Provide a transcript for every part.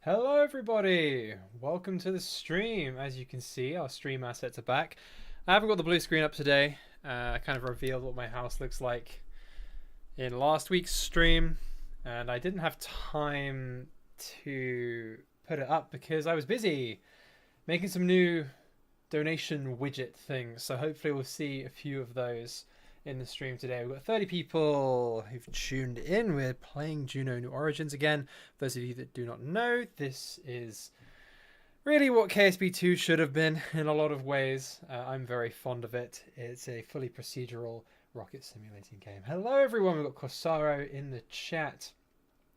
Hello everybody! Welcome to the stream. As you can see, our stream assets are back. I haven't got the blue screen up today. I kind of revealed what my house looks like in last week's stream, and I didn't have time to put it up because I was busy making some new donation widget things. So hopefully we'll see a few of those in the stream today. We've got 30 people who've tuned in. We're playing Juno New Origins again. For those of you that do not know, this is really what KSB2 should have been in a lot of ways. I'm very fond of it. It's a fully procedural rocket simulating game. Hello everyone, we've got Corsaro in the chat.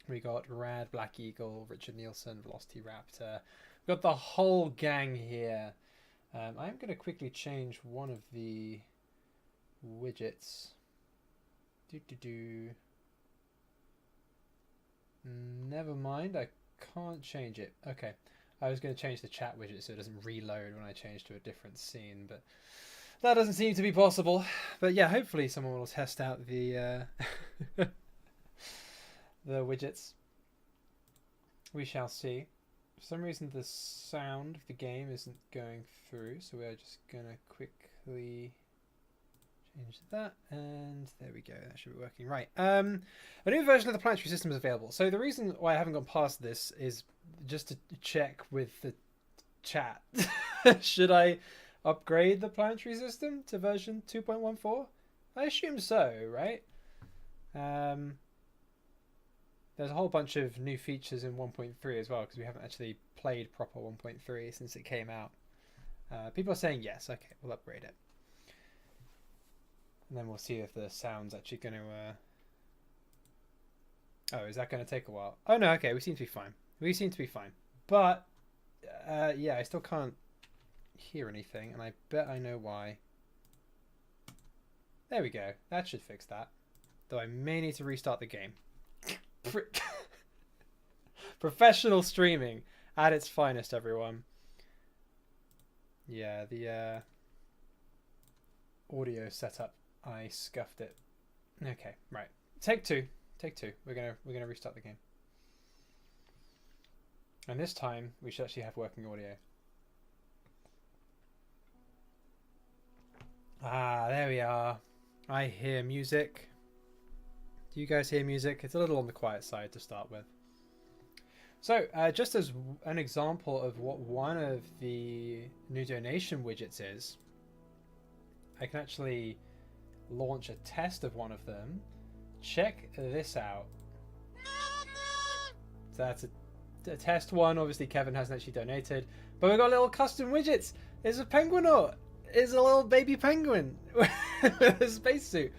We got Rad, Black Eagle, Richard Nielsen, Velocity Raptor. We've got the whole gang here. I'm going to quickly change one of the widgets. Never mind, I can't change it. Okay, I was going to change the chat widget so it doesn't reload when I change to a different scene, but that doesn't seem to be possible. But yeah, hopefully someone will test out the the widgets. We shall see. For some reason the sound of the game isn't going through, so we're just going to quickly change that, and there we go. That should be working. Right. A new version of the planetary system is available. So the reason why I haven't gone past this is just to check with the chat. Should I upgrade the planetary system to version 2.14? I assume so, right? There's a whole bunch of new features in 1.3 as well, because we haven't actually played proper 1.3 since it came out. People are saying yes. Okay, we'll upgrade it. And then we'll see if the sound's actually going to... Oh, is that going to take a while? Oh, no, okay, we seem to be fine. We seem to be fine. But, yeah, I still can't hear anything, and I bet I know why. There we go. That should fix that. Though I may need to restart the game. Professional streaming at its finest, everyone. Yeah, the audio setup. I scuffed it. Okay, right. Take two. We're gonna restart the game. And this time we should actually have working audio. Ah, there we are. I hear music. Do you guys hear music? It's a little on the quiet side to start with. So, just as an example of what one of the new donation widgets is, I can actually launch a test of one of them. Check this out. So that's a test one. Obviously Kevin hasn't actually donated, but we've got little custom widgets. There's a penguinaut. It's a little baby penguin with a spacesuit,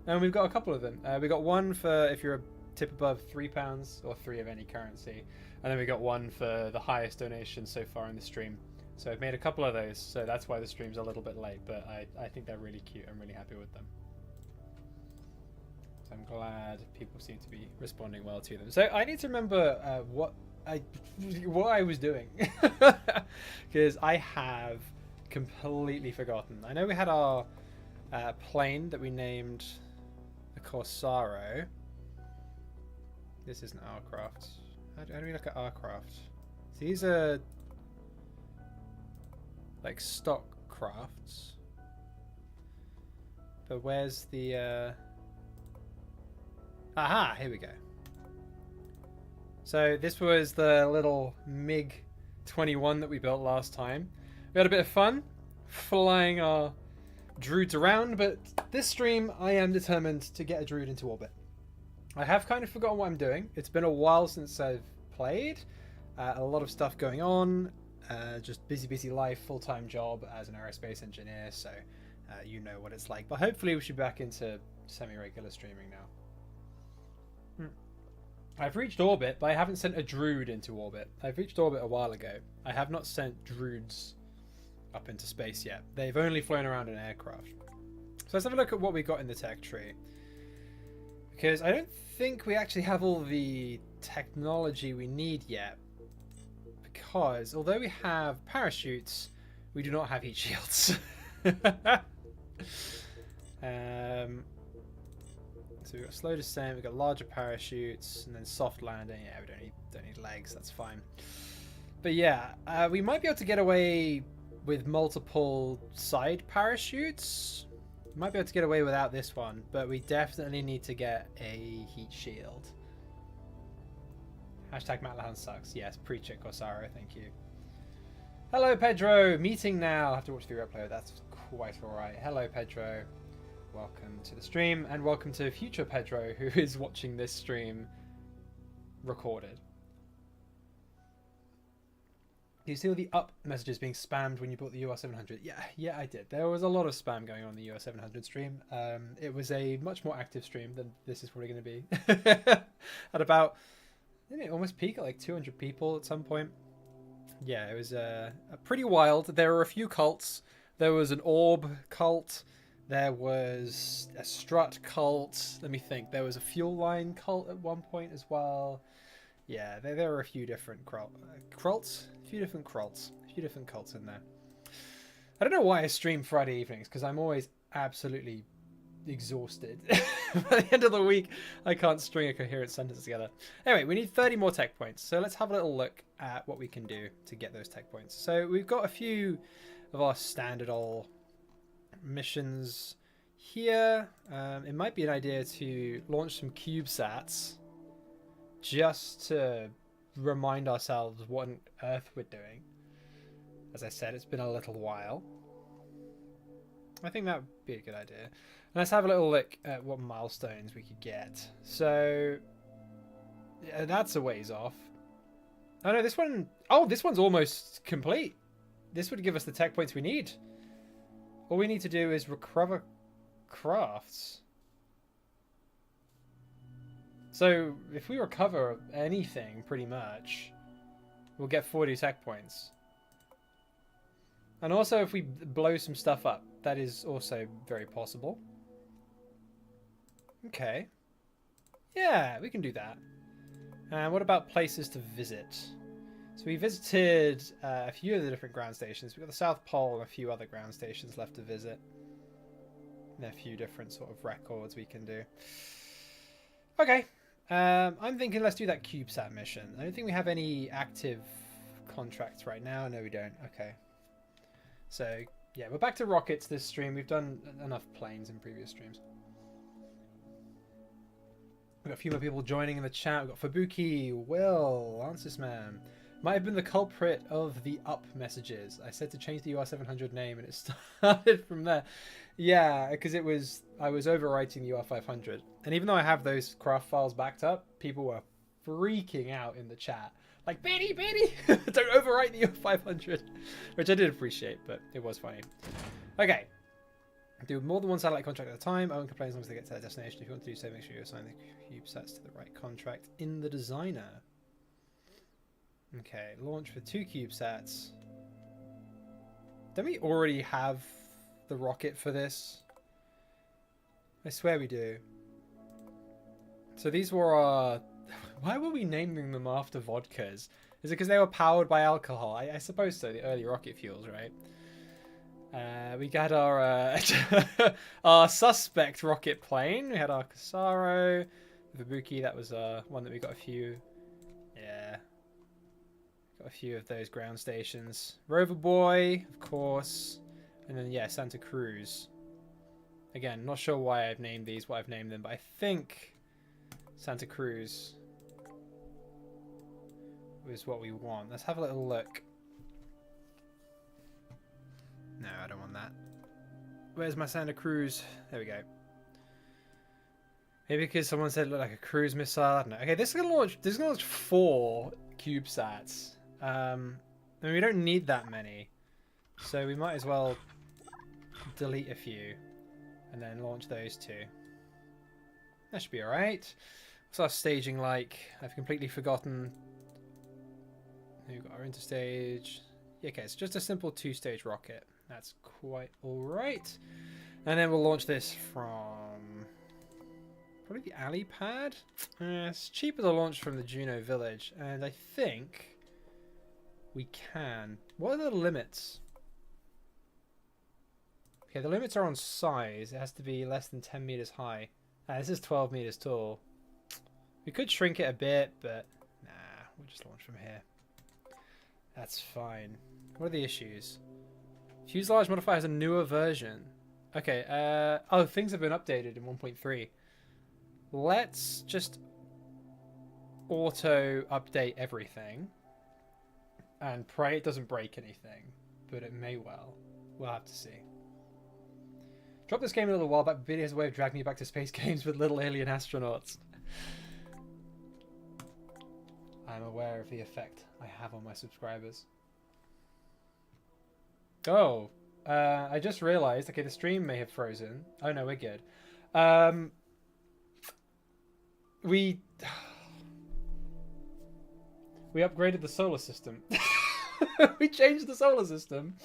and we've got a couple of them. We got one for if you're a tip above £3 or 3 of any currency, and then we got one for the highest donation so far in the stream. So I've made a couple of those, so that's why the stream's a little bit late, but I think they're really cute. I'm really happy with them. So I'm glad people seem to be responding well to them. So I need to remember what I was doing, because I have completely forgotten. I know we had our plane that we named the Corsaro. This isn't our craft. How do we look at our craft? So these are like stock crafts, but where's the aha, here we go. So this was the little MiG-21 that we built last time. We had a bit of fun flying our Droods around, but this stream I am determined to get a Drood into orbit. I have kind of forgotten what I'm doing. It's been a while since I've played. A lot of stuff going on. Just busy life, full-time job as an aerospace engineer, so you know what it's like. But hopefully we should be back into semi-regular streaming now. I've reached orbit, but I haven't sent a Drood into orbit. I've reached orbit a while ago. I have not sent Droods up into space yet. They've only flown around in aircraft. So let's have a look at what we got in the tech tree. Because I don't think we actually have all the technology we need yet. Because although we have parachutes, we do not have heat shields. So So we've got slow descent, we've got larger parachutes, and then soft landing. Yeah, we don't need legs, that's fine. But yeah, we might be able to get away with multiple side parachutes. Might be able to get away without this one, but we definitely need to get a heat shield. Hashtag Matlahan sucks. Yes, preach it, Corsaro, thank you. Hello, Pedro. Meeting now. I have to watch the upload. That's quite alright. Hello, Pedro. Welcome to the stream, and welcome to future Pedro, who is watching this stream recorded. Do you see all the up messages being spammed when you bought the UR700? Yeah, I did. There was a lot of spam going on the UR700 stream. It was a much more active stream than this is probably going to be. At about, didn't it almost peak at like 200 people at some point? Yeah, it was a pretty wild. There were a few cults. There was an orb cult. There was a strut cult. Let me think. There was a fuel line cult at one point as well. Yeah, there were a few different cults. A few different cults in there. I don't know why I stream Friday evenings, because I'm always absolutely exhausted. By the end of the week, I can't string a coherent sentence together. Anyway, we need 30 more tech points. So let's have a little look at what we can do to get those tech points. So we've got a few of our standard old missions here. It might be an idea to launch some CubeSats just to remind ourselves what on earth we're doing. As I said, it's been a little while. I think that would be a good idea. And let's have a little look at what milestones we could get. So yeah, that's a ways off. Oh no, this one, oh, this one's almost complete. This would give us the tech points we need. All we need to do is recover crafts. So if we recover anything, pretty much, we'll get 40 tech points. And also if we blow some stuff up, that is also very possible. Okay. Yeah, we can do that. And what about places to visit? So we visited a few of the different ground stations. We've got the South Pole and a few other ground stations left to visit. And a few different sort of records we can do. Okay. I'm thinking let's do that CubeSat mission. I don't think we have any active contracts right now. No, we don't. Okay. So, yeah, we're back to rockets this stream. We've done enough planes in previous streams. We've got a few more people joining in the chat. We've got Fabuki, Will, Ansys Man. Might have been the culprit of the up messages. I said to change the UR700 name and it started from there. Yeah, because I was overwriting the UR500. And even though I have those craft files backed up, people were freaking out in the chat. Like, Benny, don't overwrite the UR500. Which I did appreciate, but it was funny. Okay. Do more than one satellite contract at a time. I won't complain as long as they get to their destination. If you want to do so, make sure you assign the CubeSats to the right contract in the designer. Okay, launch for 2 CubeSats. Don't we already have the rocket for this? I swear we do. So these were our... Why were we naming them after vodkas? Is it because they were powered by alcohol? I suppose so, the early rocket fuels, right? We got our our suspect rocket plane. We had our Casaro, Vibuki. That was one that we got a few. Yeah, got a few of those ground stations. Rover Boy, of course, and then yeah, Santa Cruz. Again, not sure why I've named these, what I've named them, but I think Santa Cruz is what we want. Let's have a little look. No, I don't want that. Where's my Santa Cruz? There we go. Maybe because someone said it looked like a cruise missile. I don't know. Okay, this is gonna launch. This is gonna launch 4 CubeSats. I mean, we don't need that many, so we might as well delete a few and then launch those 2. That should be all right. What's our staging like? I've completely forgotten. We've got our interstage. Okay, it's just a simple 2-stage rocket. That's quite alright. And then we'll launch this from probably the alley pad. It's cheaper to launch from the Juno village, and I think we can. What are the limits? Okay, the limits are on size. It has to be less than 10 meters high. This is 12 meters tall. We could shrink it a bit, but nah, we'll just launch from here. That's fine. What are the issues? Fuselage modifier has a newer version. Okay, oh, things have been updated in 1.3. Let's just auto update everything and pray it doesn't break anything, but it may well. We'll have to see. Dropped this game a little while back, but video has a way of dragging me back to space games with little alien astronauts. I'm aware of the effect I have on my subscribers. Oh, I just realized, okay, the stream may have frozen. Oh no, we're good. We upgraded the solar system. We changed the solar system.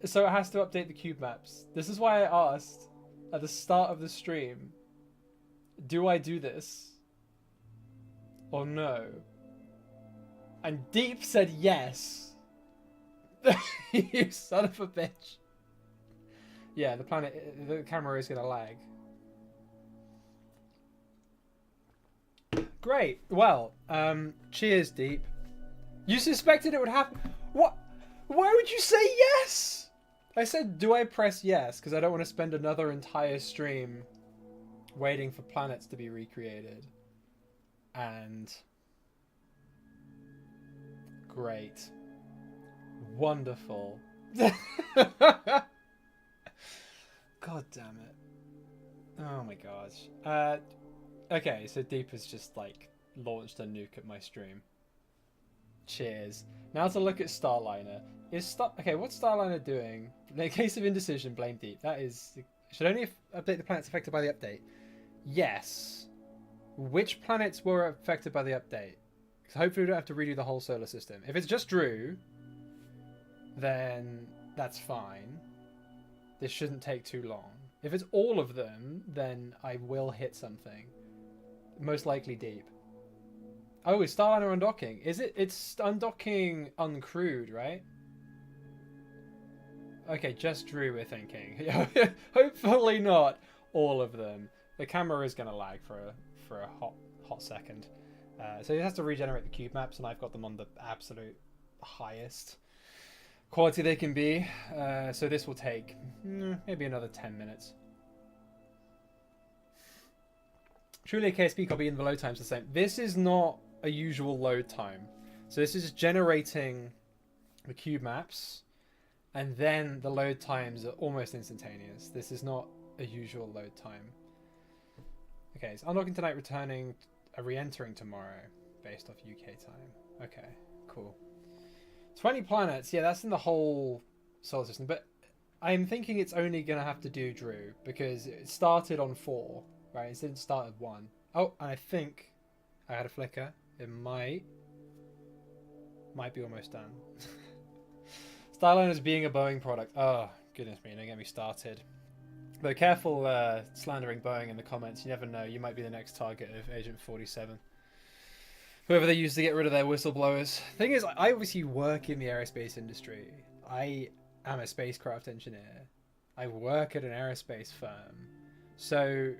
So it has to update the cube maps. This is why I asked at the start of the stream, do I do this or no? And Deep said yes. You son of a bitch. Yeah, the camera is going to lag. Great. Well, cheers, Deep. You suspected it would happen. What? Why would you say yes? I said, do I press yes? Because I don't want to spend another entire stream waiting for planets to be recreated. And great. Wonderful. God damn it. Oh my gosh. Okay, so Deep has just like launched a nuke at my stream. Cheers. Now to look at Starliner. Okay, what's Starliner doing? In a case of indecision, blame Deep. That is... Should only update the planets affected by the update. Yes. Which planets were affected by the update? Because hopefully we don't have to redo the whole solar system. If it's just Drew, then that's fine. This shouldn't take too long. If it's all of them, then I will hit something. Most likely Deep. Oh, it's Starliner undocking. Is it? It's undocking uncrewed, right? Okay, just Drew, we're thinking. Hopefully not all of them. The camera is going to lag for a hot second. So it has to regenerate the cube maps, and I've got them on the absolute highest quality they can be. So this will take maybe another 10 minutes. Truly a KSP copy in the load time's the same. This is not a usual load time. So this is generating the cube maps, and then the load times are almost instantaneous. This is not a usual load time. Okay, so unlocking tonight, re-entering tomorrow, based off UK time. Okay, cool. 20 planets, yeah, that's in the whole solar system, but I'm thinking it's only going to have to do Drew, because it started on 4, right? It didn't start at 1. Oh, and I think I had a flicker. It might be almost done. Starliner's being a Boeing product. Oh, goodness me, don't get me started. Though careful slandering Boeing in the comments. You never know, you might be the next target of Agent 47. Whoever they use to get rid of their whistleblowers. Thing is, I obviously work in the aerospace industry. I am a spacecraft engineer. I work at an aerospace firm. So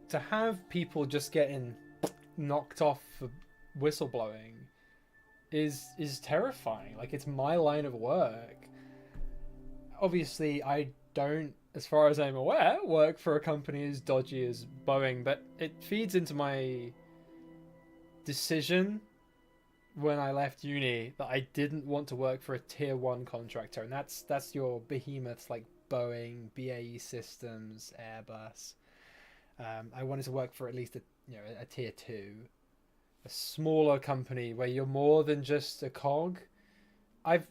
to have people just getting knocked off for whistleblowing is terrifying. Like, it's my line of work. Obviously, I don't, as far as I'm aware, work for a company as dodgy as Boeing, but it feeds into my decision when I left uni that I didn't want to work for a tier 1 contractor, and that's your behemoths like Boeing, BAE Systems, Airbus. I wanted to work for at least a tier 2, a smaller company where you're more than just a cog. I've,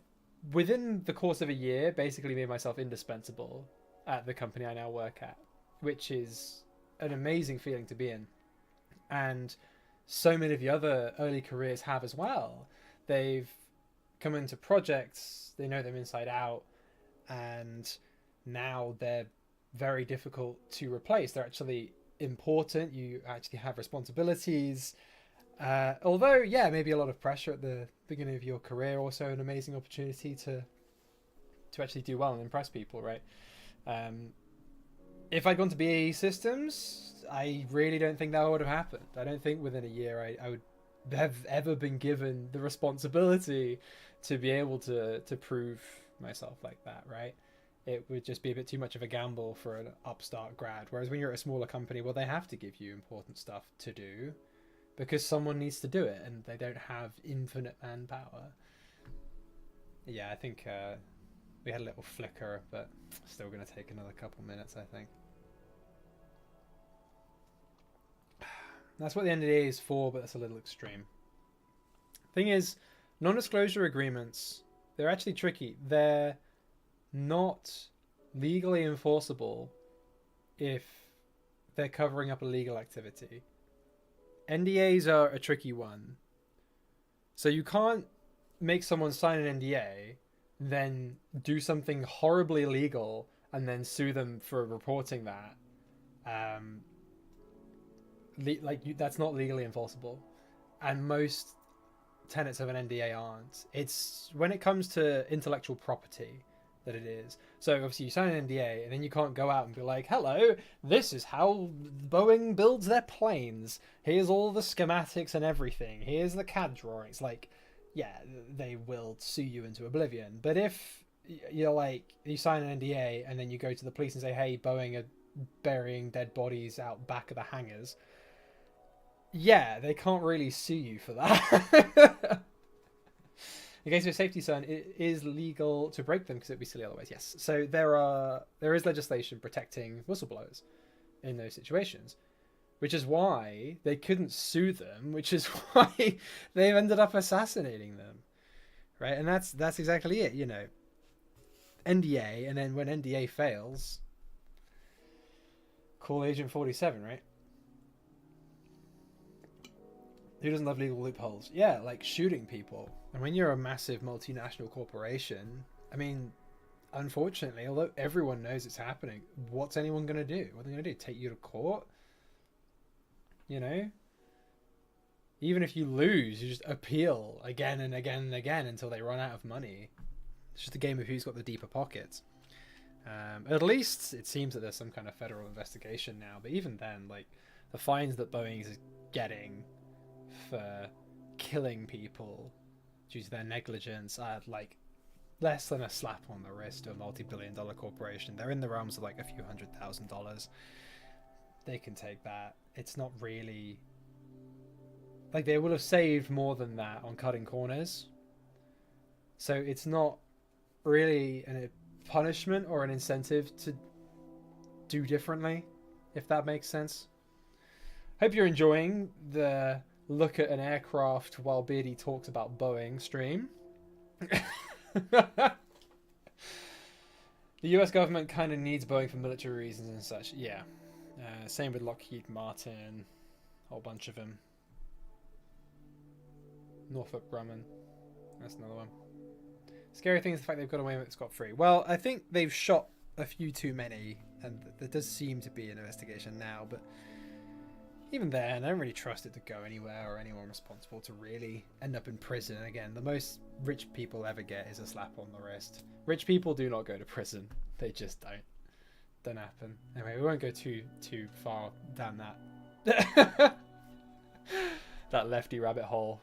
within the course of a year, basically made myself indispensable at the company I now work at, which is an amazing feeling to be in. And so many of the other early careers have as well. They've come into projects, they know them inside out, and now they're very difficult to replace. They're actually important. You actually have responsibilities. Although, yeah, maybe a lot of pressure at the beginning of your career. Also an amazing opportunity to actually do well and impress people, right? If I'd gone to BAE Systems, I really don't think that would have happened. I don't think within a year I would have ever been given the responsibility to be able to prove myself like that, right? It would just be a bit too much of a gamble for an upstart grad. Whereas when you're at a smaller company, well, they have to give you important stuff to do because someone needs to do it and they don't have infinite manpower. Yeah, I think we had a little flicker, but still going to take another couple minutes, I think. That's what the NDA is for, but that's a little extreme. Thing is, non-disclosure agreements, they're actually tricky. They're not legally enforceable if they're covering up illegal activity. NDAs are a tricky one. So you can't make someone sign an NDA, then do something horribly illegal, and then sue them for reporting that. That's not legally enforceable. And most tenets of an NDA aren't. It's when it comes to intellectual property that it is. So obviously you sign an NDA and then you can't go out and be like, hello, this is how Boeing builds their planes. Here's all the schematics and everything. Here's the CAD drawings. Like, yeah, they will sue you into oblivion. But if you're like, you sign an NDA and then you go to the police and say, hey, Boeing are burying dead bodies out back of the hangars. Yeah, they can't really sue you for that. In case of a safety concern, it is legal to break them because it would be silly otherwise. Yes. So there is legislation protecting whistleblowers in those situations, which is why they couldn't sue them, which is why they've ended up assassinating them. Right? And that's exactly it, you know. NDA, and then when NDA fails, call Agent 47, right? Who doesn't love legal loopholes? Yeah, like shooting people. And when you're a massive multinational corporation, I mean, unfortunately, although everyone knows it's happening, what's anyone going to do? What are they going to do? Take you to court? You know? Even if you lose, you just appeal again and again and again until they run out of money. It's just a game of who's got the deeper pockets. At least it seems that there's some kind of federal investigation now. But even then, like, the fines that Boeing is getting for killing people due to their negligence are like less than a slap on the wrist to a multi-billion-dollar corporation. They're in the realms of like a few $100,000. They can take that. It's not really like they would have saved more than that on cutting corners. So it's not really a punishment or an incentive to do differently, if that makes sense. Hope you're enjoying the look at an aircraft while Beardy talks about Boeing stream. The US government kind of needs Boeing for military reasons and such. Yeah. Same with Lockheed Martin. A whole bunch of them. Northrop Grumman. That's another one. Scary thing is the fact they've got away with it scot-free. Well, I think they've shot a few too many, and there does seem to be an investigation now, but even then, I don't really trust it to go anywhere or anyone responsible to really end up in prison. Again, the most rich people ever get is a slap on the wrist. Rich people do not go to prison. They just don't. Don't happen. Anyway, we won't go too far down that that lefty rabbit hole.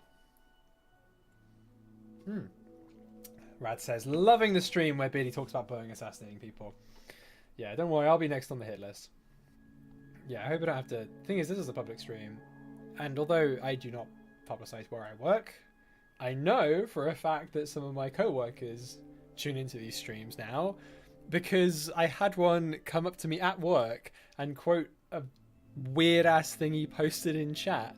Rad says, loving the stream where Beardy talks about Boeing assassinating people. Yeah, don't worry, I'll be next on the hit list. Yeah, I hope I don't have to... Thing is, this is a public stream, and although I do not publicize where I work, I know for a fact that some of my co-workers tune into these streams now, because I had one come up to me at work and quote a weird-ass thing he posted in chat,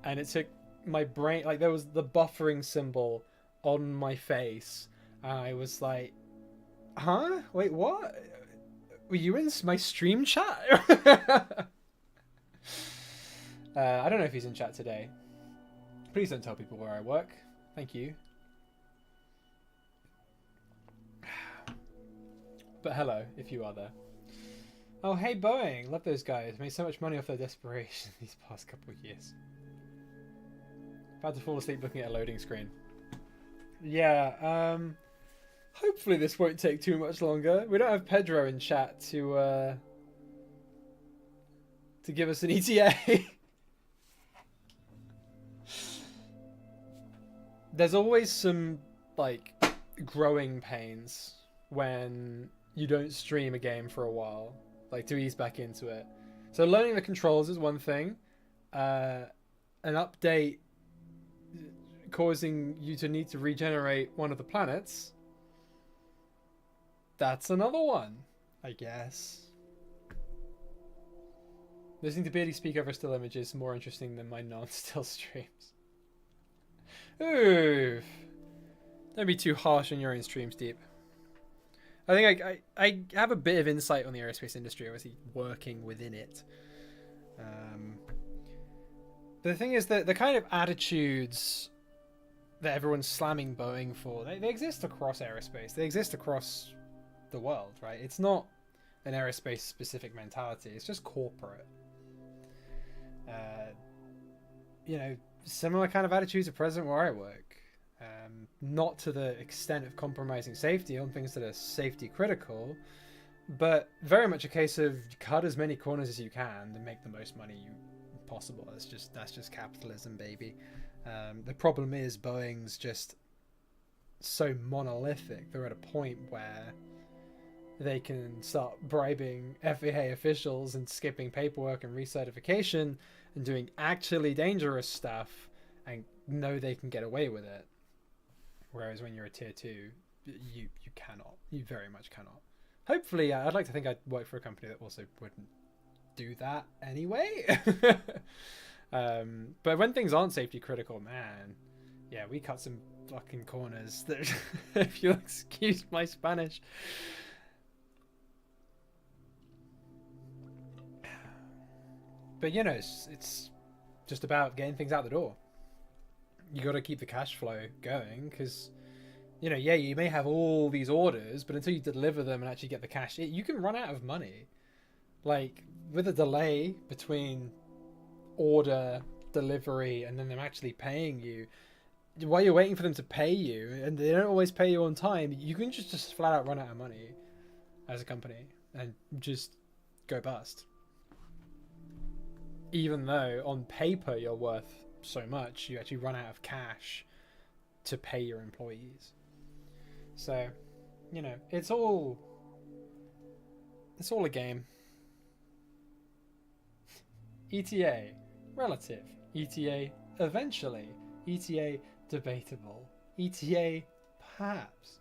and it took my brain... Like, there was the buffering symbol on my face, and I was like, huh? Wait, what? Were you in my stream chat? I don't know if he's in chat today. Please don't tell people where I work. Thank you. But hello, if you are there. Oh, hey, Boeing. Love those guys. Made so much money off their desperation these past couple of years. About to fall asleep looking at a loading screen. Yeah, hopefully this won't take too much longer. We don't have Pedro in chat to to give us an ETA. There's always some like growing pains when you don't stream a game for a while, like to ease back into it. So learning the controls is one thing. An update causing you to need to regenerate one of the planets, that's another one, I guess. Listening to Beardy speak over still images is more interesting than my non-still streams. Ooh, don't be too harsh on your own streams, Deep. I think I have a bit of insight on the aerospace industry, obviously working within it. The thing is that the kind of attitudes that everyone's slamming Boeing for, they exist across aerospace. They exist across the world, right? It's not an aerospace specific mentality. It's just corporate. You know, similar kind of attitudes are present where I work. Not to the extent of compromising safety on things that are safety critical, but very much a case of cut as many corners as you can to make the most money possible. That's just capitalism, baby. The problem is Boeing's just so monolithic. They're at a point where they can start bribing FAA officials and skipping paperwork and recertification and doing actually dangerous stuff and know they can get away with it. Whereas when you're a tier 2, you cannot. You very much cannot. Hopefully, I'd like to think I'd work for a company that also wouldn't do that anyway. But when things aren't safety critical, man, yeah, we cut some fucking corners that, if you'll excuse my Spanish. But you know, it's just about getting things out the door. You got to keep the cash flow going because, you know, yeah, you may have all these orders, but until you deliver them and actually get the cash, you can run out of money. Like with a delay between order, delivery, and then them actually paying you, while you're waiting for them to pay you, and they don't always pay you on time, you can just flat out run out of money as a company and just go bust. Even though on paper you're worth so much, you actually run out of cash to pay your employees. So, you know, it's all a game. ETA, relative. ETA, eventually. ETA, debatable. ETA, perhaps.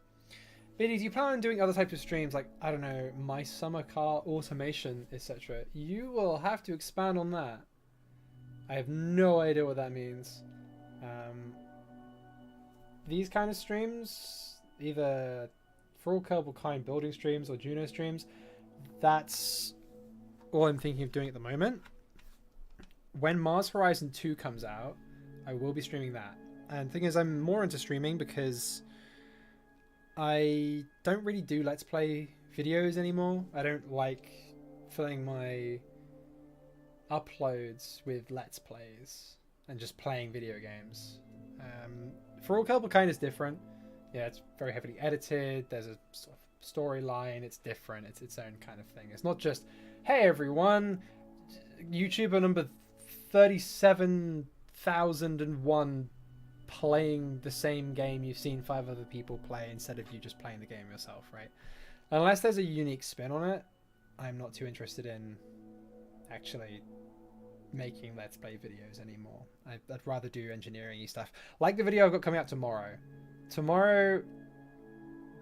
Biddy, do you plan on doing other types of streams like, I don't know, my summer car automation, etc.? You will have to expand on that. I have no idea what that means. These kind of streams, either For All Kerbal Kind building streams or Juno streams, that's all I'm thinking of doing at the moment. When Mars Horizon 2 comes out, I will be streaming that. And the thing is, I'm more into streaming because I don't really do Let's Play videos anymore. I don't like filling my uploads with Let's Plays and just playing video games. For All Kerbal Kind is different. Yeah, it's very heavily edited. There's a sort of storyline. It's different. It's its own kind of thing. It's not just, hey everyone, YouTuber number 37,001 playing the same game you've seen 5 other people play instead of you just playing the game yourself, right? Unless there's a unique spin on it, I'm not too interested in actually making Let's Play videos anymore. I'd rather do engineering-y stuff. Like the video I've got coming out tomorrow. Tomorrow,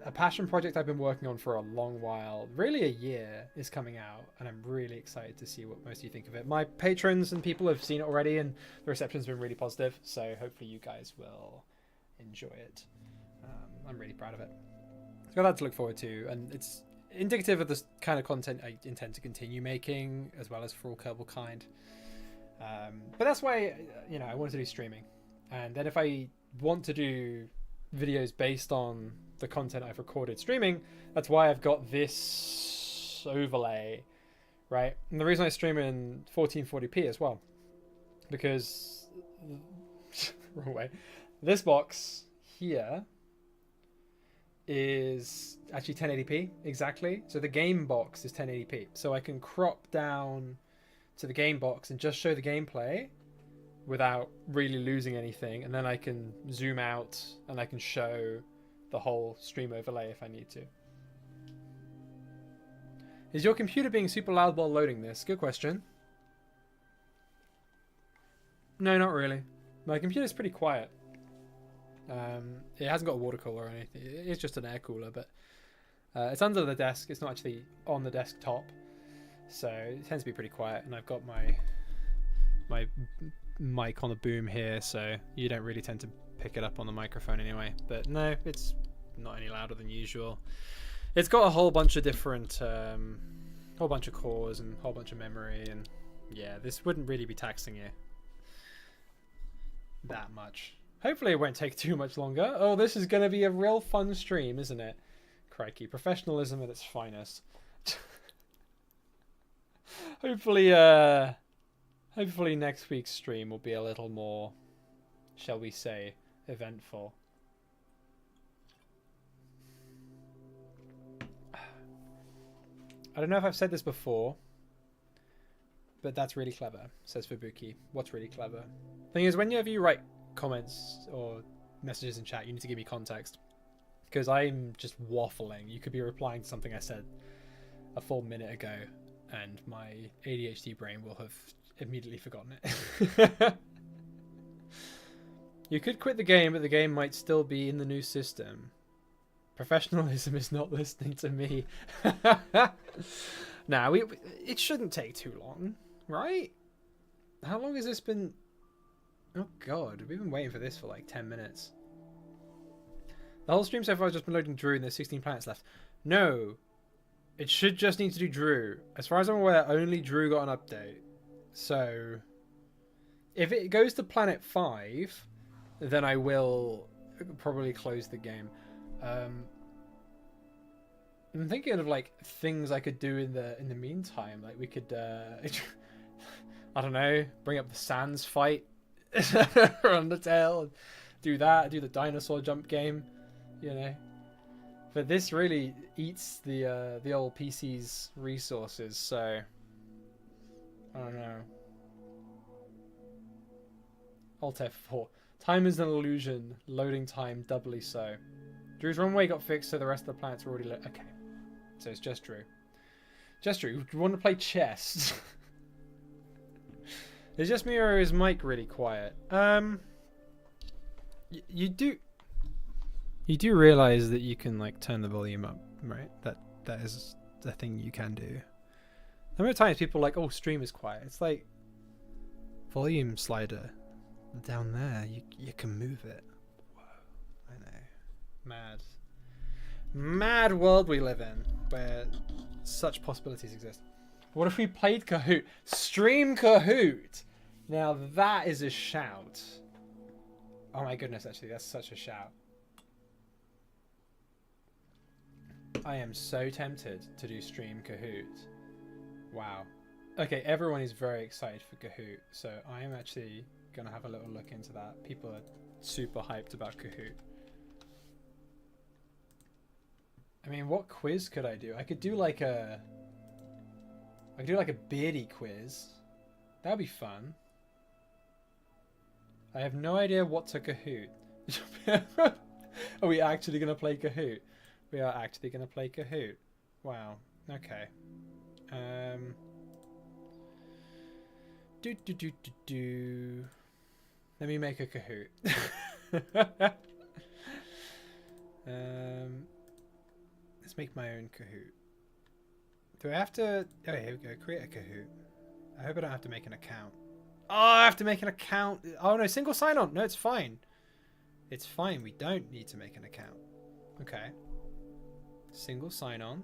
a passion project I've been working on for a long while, really a year, is coming out, and I'm really excited to see what most of you think of it. My patrons and people have seen it already, and the reception's been really positive, so hopefully you guys will enjoy it. I'm really proud of it. So I've got that to look forward to, and it's indicative of the kind of content I intend to continue making, as well as For All Kerbal Kind. But that's why, you know, I wanted to do streaming. And then if I want to do videos based on the content I've recorded streaming, that's why I've got this overlay, right? And the reason I stream in 1440p as well, because wrong way, this box here is actually 1080p exactly. So the game box is 1080p, so I can crop down to the game box and just show the gameplay without really losing anything, and then I can zoom out and I can show the whole stream overlay if I need to. Is your computer being super loud while loading this? Good question. No, not really. My computer's pretty quiet. It hasn't got a water cooler or anything. It's just an air cooler, but it's under the desk. It's not actually on the desktop, so it tends to be pretty quiet. And I've got my mic on the boom here, so you don't really tend to pick it up on the microphone anyway. But no, it's not any louder than usual. It's got a whole bunch of different, whole bunch of cores and a whole bunch of memory, and yeah, this wouldn't really be taxing you that much. Hopefully it won't take too much longer. Oh, this is going to be a real fun stream, isn't it? Crikey, professionalism at its finest. Hopefully next week's stream will be a little more, shall we say, eventful. I don't know if I've said this before, but that's really clever, says Fubuki. What's really clever? Thing is, whenever you write comments or messages in chat, you need to give me context, because I'm just waffling. You could be replying to something I said a full minute ago, and my ADHD brain will have immediately forgotten it. You could quit the game, but the game might still be in the new system. Professionalism is not listening to me. Now, it shouldn't take too long, right? How long has this been? Oh god, we've been waiting for this for like 10 minutes. The whole stream so far has just been loading Drew, and there's 16 planets left. No, it should just need to do Drew. As far as I'm aware, only Drew got an update. So, if it goes to planet 5, then I will probably close the game. I'm thinking of like things I could do in the meantime. Like we could, I don't know, bring up the Sans fight for Undertale, do that, do the dinosaur jump game, you know. But this really eats the old PC's resources, so I don't know. Alt F4. Time is an illusion. Loading time doubly so. Drew's runway got fixed, so the rest of the planets are already okay. So it's just Drew. Just Drew. Do you want to play chess? Is just me, or is Mike really quiet? You do realize that you can like turn the volume up, right? That is a thing you can do. How many times people are like, oh, stream is quiet. It's like volume slider down there. You can move it. Whoa, I know. Mad world we live in, where such possibilities exist. What if we played Kahoot? Stream Kahoot! Now that is a shout. Oh my goodness, actually, that's such a shout. I am so tempted to do stream Kahoot. Wow. Okay, everyone is very excited for Kahoot, so I am actually going to have a little look into that. People are super hyped about Kahoot. I mean, what quiz could I do? I could do like a beardy quiz. That would be fun. I have no idea what to Kahoot. Are we actually going to play Kahoot? We are actually going to play Kahoot. Wow. Okay. Let me make a Kahoot. Let's make my own Kahoot. Do I have to... Oh, here we go. Create a Kahoot. I hope I don't have to make an account. Oh, I have to make an account. Oh, no. Single sign-on. No, it's fine. It's fine. We don't need to make an account. Okay. Single sign-on.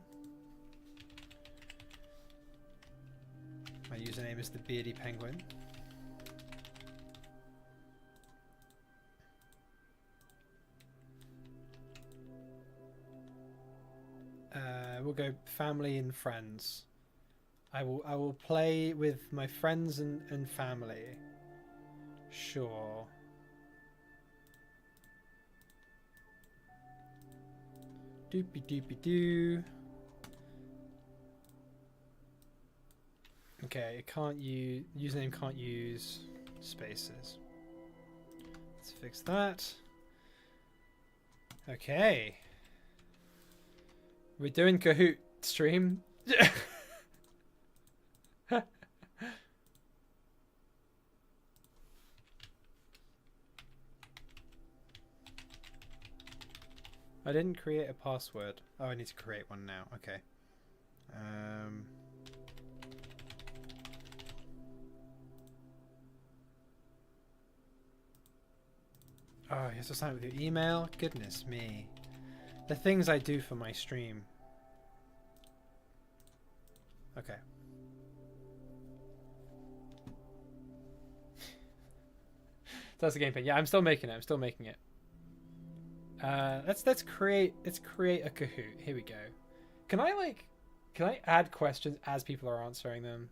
My username is the Beardy Penguin. We'll go family and friends. I will play with my friends and family. Sure. Doopy doopy doo. Okay, it can't use username can't use spaces. Let's fix that. Okay. We're doing Kahoot stream. I didn't create a password. Oh, I need to create one now. Okay. Oh, you have to sign up with your email? Goodness me. The things I do for my stream. Okay. So that's the game thing. Yeah, I'm still making it. I'm still making it. Let's create a Kahoot. Here we go. Can I add questions as people are answering them?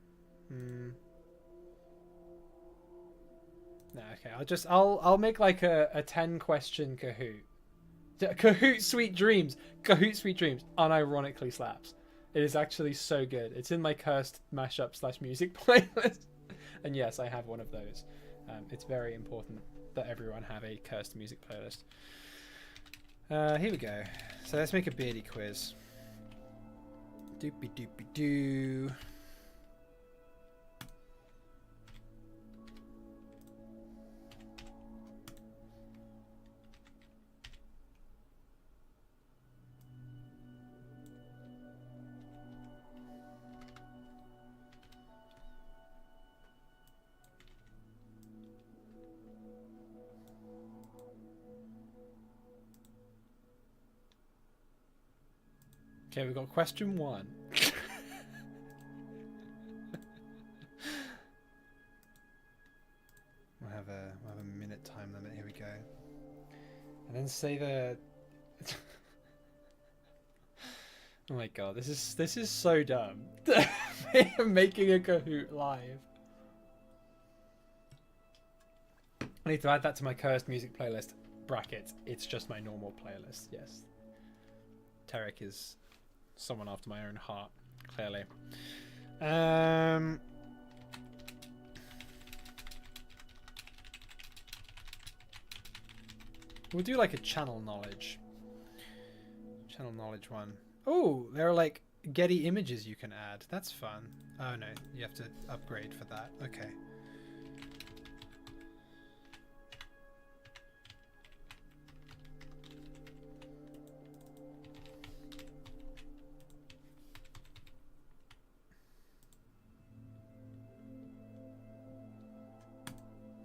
No, okay. I'll make like a 10 question Kahoot. Kahoot Sweet Dreams. Kahoot Sweet Dreams unironically slaps. It is actually so good. It's in my cursed mashup / music playlist. And yes, I have one of those. It's very important that everyone have a cursed music playlist. Here we go. So let's make a beardy quiz. Doopy doopy doo. Okay, we've got question 1. We'll have a minute time limit. Here we go. And then say the. Oh my god, this is so dumb. I'm making a Kahoot live. I need to add that to my cursed music playlist. Brackets. It's just my normal playlist. Yes. Tarek is someone after my own heart, clearly. We'll do like a channel knowledge one. Oh, there are like Getty images you can add. That's fun. Oh no, you have to upgrade for that. Okay.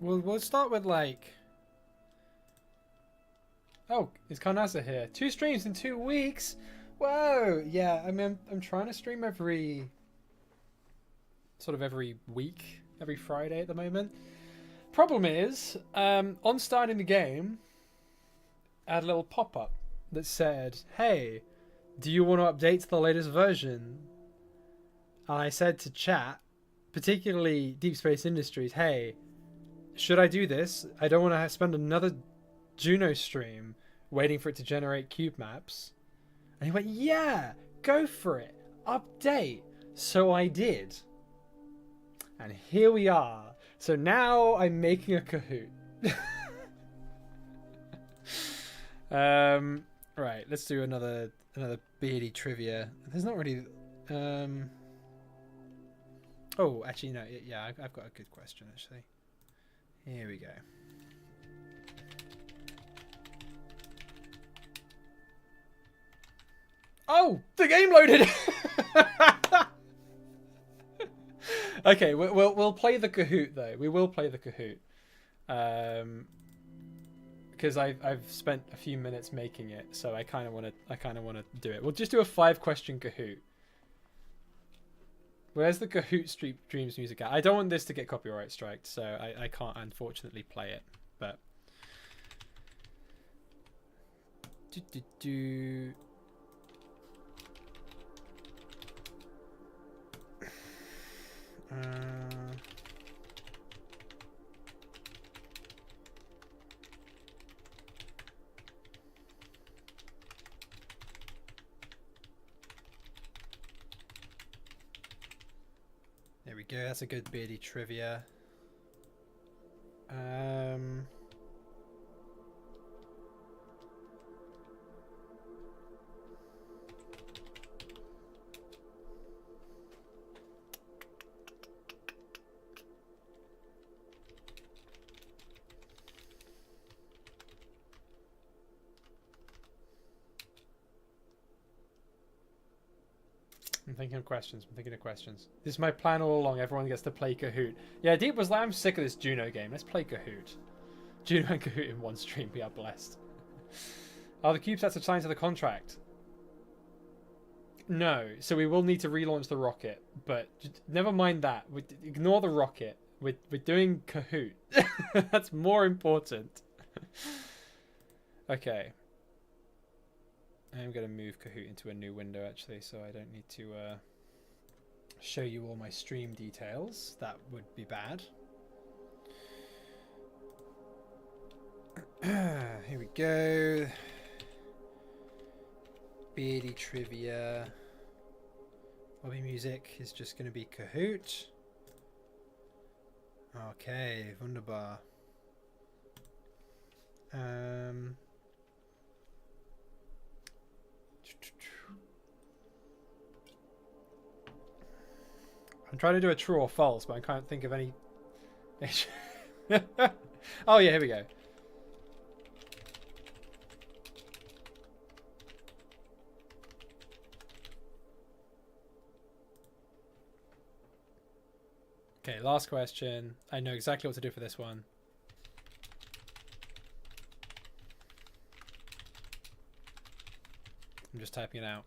We'll start with like. Oh, is Karnasa here? 2 streams in 2 weeks. Whoa, yeah. I mean, I'm trying to stream every week, every Friday at the moment. Problem is, on starting the game, I had a little pop-up that said, "Hey, do you want to update to the latest version?" And I said to chat, particularly Deep Space Industries, "Hey, should I do this? I don't want to spend another Juno stream waiting for it to generate cube maps." And he went, "Yeah, go for it. Update." So I did. And here we are. So now I'm making a Kahoot. Right, let's do another beardy trivia. There's not really oh, actually no, yeah, I've got a good question actually. Here we go. Oh, the game loaded. Okay, we'll play the Kahoot though. We will play the Kahoot, because I've spent a few minutes making it, so I kind of want to do it. We'll just do a 5-question Kahoot. Where's the Kahoot Dreams music at? I don't want this to get copyright striked, so I can't unfortunately play it. But there we go. That's a good beardy trivia. I'm thinking of questions. This is my plan all along. Everyone gets to play Kahoot. Yeah, Deep was like, I'm sick of this Juno game. Let's play Kahoot. Juno and Kahoot in one stream. We are blessed. Are the CubeSats assigned to the contract? No. So we will need to relaunch the rocket. But never mind that. Ignore the rocket. We're doing Kahoot. That's more important. Okay. I'm going to move Kahoot into a new window, actually, so I don't need to show you all my stream details. That would be bad. Here we go. Beardy trivia. Hobby music is just going to be Kahoot. Okay, wunderbar. I'm trying to do a true or false, but I can't think of any. Oh yeah, here we go. Okay, last question. I know exactly what to do for this one. I'm just typing it out.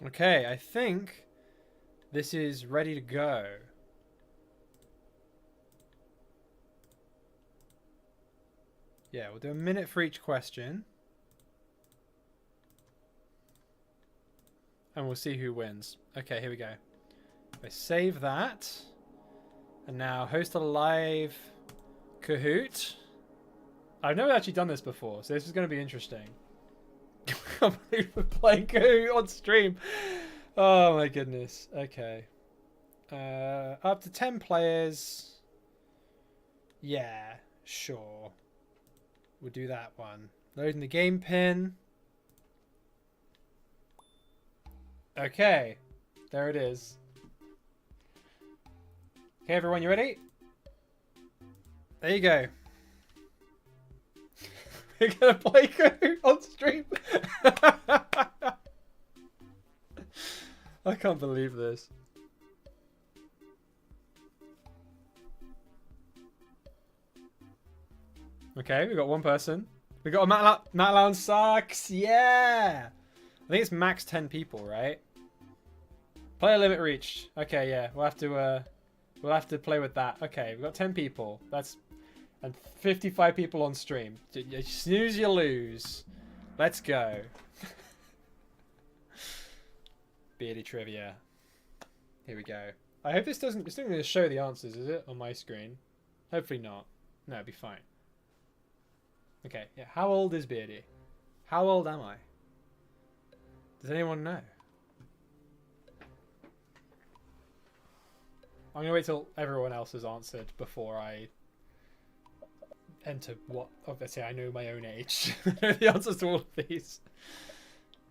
Okay, I think this is ready to go. Yeah, we'll do a minute for each question. And we'll see who wins. Okay, here we go. I save that. And now host a live Kahoot. I've never actually done this before, so this is going to be interesting. I can't believe we're playing Kahoot on stream. Oh my goodness. Okay. Up to 10 players. Yeah, sure. We'll do that one. Loading the game pin. Okay. There it is. Okay, everyone, you ready? There you go. We're gonna play Kahoot on stream. I can't believe this. Okay, we got one person. We got a Matt Lounge sucks. Yeah. I think it's max 10 people, right? Player limit reached. Okay, yeah, we'll have to play with that. Okay, we've got 10 people. That's and 55 people on stream. You snooze, you lose. Let's go. Beardy trivia. Here we go. I hope this doesn't. It's not going to show the answers, is it, on my screen? Hopefully not. No, it'll be fine. Okay. Yeah. How old is Beardy? How old am I? Does anyone know? I'm gonna wait till everyone else has answered before I enter what. Obviously, I know my own age. I know the answers to all of these.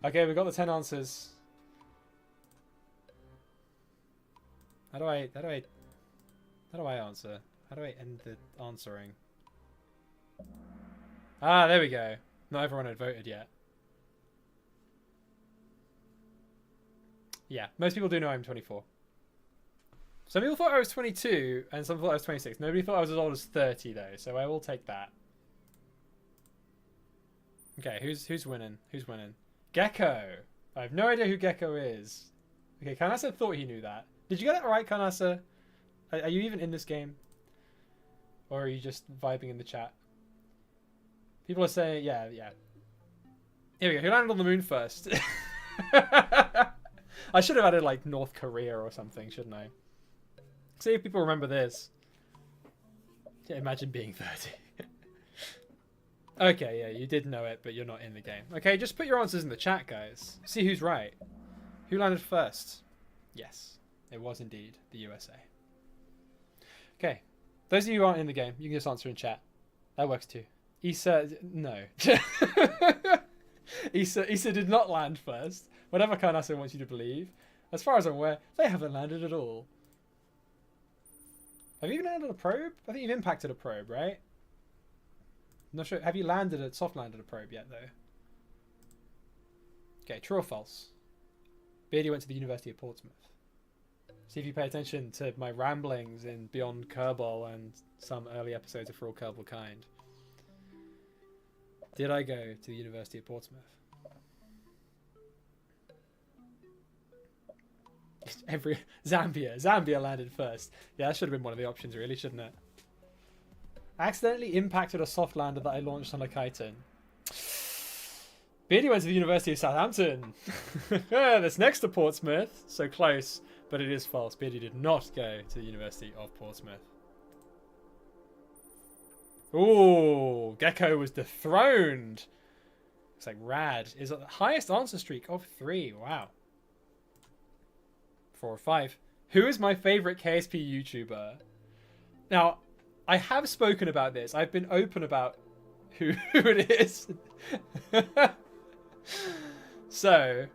Okay, we've got the 10 answers. How do I answer? How do I end the answering? Ah, there we go. Not everyone had voted yet. Yeah, most people do know I'm 24. Some people thought I was 22, and some thought I was 26. Nobody thought I was as old as 30, though, so I will take that. Okay, who's winning? Who's winning? Gecko! I have no idea who Gecko is. Okay, Kanasa thought he knew that. Did you get that right, Kanasa? Are you even in this game? Or are you just vibing in the chat? People are saying, yeah. Here we go. Who landed on the moon first? I should have added like North Korea or something, shouldn't I? See if people remember this. Yeah, imagine being 30. Okay, yeah, you did know it, but you're not in the game. Okay, just put your answers in the chat, guys. See who's right. Who landed first? Yes, it was indeed the USA. Okay, those of you who aren't in the game, you can just answer in chat. That works too. Issa, no. Issa did not land first. Whatever Karnasa wants you to believe. As far as I'm aware, they haven't landed at all. Have you landed a probe? I think you've impacted a probe, right? I'm not sure. Have you soft landed a probe yet, though? Okay, true or false? Beardy went to the University of Portsmouth. See if you pay attention to my ramblings in Beyond Kerbal and some early episodes of For All Kerbal Kind. Did I go to the University of Portsmouth? Zambia landed first. Yeah, that should have been one of the options, really, shouldn't it? Accidentally impacted a soft lander that I launched on a chitin. Beardy went to the University of Southampton. That's next to Portsmouth. So close, but it is false. Beardy did not go to the University of Portsmouth. Ooh, Gecko was dethroned. It's like rad. Is the highest answer streak of 3. Wow. 4 or 5. Who is my favorite KSP YouTuber? Now, I have spoken about this. I've been open about who it is. So,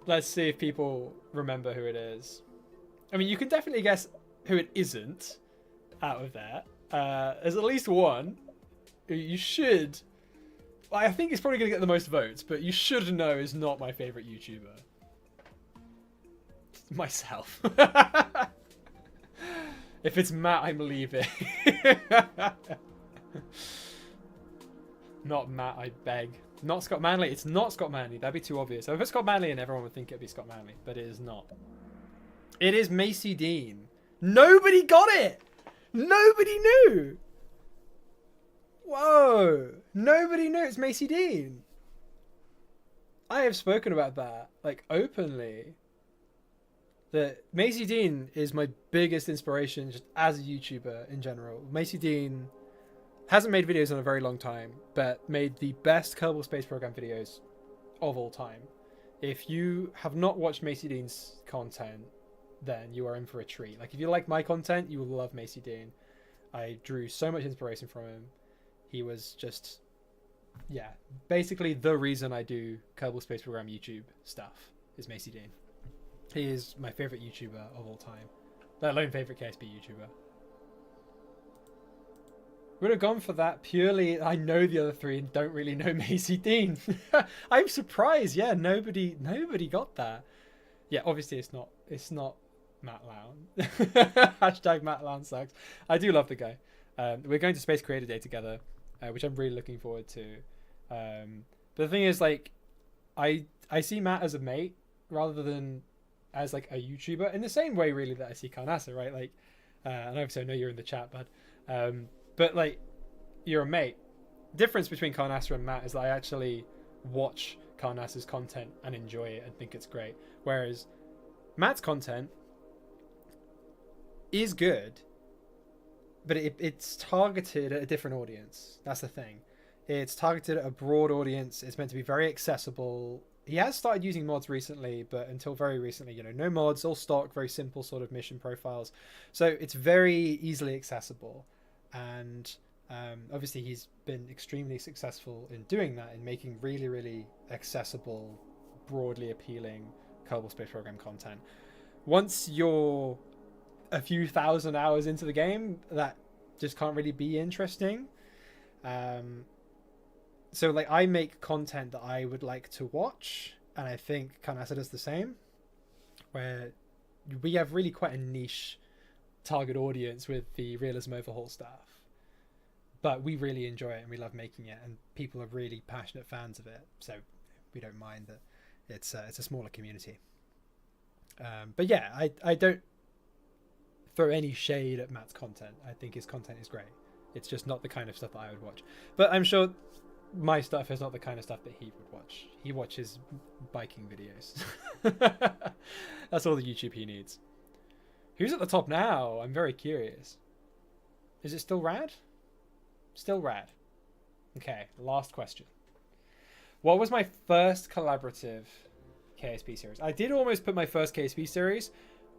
let's see if people remember who it is. I mean, you can definitely guess who it isn't out of there. There's at least one who you should... I think he's probably going to get the most votes, but you should know is not my favorite YouTuber. Myself. If it's Matt, I'm leaving. Not Matt, I beg. Not Scott Manley. It's not Scott Manley. That'd be too obvious. If it's Scott Manley, and everyone would think it'd be Scott Manley, but it is not. It is Macy Dean. Nobody got it. Nobody knew. Whoa. Nobody knew it's Macy Dean. I have spoken about that, like, openly. That Macy Dean is my biggest inspiration just as a YouTuber in general. Macy Dean hasn't made videos in a very long time, but made the best Kerbal Space Program videos of all time. If you have not watched Macy Dean's content, then you are in for a treat. Like, if you like my content, you will love Macy Dean. I drew so much inspiration from him. He was just, yeah, basically the reason I do Kerbal Space Program YouTube stuff is Macy Dean. He is my favourite YouTuber of all time. Let alone favourite KSP YouTuber. Would have gone for that purely. I know the other 3 and don't really know Macy Dean. I'm surprised. Yeah, nobody got that. Yeah, obviously it's not Matt Lown. Hashtag Matt Lown sucks. I do love the guy. We're going to Space Creator Day together, which I'm really looking forward to. But the thing is, like, I see Matt as a mate rather than as like a YouTuber, in the same way really that I see Karnasa, right? Like, and obviously I know you're in the chat, bud. But like, you're a mate. Difference between Karnasa and Matt is that I actually watch Karnasa's content and enjoy it and think it's great. Whereas Matt's content is good, but it's targeted at a different audience. That's the thing. It's targeted at a broad audience. It's meant to be very accessible. He has started using mods recently, but until very recently, you know, no mods, all stock, very simple sort of mission profiles. So it's very easily accessible. And obviously he's been extremely successful in doing that, in making really, really accessible, broadly appealing Kerbal Space Program content. Once you're a few thousand hours into the game, that just can't really be interesting. So, like, I make content that I would like to watch, and I think Karnasa does the same, where we have really quite a niche target audience with the Realism Overhaul stuff. But we really enjoy it, and we love making it, and people are really passionate fans of it, so we don't mind that it's a smaller community. But yeah, I don't throw any shade at Matt's content. I think his content is great. It's just not the kind of stuff that I would watch. But I'm sure my stuff is not the kind of stuff that he would watch. He watches biking videos. That's all the YouTube he needs. Who's at the top now? I'm very curious. Is it still Rad? Still Rad. Okay, last question. What was my first collaborative KSP series? I did almost put my first KSP series,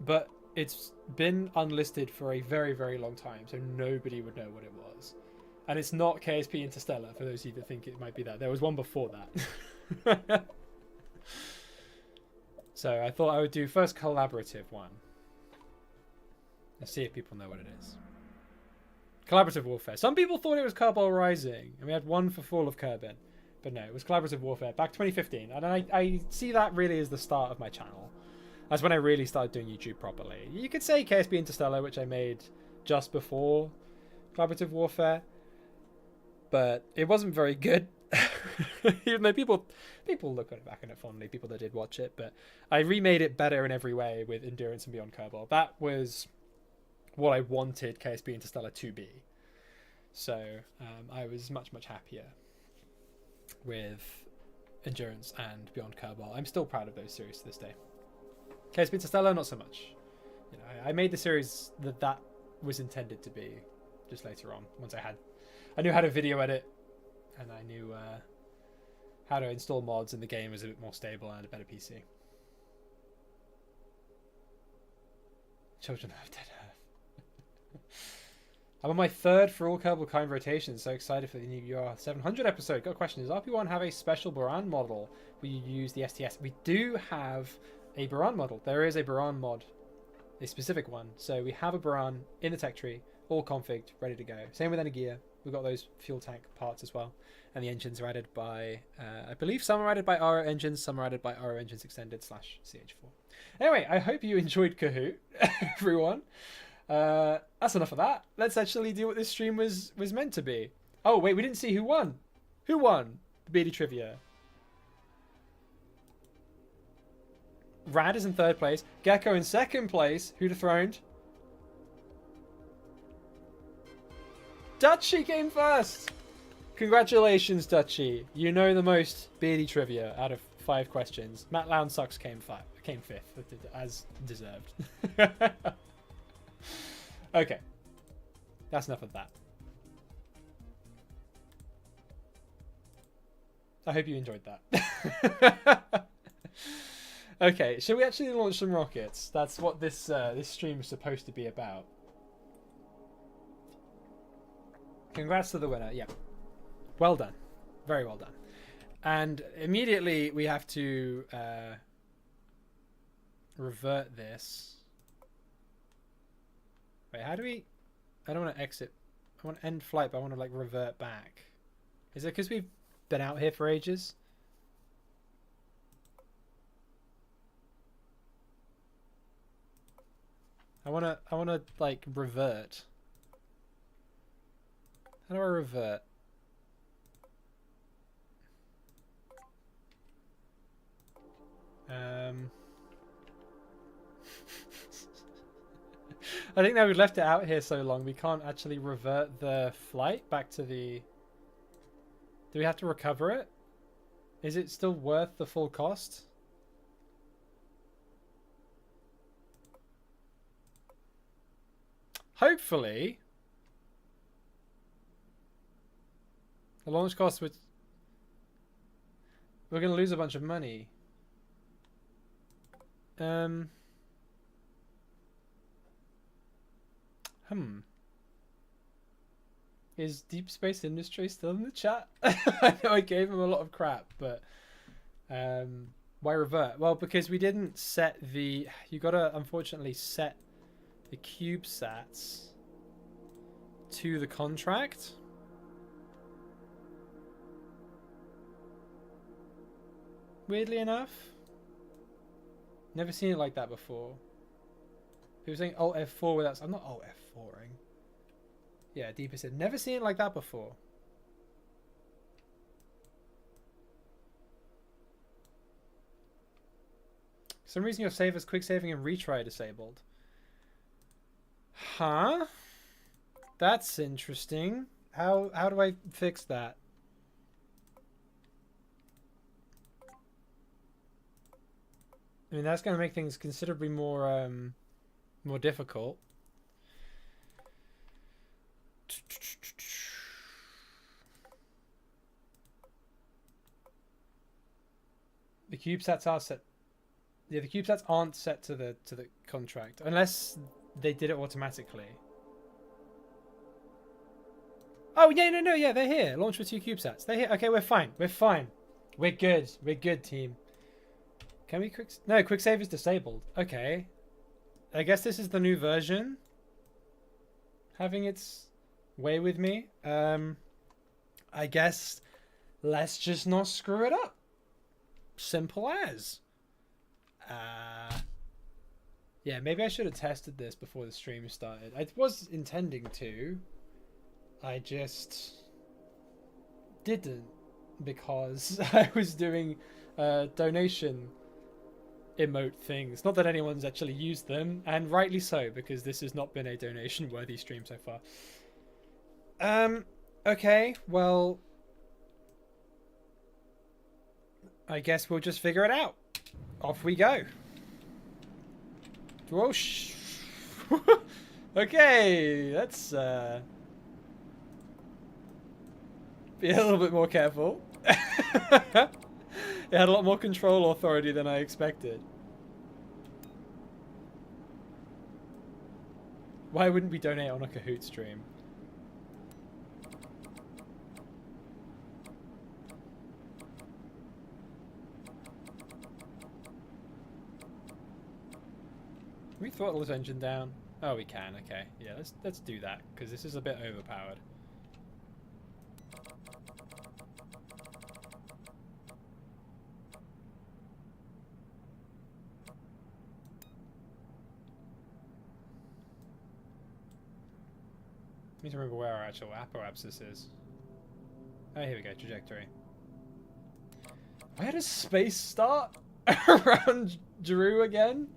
but it's been unlisted for a very, very long time, so nobody would know what it was. And it's not KSP Interstellar, for those of you that think it might be that. There was one before that. So I thought I would do first collaborative one. Let's see if people know what it is. Collaborative Warfare. Some people thought it was Kerbal Rising, and we had one for Fall of Kerbin. But no, it was Collaborative Warfare back 2015. And I see that really as the start of my channel. That's when I really started doing YouTube properly. You could say KSP Interstellar, which I made just before Collaborative Warfare. But it wasn't very good. Even though people look back on it fondly, people that did watch it. But I remade it better in every way with Endurance and Beyond Kerbal. That was what I wanted KSP Interstellar to be. So I was much, much happier with Endurance and Beyond Kerbal. I'm still proud of those series to this day. KSP Interstellar, not so much. You know, I made the series that was intended to be just later on. Once I knew how to video edit, and I knew how to install mods, and the game was a bit more stable and a better PC. Children of Dead Earth. I'm on my third for all Kerbal Kind rotation. So excited for the new UR 700 episode. Got a question. Does RP1 have a special Baran model where you use the STS? We do have a Baran model. There is a Baran mod, a specific one. So we have a Baran in the tech tree, all configured, ready to go. Same with Energear. We've got those fuel tank parts as well. And the engines are added by, I believe some are added by RO Engines, some are added by RO Engines Extended /CH4. Anyway, I hope you enjoyed Kahoot, everyone. That's enough of that. Let's actually do what this stream was meant to be. Oh, wait, we didn't see who won. Who won the Beardy Trivia? Rad is in third place. Gecko in second place. Who dethroned? Dutchy came first. Congratulations, Dutchy. You know the most Beardy Trivia out of 5 questions. Matt Lown Sucks came fifth, as deserved. Okay. That's enough of that. I hope you enjoyed that. Okay, shall we actually launch some rockets? That's what this stream is supposed to be about. Congrats to the winner. Yeah. Well done. Very well done. And immediately we have to revert this. Wait, how do we... I don't want to exit. I want to end flight, but I want to, like, revert back. Is it because we've been out here for ages? I want to, like, revert. How do I revert? I think that we've left it out here so long we can't actually revert the flight back to the... Do we have to recover it? Is it still worth the full cost? Hopefully. The launch cost would... We're going to lose a bunch of money. Is Deep Space Industry still in the chat? I know I gave him a lot of crap, but why revert? Well, because we didn't set the... You gotta, unfortunately, set the CubeSats to the contract. Weirdly enough. Never seen it like that before. People saying Alt F4 without... I'm not Alt F4ing. Yeah, Deeper said, never seen it like that before. For some reason your save as quick saving and retry disabled. Huh? That's interesting. How do I fix that? I mean, that's going to make things considerably more more difficult. The CubeSats are set. Yeah, the CubeSats aren't set to the contract unless they did it automatically. Oh yeah, no, yeah, they're here. Launch with 2 CubeSats. They're here. Okay, we're fine. We're fine. We're good. We're good, team. Can we quick? No, quick save is disabled. Okay. I guess this is the new version. Having its way with me. I guess let's just not screw it up. Simple as. Yeah, maybe I should have tested this before the stream started. I was intending to. I just didn't because I was doing donation emote things. Not that anyone's actually used them, and rightly so, because this has not been a donation worthy stream so far. Okay, well, I guess we'll just figure it out. Off we go. Whoosh. Okay, let's be a little bit more careful. It had a lot more control authority than I expected. Why wouldn't we donate on a Kahoot stream? Can we throttle this engine down? Oh, we can. Okay, yeah, let's do that because this is a bit overpowered. I need to remember where our actual apoapsis is. Oh, here we go, trajectory. Where does space start? Around Drew again?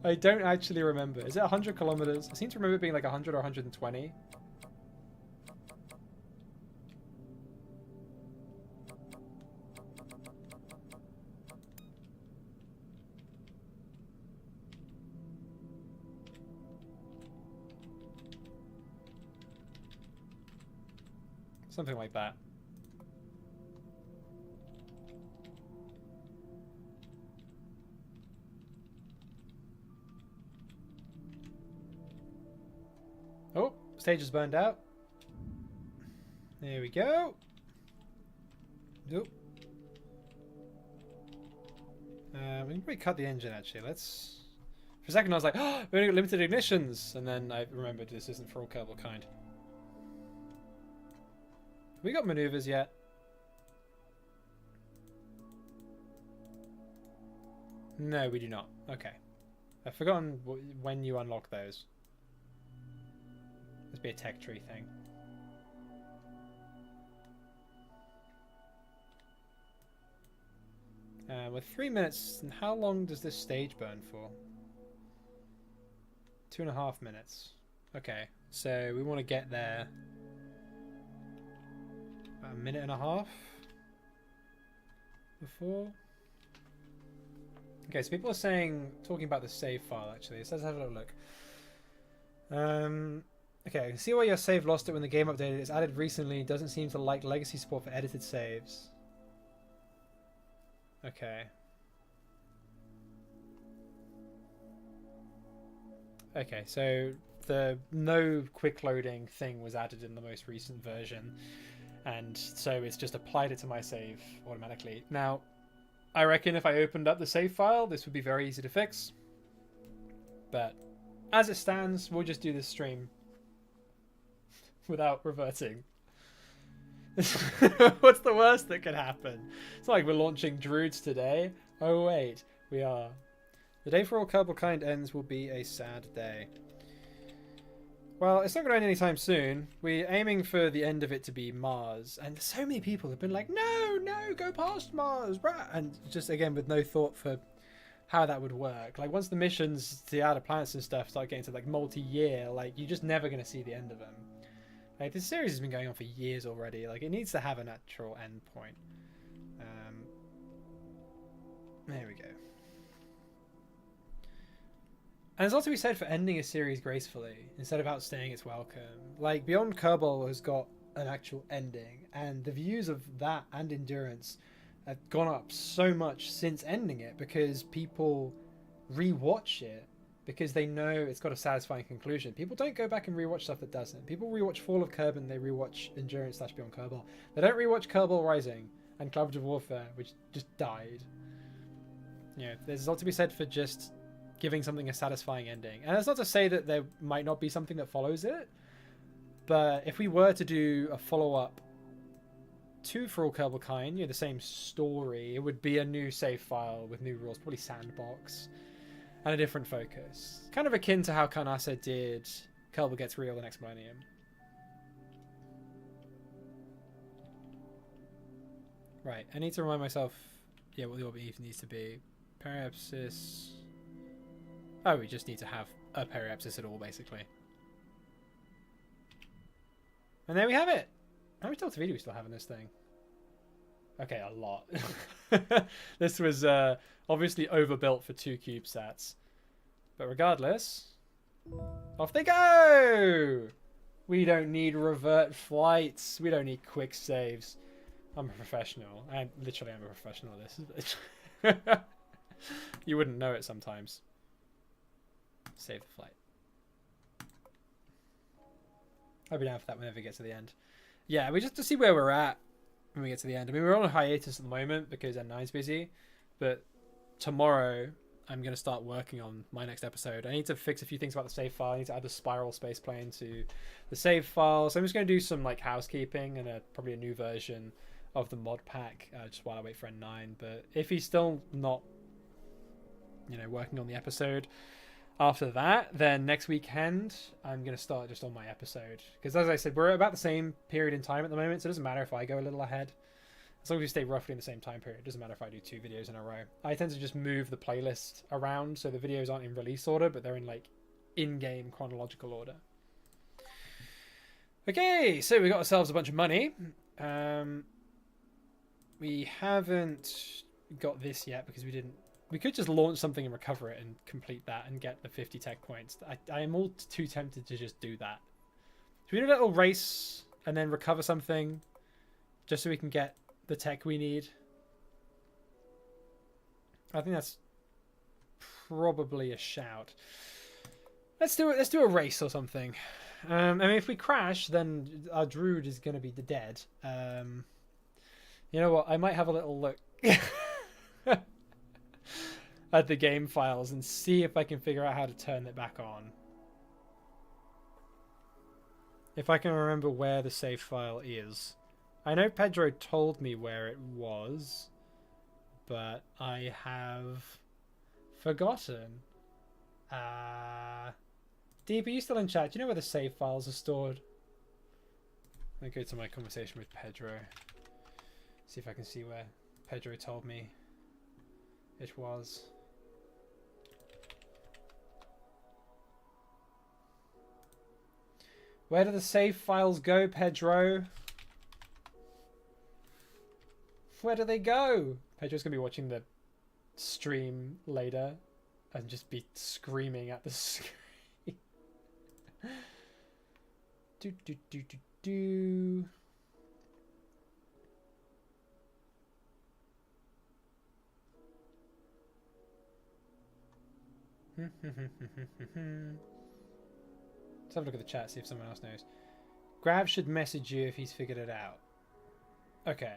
I don't actually remember. Is it 100 kilometers? I seem to remember it being like 100 or 120. Something like that. Oh, stage is burned out. There we go. Nope. We can probably cut the engine actually. Let's. For a second I was like, oh, we only got limited ignitions, and then I remembered this isn't for all Kerbal kind. We got maneuvers yet? No, we do not. Okay. I've forgotten when you unlock those. Must be a tech tree thing. With 3 minutes, and how long does this stage burn for? 2.5 minutes. Okay, so we want to get there. About 1.5 minutes before. Okay, so people are talking about the save file actually. So let's have a little look. Okay, see why your save lost it when the game updated. It's added recently. Doesn't seem to like legacy support for edited saves. Okay. Okay, so the no quick loading thing was added in the most recent version, and so it's just applied it to my save automatically. Now, I reckon if I opened up the save file, this would be very easy to fix. But as it stands, we'll just do this stream without reverting. What's the worst that could happen? It's not like we're launching Droods today. Oh wait, we are. The day for all Kerbal kind ends will be a sad day. Well, it's not going to end anytime soon. We're aiming for the end of it to be Mars, and so many people have been like, no, go past Mars, bruh. And just again with no thought for how that would work. Like once the missions to the outer planets and stuff start getting to like multi-year, like you're just never going to see the end of them. Like this series has been going on for years already. Like it needs to have a natural end point. There we go. there's a lot to be said for ending a series gracefully instead of outstaying its welcome. Like, Beyond Kerbal has got an actual ending, and the views of that and Endurance have gone up so much since ending it because people rewatch it because they know it's got a satisfying conclusion. People don't go back and rewatch stuff that doesn't. People rewatch Fall of Kerbin, they rewatch Endurance / Beyond Kerbal. They don't rewatch Kerbal Rising and Collaborative Warfare, which just died. You know, there's a lot to be said for just giving something a satisfying ending. And that's not to say that there might not be something that follows it, but if we were to do a follow-up to For All Kerbal Kind, you know, the same story, it would be a new save file with new rules, probably sandbox, and a different focus. Kind of akin to how Karnasa did Kerbal Gets Real the Next Millennium. Right, I need to remind myself, yeah, what the Orbit Eve needs to be. Periapsis. Oh, we just need to have a Periapsis at all, basically. And there we have it! How much LTV do we still have in this thing? Okay, a lot. This was obviously overbuilt for 2 CubeSats. But regardless, off they go! We don't need revert flights. We don't need quick saves. I'm a professional. I literally am a professional at this. You wouldn't know it sometimes. Save the flight. I'll be down for that whenever we get to the end. Yeah, we just to see where we're at when we get to the end. I mean, we're on a hiatus at the moment because N9's busy, but tomorrow I'm going to start working on my next episode. I need to fix a few things about the save file. I need to add the spiral space plane to the save file. So I'm just going to do some like housekeeping and probably a new version of the mod pack just while I wait for N9. But if he's still not, you know, working on the episode after that, then next weekend I'm going to start just on my episode. Because as I said, we're about the same period in time at the moment, so it doesn't matter if I go a little ahead. As long as we stay roughly in the same time period, it doesn't matter if I do 2 videos in a row. I tend to just move the playlist around so the videos aren't in release order, but they're in like in-game chronological order. Okay, so we got ourselves a bunch of money. We haven't got this yet because we didn't. We could just launch something and recover it and complete that and get the 50 tech points. I am all too tempted to just do that. Should we do a little race and then recover something just so we can get the tech we need? I think that's probably a shout. Let's do it. Let's do a race or something. I mean, if we crash, then our Drood is going to be dead. You know what? I might have a little look at the game files and see if I can figure out how to turn it back on. If I can remember where the save file is. I know Pedro told me where it was, but I have forgotten. Deep, are you still in chat? Do you know where the save files are stored? Let me go to my conversation with Pedro. See if I can see where Pedro told me it was. Where do the save files go, Pedro? Where do they go? Pedro's going to be watching the stream later and just be screaming at the screen. do, do, do, do, do. Let's have a look at the chat, see if someone else knows. Grav should message you if he's figured it out. Okay.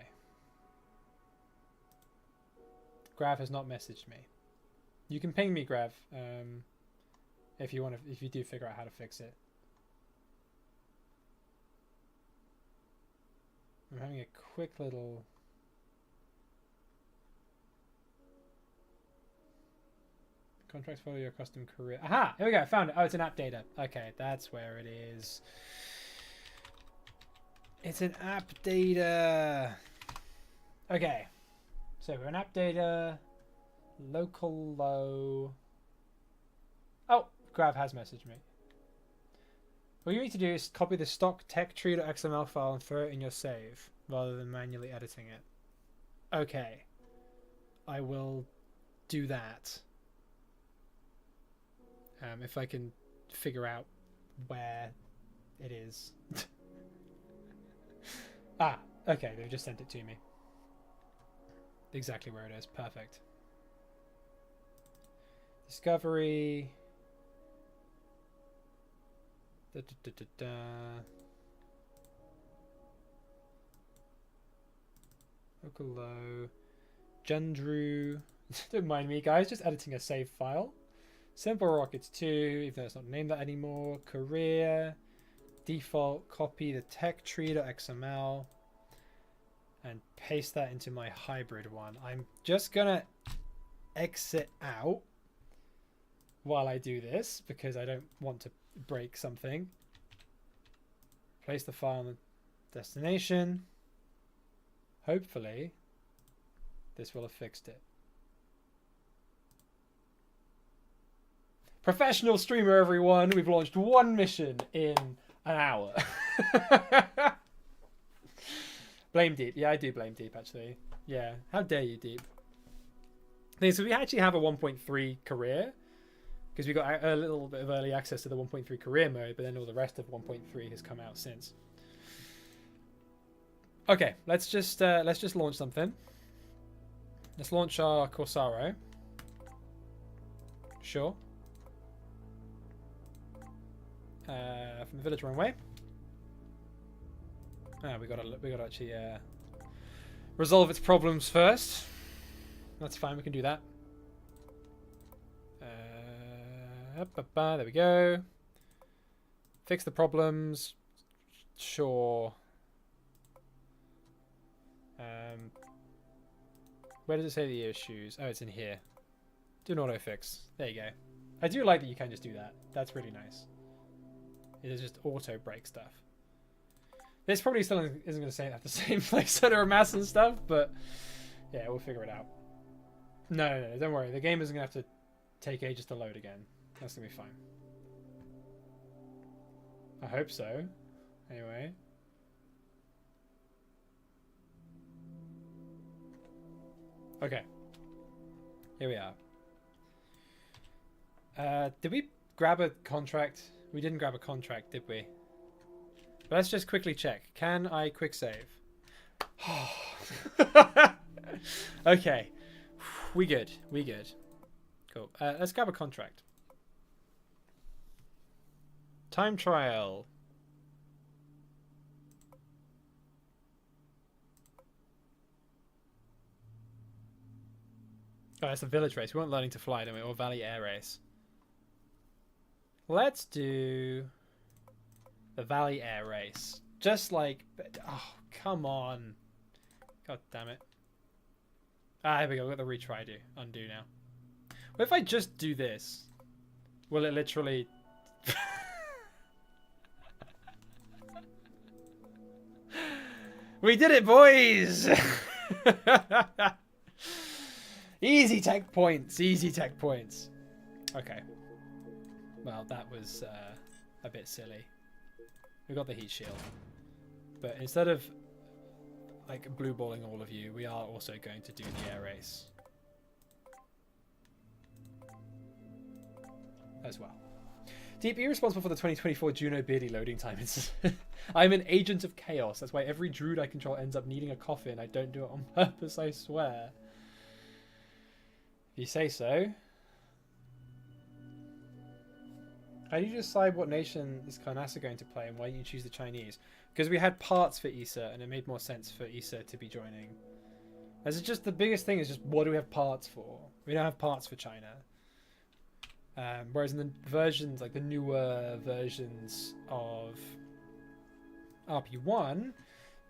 Grav has not messaged me. You can ping me, Grav, if you want to, if you do figure out how to fix it. I'm having a quick little. Contracts follow your custom career. Aha! Here we go. I found it. Oh, it's an app data. Okay, that's where it is. It's an app data. Okay. So we're in app data. Local low. Oh, Grav has messaged me. What you need to do is copy the stock tech.tree.xml file and throw it in your save rather than manually editing it. Okay. I will do that. If I can figure out where it is. Ah, okay, they've just sent it to me. Exactly where it is. Perfect. Discovery. Da, da, da, da, da. Hello. Jundru. Don't mind me, guys. Just editing a save file. Simple Rockets 2, even though it's not named that anymore. Career. Default. Copy the tech tree.xml. And paste that into my hybrid one. I'm just going to exit out while I do this because I don't want to break something. Place the file on the destination. Hopefully, this will have fixed it. Professional streamer, everyone. We've launched one mission in an hour. Blame Deep. Yeah, I do blame Deep, actually. Yeah, how dare you, Deep. So we actually have a 1.3 career because we got a little bit of early access to the 1.3 career mode, but then all the rest of 1.3 has come out since. Okay, let's just launch something. Let's launch our Corsaro. Sure. From the village runway. We gotta actually resolve its problems first. That's fine. We can do that. There we go. Fix the problems. Sure. Where does it say the issues? Oh, it's in here. Do an auto fix. There you go. I do like that you can just do that. That's really nice. It is just auto break stuff. This probably still isn't going to say that the same place under a mass and stuff, but yeah, we'll figure it out. No, don't worry. The game isn't going to have to take ages to load again. That's going to be fine. I hope so. Anyway. Okay. Here we are. Did we grab a contract? We didn't grab a contract, did we? But let's just quickly check. Can I quick save? Okay. We good. Cool. Let's grab a contract. Time trial. Oh, it's a village race. We weren't learning to fly, don't we? Or Valley Air Race. Let's do the Valley Air Race. Just like... Oh, come on. God damn it. Ah, here we go. We've got the retry undo now. What if I just do this? Will it literally... We did it, boys! Easy tech points. Easy tech points. Okay. Well, that was a bit silly. We got the heat shield. But instead of like blue balling all of you, we are also going to do the air race as well. Deep, you're responsible for the 2024 Juno Beardy loading time. I'm an agent of chaos. That's why every Drood I control ends up needing a coffin. I don't do it on purpose, I swear. If you say so. How do you decide what nation is Karnasa going to play and why didn't you choose the Chinese? Because we had parts for Issa and it made more sense for Issa to be joining. As it's just the biggest thing is just what do we have parts for? We don't have parts for China. Whereas in the versions, like the newer versions of RP1,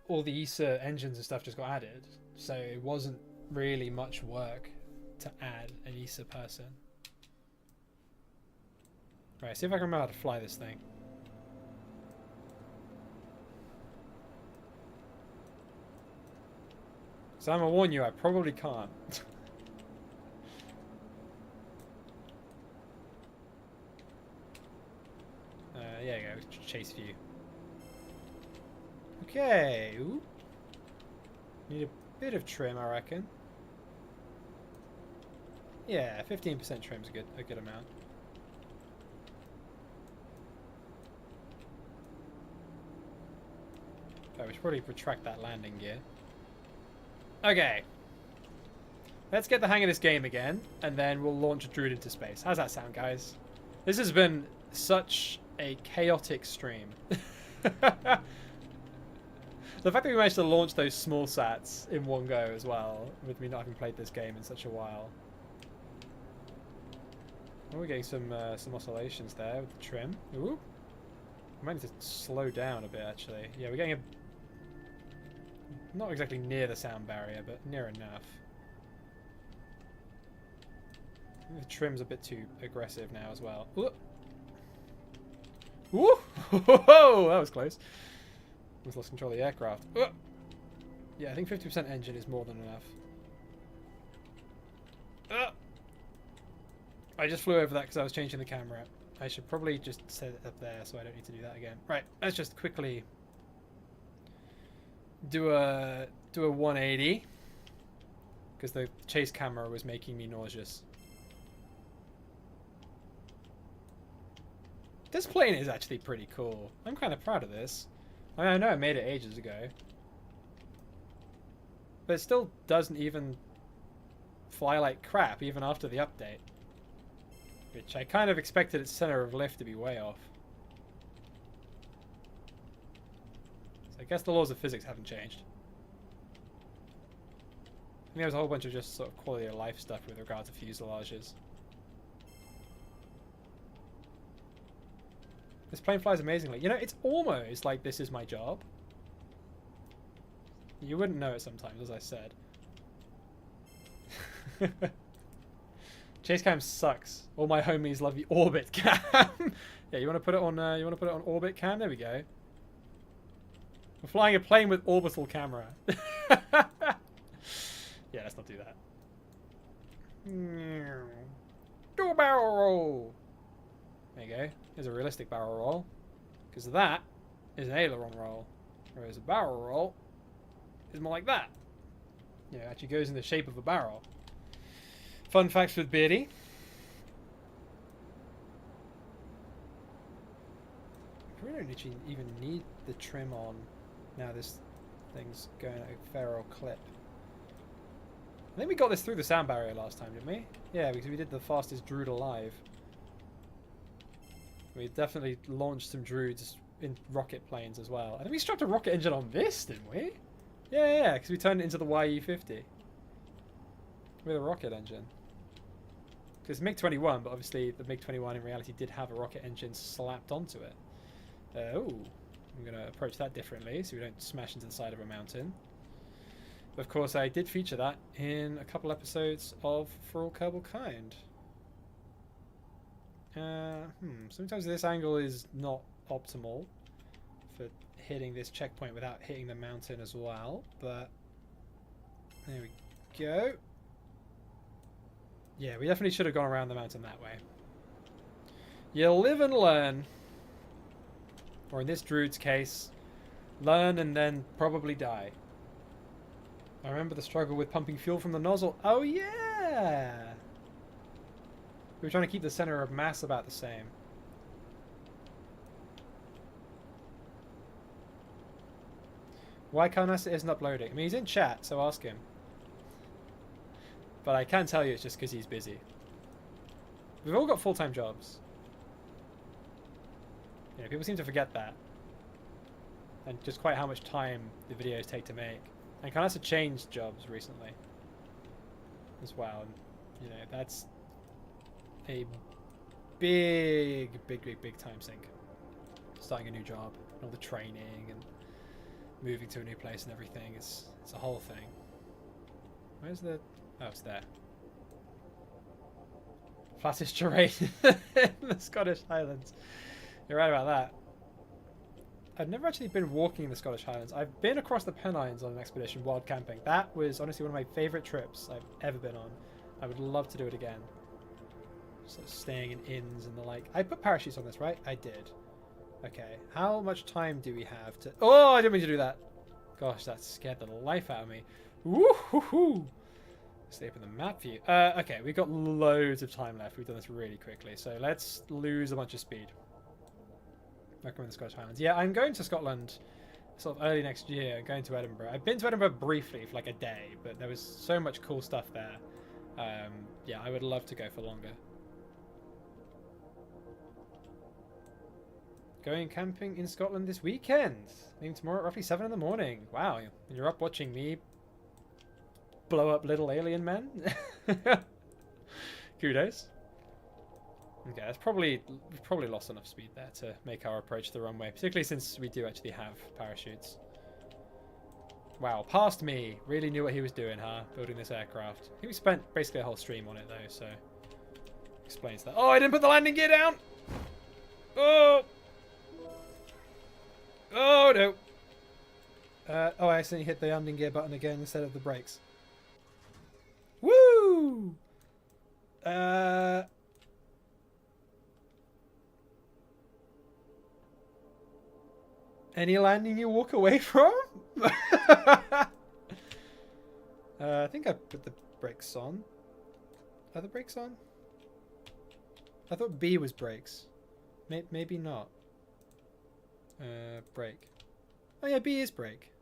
all the Issa engines and stuff just got added. So it wasn't really much work to add an Issa person. Right, see if I can remember how to fly this thing. So I'm gonna warn you, I probably can't. Yeah, go chase view. Okay. Ooh. Need a bit of trim, I reckon. Yeah, 15% trim's a good amount. fair, we should probably retract that landing gear. Okay. Let's get the hang of this game again, and then we'll launch a Druid into space. How's that sound, guys? This has been such a chaotic stream. The fact that we managed to launch those small sats in one go as well, with me not having played this game in such a while. Oh, we're getting some oscillations there with the trim. Ooh. I might need to slow down a bit, actually. Yeah, we're getting not exactly near the sound barrier, but near enough. I think the trim's a bit too aggressive now as well. Ooh! Ooh! Whoa! That was close. Almost lost control of the aircraft. Ooh! Yeah, I think 50% engine is more than enough. I just flew over that because I was changing the camera. I should probably just set it up there so I don't need to do that again. Right, let's just quickly do a 180 because the chase camera was making me nauseous. This plane is actually pretty cool. I'm kind of proud of this. I know I made it ages ago, but it still doesn't even fly like crap even after the update. Which I kind of expected its center of lift to be way off. So I guess the laws of physics haven't changed. I think there was a whole bunch of just sort of quality of life stuff with regard to fuselages. This plane flies amazingly. You know, it's almost like this is my job. You wouldn't know it sometimes, as I said. Chase cam sucks. All my homies love the orbit cam. Yeah, you want to put it on? You want to put it on orbit cam? There we go. We're flying a plane with orbital camera. Yeah, let's not do that. Do a barrel roll. There you go. There's a realistic barrel roll, because that is an aileron roll, whereas a barrel roll is more like that. Yeah, it actually goes in the shape of a barrel. Fun facts with Beardy. We don't even need the trim on now this thing's going at a feral clip. I think we got this through the sound barrier last time, didn't we? Yeah, because we did the fastest Drood alive. We definitely launched some Droods in rocket planes as well. I think we strapped a rocket engine on this, didn't we? Yeah, because we turned it into the YE-50 with a rocket engine. Because MiG-21, but obviously the MiG-21 in reality did have a rocket engine slapped onto it. Oh, I'm going to approach that differently so we don't smash into the side of a mountain. But of course, I did feature that in a couple episodes of For All Kerbal Kind. Sometimes this angle is not optimal for hitting this checkpoint without hitting the mountain as well, but there we go. Yeah, we definitely should have gone around the mountain that way. You live and learn. Or in this Drood's case, learn and then probably die. I remember the struggle with pumping fuel from the nozzle. Oh yeah! We were trying to keep the center of mass about the same. Why Carnassa isn't uploading? I mean, he's in chat, so ask him. But I can tell you it's just because he's busy. We've all got full-time jobs. Yeah, people seem to forget that. And just quite how much time the videos take to make. And Carnassa changed jobs recently as well. And, you know, that's a big time sink. Starting a new job, and all the training and moving to a new place and everything. It's a whole thing. Where's the... Oh, it's there. Flattest terrain in the Scottish Highlands. You're right about that. I've never actually been walking in the Scottish Highlands. I've been across the Pennines on an expedition, wild camping. That was honestly one of my favourite trips I've ever been on. I would love to do it again. Sort of staying in inns and the like. I put parachutes on this, right? I did. Okay. How much time do we have to... Oh, I didn't mean to do that. Gosh, that scared the life out of me. Woo-hoo-hoo! Stay up in the map view. Okay, we've got loads of time left. We've done this really quickly. So let's lose a bunch of speed. Recommend the Scottish Highlands. Yeah, I'm going to Scotland sort of early next year, going to Edinburgh. I've been to Edinburgh briefly for like a day, but there was so much cool stuff there. Yeah, I would love to go for longer. Going camping in Scotland this weekend. Leaving tomorrow at roughly 7 in the morning. Wow, and you're up watching me blow up little alien men? Kudos. Okay, that's probably lost enough speed there to make our approach the runway, particularly since we do actually have parachutes. Wow, past me. Really knew what he was doing, huh? Building this aircraft. He spent basically a whole stream on it though, so explains that. Oh, I didn't put the landing gear down. Oh. Oh no. Oh, I accidentally hit the landing gear button again instead of the brakes. Woo! Any landing you walk away from? I think I put the brakes on. Are the brakes on? I thought B was brakes. Maybe not. Brake. Oh yeah, B is brake.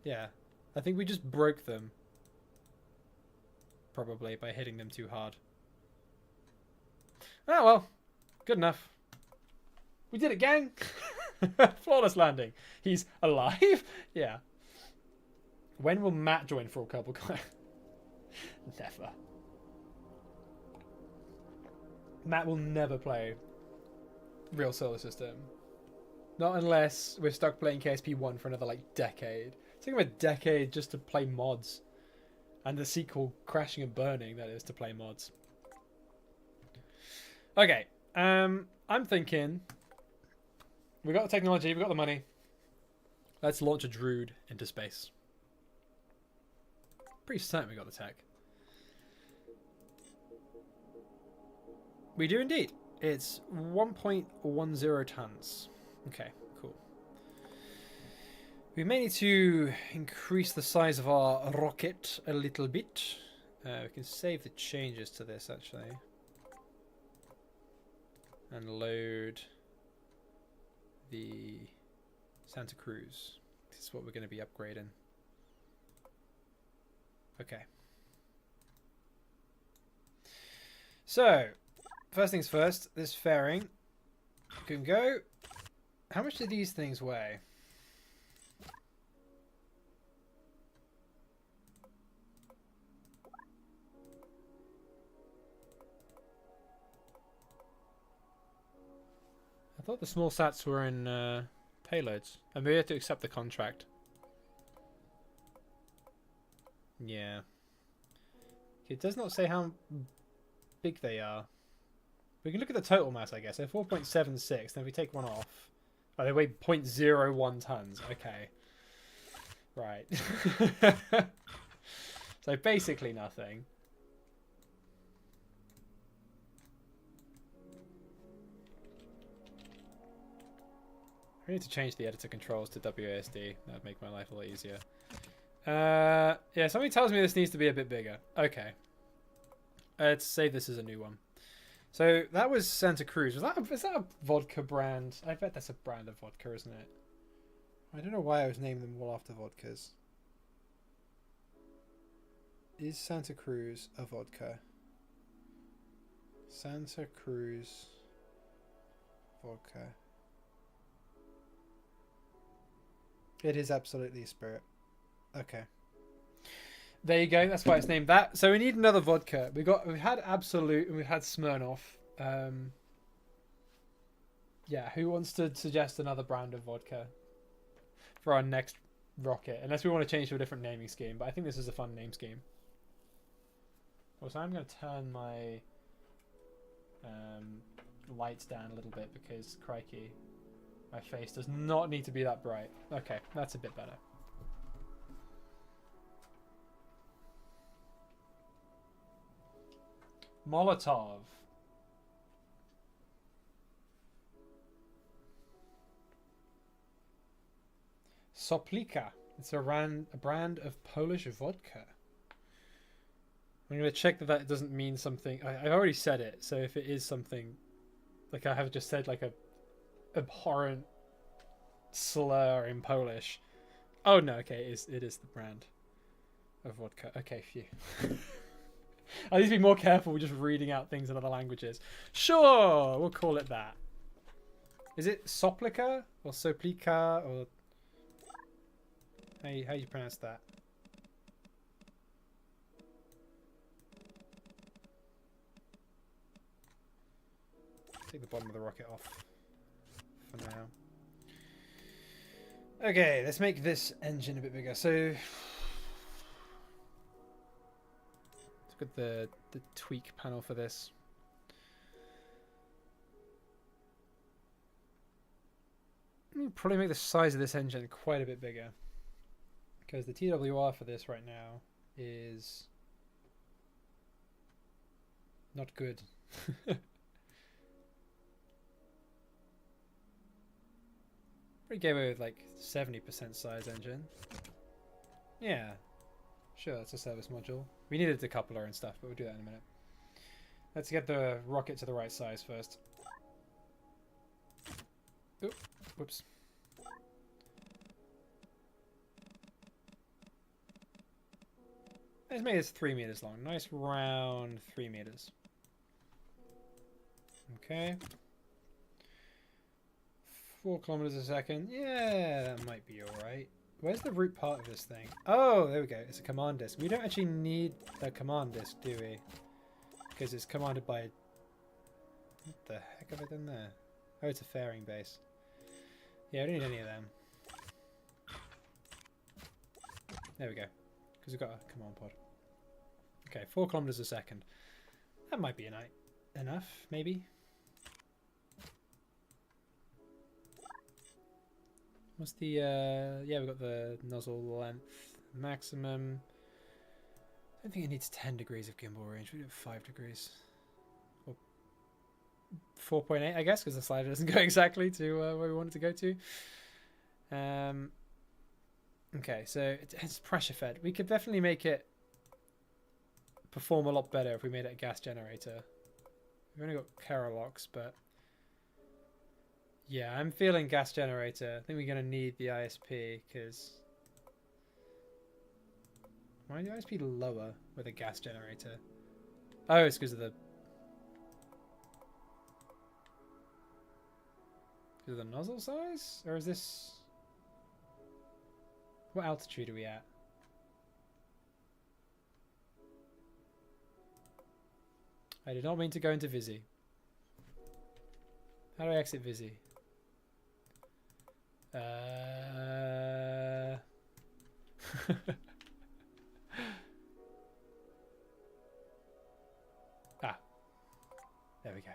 Yeah. I think we just broke them. Probably by hitting them too hard. Oh well. Good enough. We did it, gang! Flawless landing. He's alive? Yeah. When will Matt join Full Couple? Never. Matt will never play real solar system. Not unless we're stuck playing KSP1 for another, like, decade. It's taking him a decade just to play mods. And the sequel, Crashing and Burning, that is, to play mods. Okay. I'm thinking... We got the technology, we got the money. Let's launch a Drood into space. Pretty certain we got the tech. We do indeed. It's 1.10 tons. Okay, cool. We may need to increase the size of our rocket a little bit. We can save the changes to this, actually. And load the Santa Cruz. This is what we're going to be upgrading. Okay. So, first things first, this fairing can go. How much do these things weigh? I thought the small sats were in payloads. And we have to accept the contract. Yeah. It does not say how big they are. We can look at the total mass, I guess. They're 4.76. Then if we take one off. Oh, they weigh 0.01 tons. Okay. Right. So basically nothing. I need to change the editor controls to WASD. That would make my life a lot easier. Yeah, somebody tells me this needs to be a bit bigger. Okay. Let's say this is a new one. So that was Santa Cruz. Is that a vodka brand? I bet that's a brand of vodka, isn't it? I don't know why I was naming them all after vodkas. Is Santa Cruz a vodka? Santa Cruz vodka. It is absolutely a spirit. Okay. There you go. That's why it's named that. So we need another vodka. We've had Absolute and we've had Smirnoff. Yeah, who wants to suggest another brand of vodka for our next rocket? Unless we want to change to a different naming scheme, but I think this is a fun name scheme. Also, I'm going to turn my lights down a little bit because, crikey, my face does not need to be that bright. Okay, that's a bit better. Molotov. Soplika. It's a brand of Polish vodka. I'm going to check that doesn't mean something. I've already said it, so if it is something, like I have just said, like a abhorrent slur in Polish. Oh no, okay, it is the brand of vodka. Okay, phew. I need to be more careful just reading out things in other languages. Sure, we'll call it that. Is it Soplica or Soplica or how you pronounce that? Take the bottom of the rocket off for now. Okay, let's make this engine a bit bigger. So let's look at the tweak panel for this. We'll probably make the size of this engine quite a bit bigger, because the TWR for this right now is not good. Probably go with like 70% size engine. Yeah, sure, that's a service module. We needed a decoupler and stuff, but we'll do that in a minute. Let's get the rocket to the right size first. Oop, whoops. Let's make this 3 meters long. Nice round 3 meters. Okay. 4 kilometers a second. Yeah, that might be alright. Where's the root part of this thing? Oh, there we go. It's a command disk. We don't actually need a command disk, do we? Because it's commanded by... What the heck have I done there? Oh, it's a fairing base. Yeah, we don't need any of them. There we go. Because we've got a command pod. Okay, 4 kilometers a second. That might be enough, maybe. What's the, yeah, we've got the nozzle length maximum. I don't think it needs 10 degrees of gimbal range. We do 5 degrees. Or 4.8, I guess, because the slider doesn't go exactly to where we want it to go to. Okay, so it's pressure fed. We could definitely make it perform a lot better if we made it a gas generator. We've only got Keralox, but... Yeah, I'm feeling gas generator. I think we're going to need the ISP, because... Why is the ISP lower with a gas generator? Oh, it's because of the... Because of the nozzle size? Or is this... What altitude are we at? I did not mean to go into Visi. How do I exit Visi? Ah, there we go.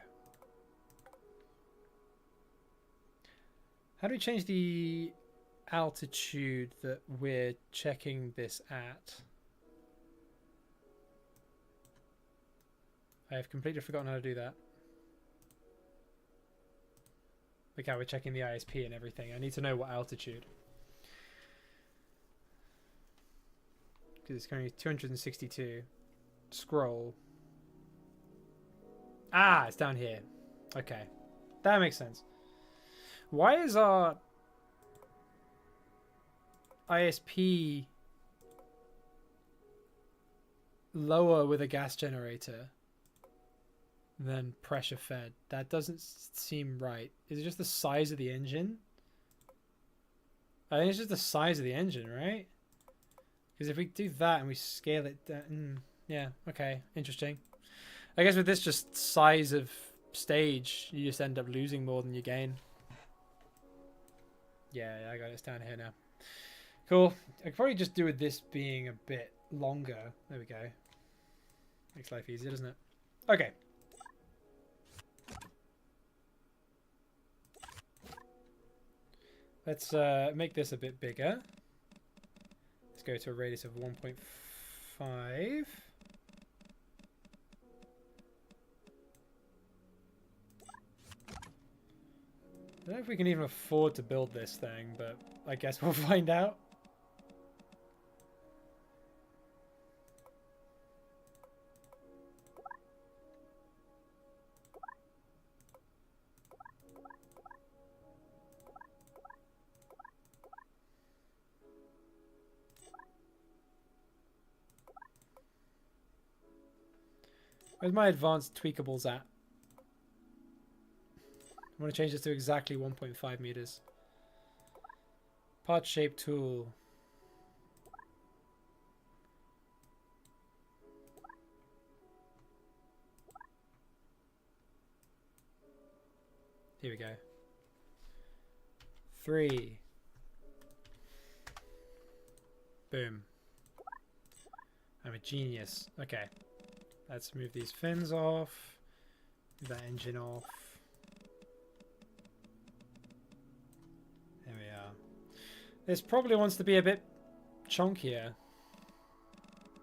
How do we change the altitude that we're checking this at? I have completely forgotten how to do that. Look how we're checking the ISP and everything. I need to know what altitude. Because it's currently 262. Scroll. Ah, it's down here. Okay. That makes sense. Why is our ISP lower with a gas generator than pressure fed? That doesn't seem right. Is it just the size of the engine? I think it's just the size of the engine, right? Because if we do that and we scale it down, yeah, okay, interesting. I guess with this just size of stage, you just end up losing more than you gain. Yeah, I got it. It's down here now. Cool. I could probably just do with this being a bit longer. There we go. Makes life easier, doesn't it? Okay. Let's make this a bit bigger. Let's go to a radius of 1.5. I don't know if we can even afford to build this thing, but I guess we'll find out. Where's my advanced tweakables at? I want to change this to exactly 1.5 meters. Part shape tool. Here we go. 3. Boom. I'm a genius. Okay. Let's move these fins off. Move that engine off. There we are. This probably wants to be a bit chunkier.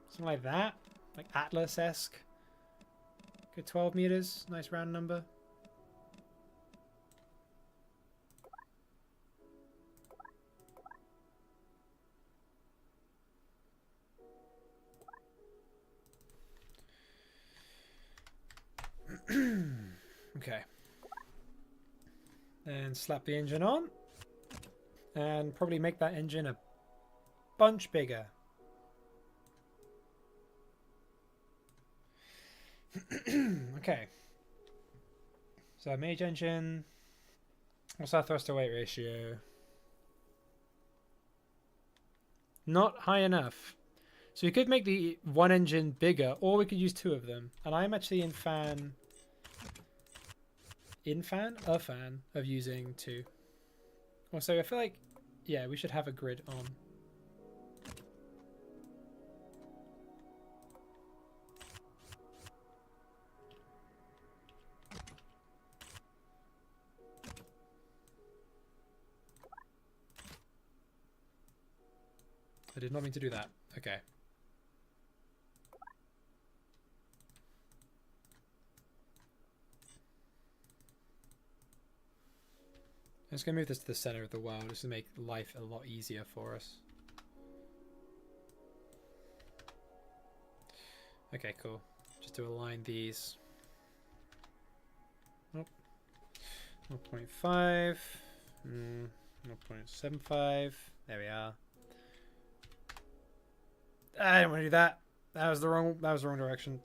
Something like that. Like Atlas-esque. Good 12 meters. Nice round number. Okay. And slap the engine on. And probably make that engine a bunch bigger. Okay. So mage engine. What's our thrust to weight ratio? Not high enough. So we could make the one engine bigger, or we could use 2 of them. And I'm actually a fan of using 2. Also, I feel like, yeah, we should have a grid on. I did not mean to do that. Okay. I'm just going to move this to the center of the world just to make life a lot easier for us. Okay, cool. Just to align these. Oh. 0.5. 0.75. There we are. I didn't want to do that. That was the wrong direction.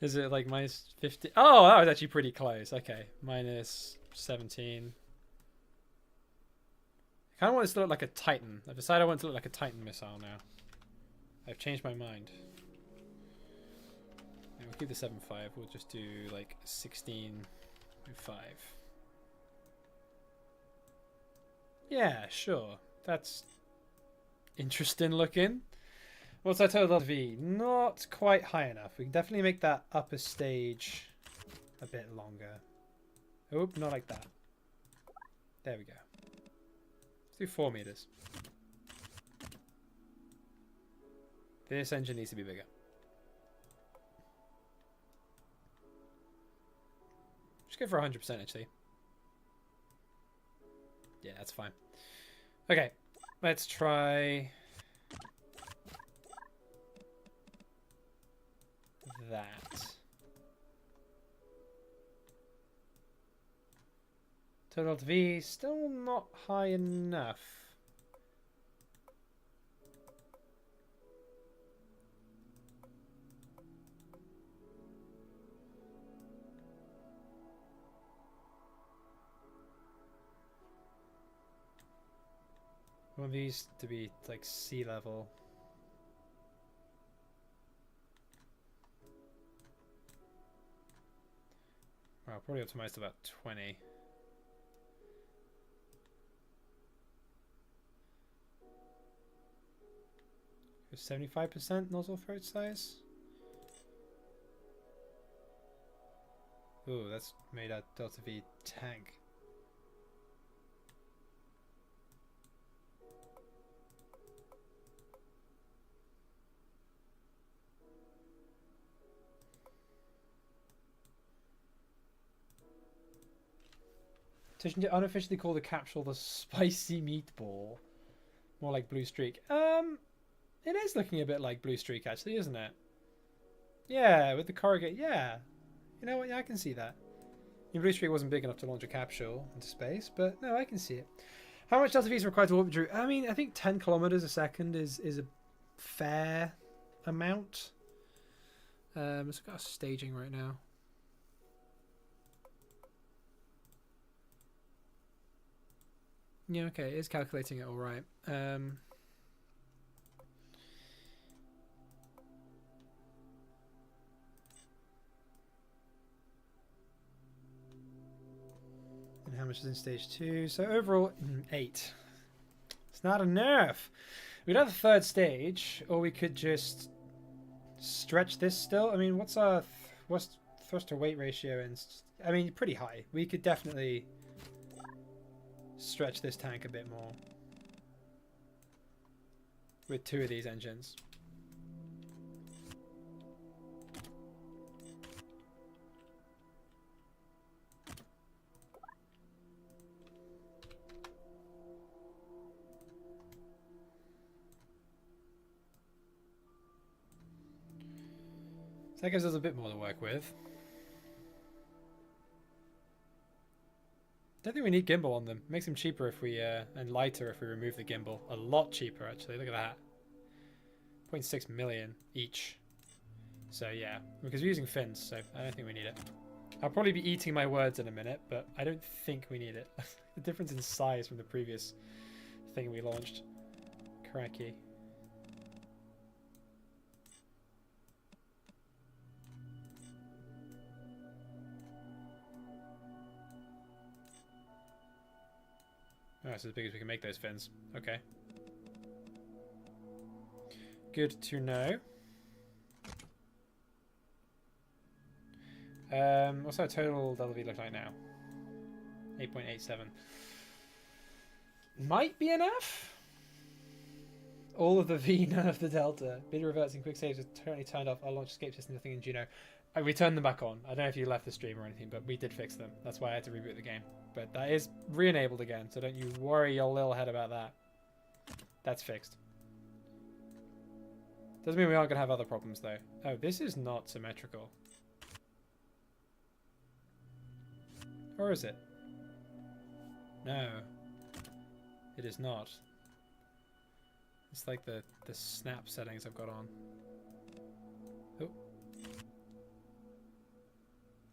Is it like minus 50? Oh, that was actually pretty close. Okay, minus 17. I kind of want this to look like a Titan. I've decided I want it to look like a Titan missile now. I've changed my mind. Yeah, we'll keep the 7.5. We'll just do like 16.5. Yeah, sure. That's interesting looking. What's our total V? Not quite high enough. We can definitely make that upper stage a bit longer. Oop, not like that. There we go. Let's do 4 meters. This engine needs to be bigger. Just go for 100% actually. Yeah, that's fine. Okay, let's try that. Total V still not high enough. I want these to be like sea level. Well, probably optimized about 20. With 75% nozzle throat size. Ooh, that's made a Delta V tank. Unofficially call the capsule the spicy meatball. More like Blue Streak. It is looking a bit like Blue Streak actually, isn't it? Yeah, with the corrugate, yeah. You know what, yeah, I can see that. Blue Streak wasn't big enough to launch a capsule into space, but no, I can see it. How much Delta V is required to orbit Drew? I mean, I think 10 kilometers a second is a fair amount. It's got staging right now. Yeah, okay, it's calculating it all right. And how much is in stage 2? So overall, 8. It's not enough. We'd have the third stage, or we could just stretch this still. I mean, what's thrust to weight ratio? And I mean, pretty high. We could definitely stretch this tank a bit more with 2 of these engines. So that gives us a bit more to work with. Don't think we need gimbal on them. Makes them cheaper if we and lighter if we remove the gimbal. A lot cheaper actually. Look at that. 0.6 million each. So yeah, because we're using fins, so I don't think we need it. I'll probably be eating my words in a minute, but I don't think we need it. The difference in size from the previous thing we launched. Cracky. Oh, it's as big as we can make those fins. Okay. Good to know. What's our total LV look like now? 8.87. Might be enough. All of the V, none of the Delta. Bid reverts and quick saves are totally turned off. Our launch escape system thing in Juno. We turned them back on. I don't know if you left the stream or anything, but we did fix them. That's why I had to reboot the game. But that is re-enabled again, so don't you worry your little head about that. That's fixed. Doesn't mean we aren't going to have other problems, though. Oh, this is not symmetrical. Or is it? No. It is not. It's like the snap settings I've got on. Oh.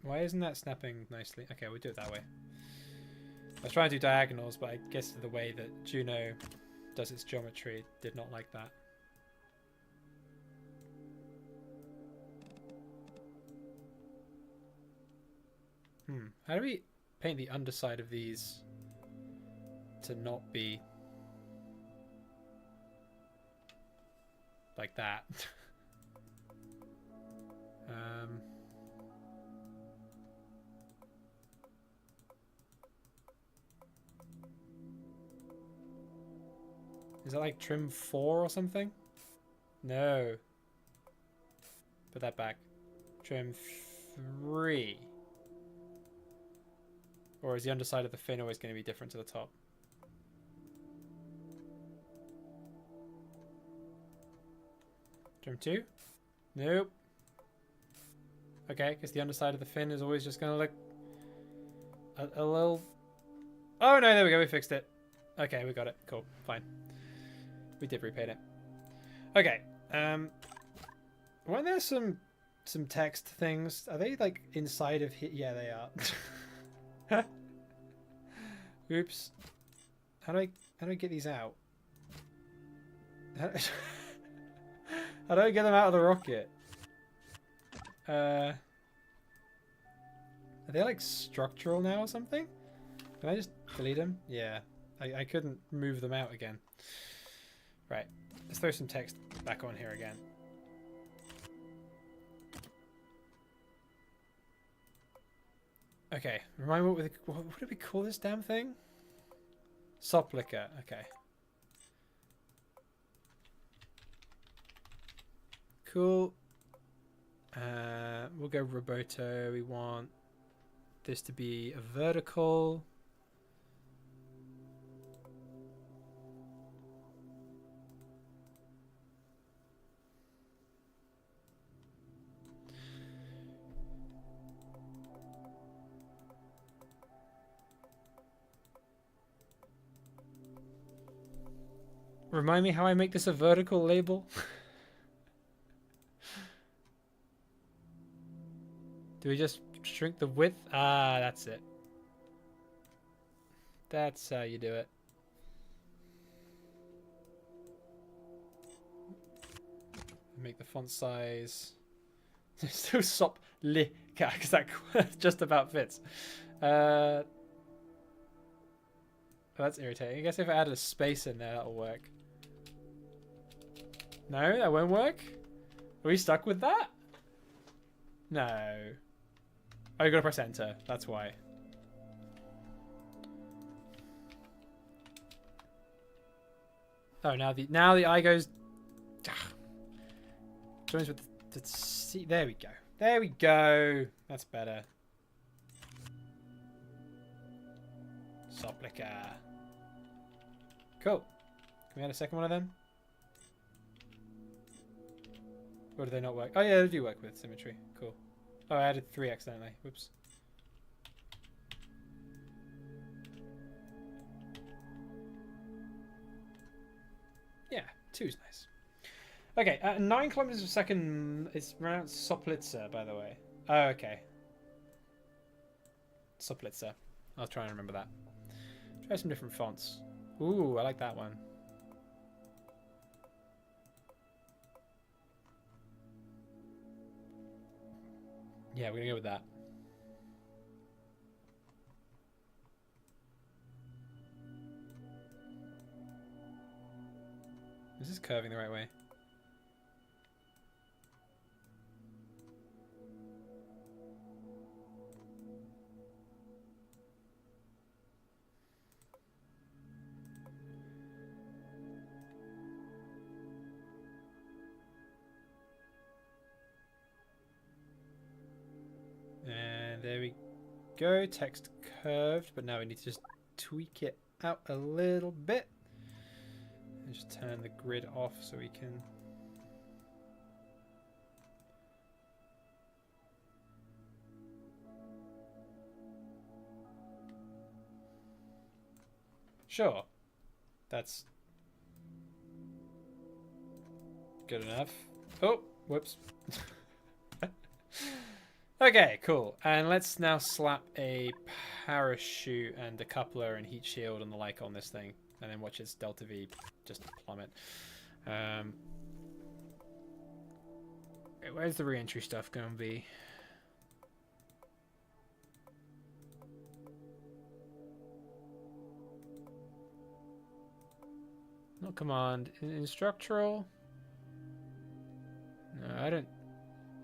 Why isn't that snapping nicely? Okay, we'll do it that way. I was trying to do diagonals, but I guess the way that Juno does its geometry did not like that. How do we paint the underside of these to not be like that? Is that like trim 4 or something? No. Put that back. Trim 3. Or is the underside of the fin always going to be different to the top? Trim 2? Nope. Okay, because the underside of the fin is always just going to look a little... Oh no, there we go, we fixed it. Okay, we got it. Cool, fine. We did repaint it. Okay. Weren't there some text things? Are they like inside of here? Yeah, they are. Oops. How do I get these out? How do I get them out of the rocket? Are they like structural now or something? Can I just delete them? Yeah. I couldn't move them out again. Right. Let's throw some text back on here again. Okay. Remind me what did we call this damn thing? Soplica. Okay. Cool. We'll go Roboto. We want this to be a vertical. Remind me how I make this a vertical label? Do we just shrink the width? Ah, that's it. That's how you do it. Make the font size. Still sop li because that just about fits. That's irritating. I guess if I added a space in there, that'll work. No, that won't work. Are we stuck with that? No. Oh, you gotta press enter. That's why. Oh, now the eye goes. Joins with the C. There we go. There we go. That's better. Soplica. Cool. Can we add a second one of them? Or do they not work? Oh yeah, they do work with symmetry. Cool. Oh, I added 3 accidentally. Whoops. Yeah, 2's nice. Okay, 9 kilometers per second is pronounced Soplitzer, by the way. Oh, okay. Soplitzer. I'll try and remember that. Try some different fonts. Ooh, I like that one. Yeah, we're gonna go with that. Is this curving the right way? And there we go. Text curved, but now we need to just tweak it out a little bit. And just turn the grid off so we can... Sure. That's good enough. Oh, whoops. Okay, cool. And let's now slap a parachute and a coupler and heat shield and the like on this thing. And then watch its delta V just plummet. Where's the re-entry stuff going to be? Not command. In structural? No, I don't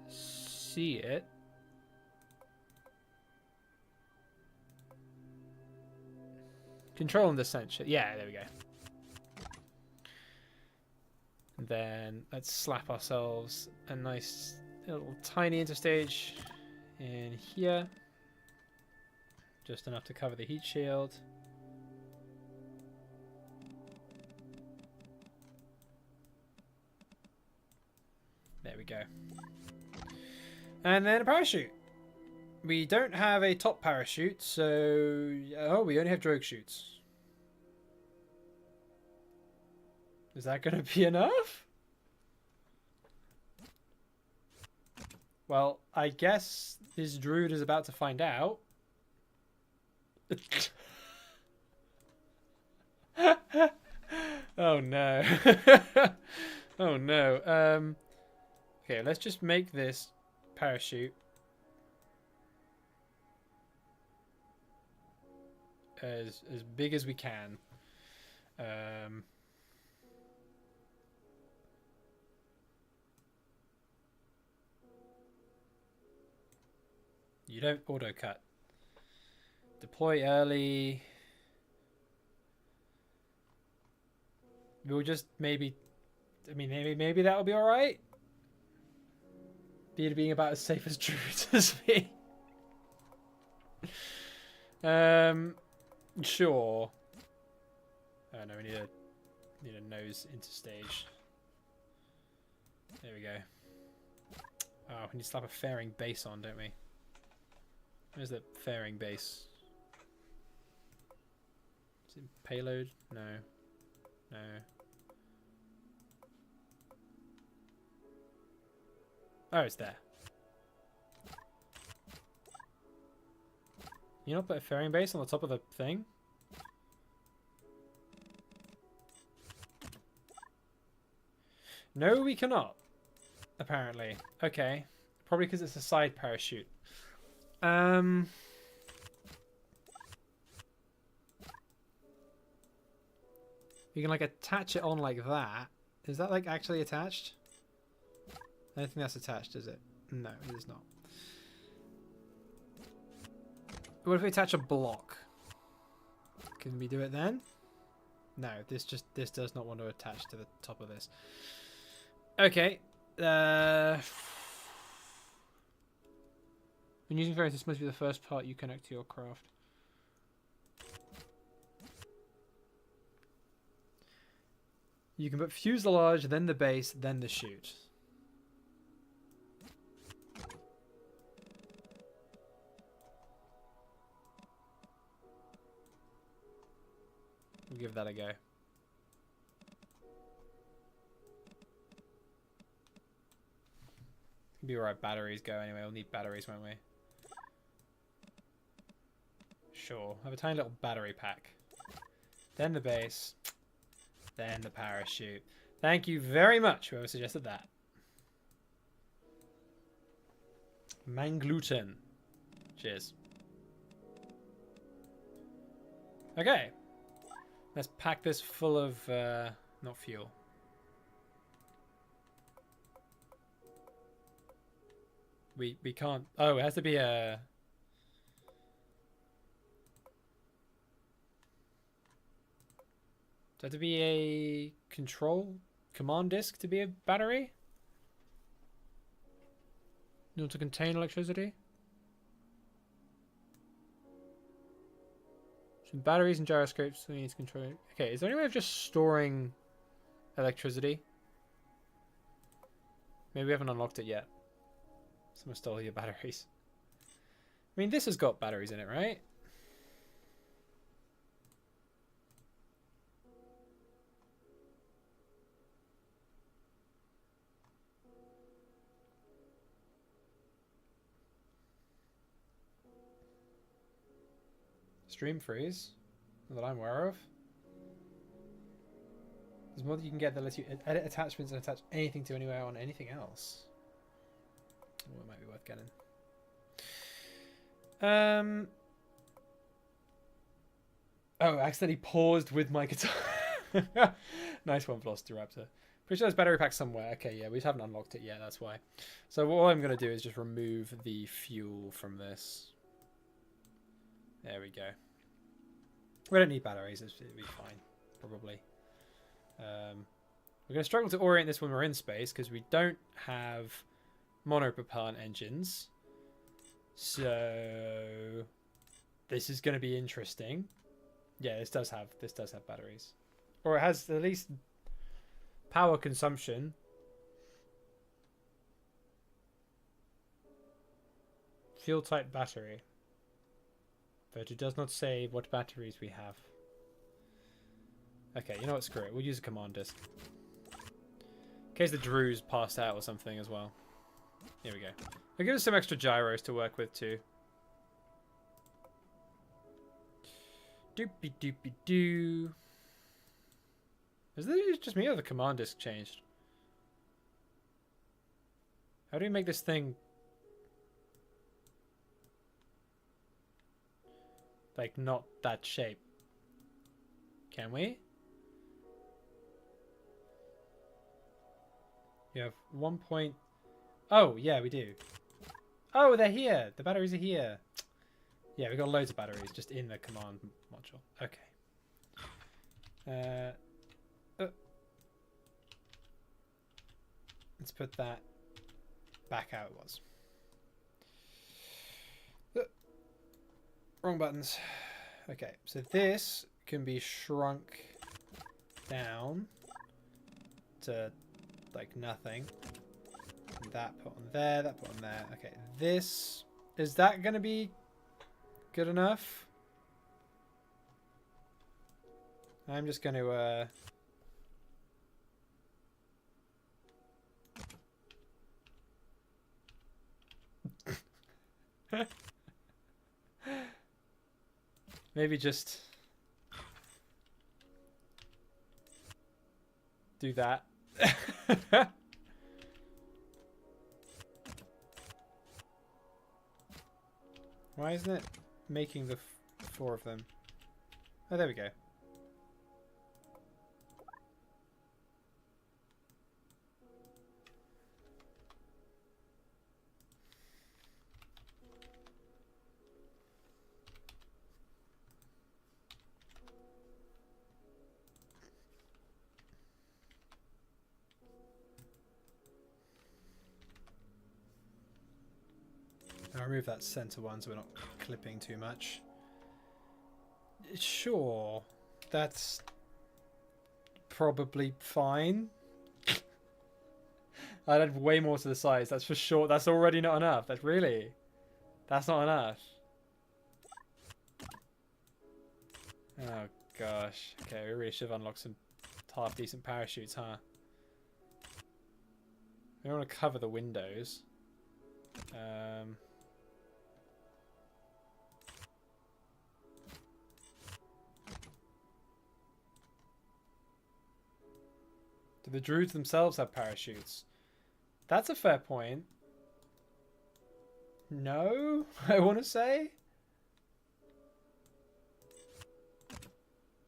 see it. Control and descent. Yeah, there we go. And then let's slap ourselves a nice little tiny interstage in here. Just enough to cover the heat shield. There we go. And then a parachute. We don't have a top parachute, so... Oh, we only have drogue chutes. Is that going to be enough? Well, I guess this druid is about to find out. Oh no. Oh no. Okay, let's just make this parachute as big as we can. You don't auto cut. Deploy early. We'll just maybe, I mean, maybe that'll be all right. Being about as safe as Droods as me. Sure. Oh no, we need a nose interstage. There we go. Oh, we need to slap a fairing base on, don't we? Where's the fairing base? Is it payload? No. No. Oh, it's there. You not put a ferrying base on the top of the thing? No, we cannot. Apparently. Okay. Probably because it's a side parachute. You can like attach it on like that. Is that like actually attached? I don't think that's attached, is it? No, it is not. What if we attach a block? Can we do it then? No, this does not want to attach to the top of this. Okay. When using ferries, this must be the first part you connect to your craft. You can put fuselage, then the base, then the chute. We'll give that a go. It'll be where our batteries go anyway. We'll need batteries, won't we? Sure. Have a tiny little battery pack. Then the base. Then the parachute. Thank you very much, whoever suggested that. Mangluten. Cheers. Okay. Let's pack this full of, not fuel. We can't, oh, it has to be a... Does it have to be a command disk to be a battery? You want to contain electricity? Some batteries and gyroscopes we need to control. Okay, is there any way of just storing electricity? Maybe we haven't unlocked it yet. Someone stole your batteries. I mean, this has got batteries in it, right? Stream freeze, not that I'm aware of. There's more that you can get that lets you edit attachments and attach anything to anywhere on anything else. Oh, it might be worth getting. Oh, I accidentally paused with my guitar. Nice one, Velociraptor. Pretty sure there's battery pack somewhere. Okay, yeah, we just haven't unlocked it yet, that's why. So what I'm going to do is just remove the fuel from this. There we go. We don't need batteries, it'll be fine, probably. We're going to struggle to orient this when we're in space, because we don't have monopropellant engines. So this is going to be interesting. Yeah, this does have batteries. Or it has at least power consumption. Fuel type battery. But it does not say what batteries we have. Okay, you know what? Screw it. We'll use a command disk. In case the Droods passed out or something as well. Here we go. I'll give us some extra gyros to work with too. Doopy doopy doo. Is this just me or the command disk changed? How do we make this thing... like, not that shape? Can we? You have 1 point... Oh, yeah, we do. Oh, they're here. The batteries are here. Yeah, we've got loads of batteries just in the command module. Okay. Let's put that back how it was. Wrong buttons. Okay, so this can be shrunk down to like nothing. That put on there, that put on there. Okay, this... is that going to be good enough? I'm just going to... Maybe just do that. Why isn't it making the 4 of them? Oh, there we go. I'll remove that center one so we're not clipping too much. Sure, that's probably fine. I'd add way more to the sides, that's for sure. That's already not enough. That's not enough. Oh gosh. Okay, we really should have unlocked some half decent parachutes, huh? We don't want to cover the windows. Do the Droods themselves have parachutes? That's a fair point. No, I want to say.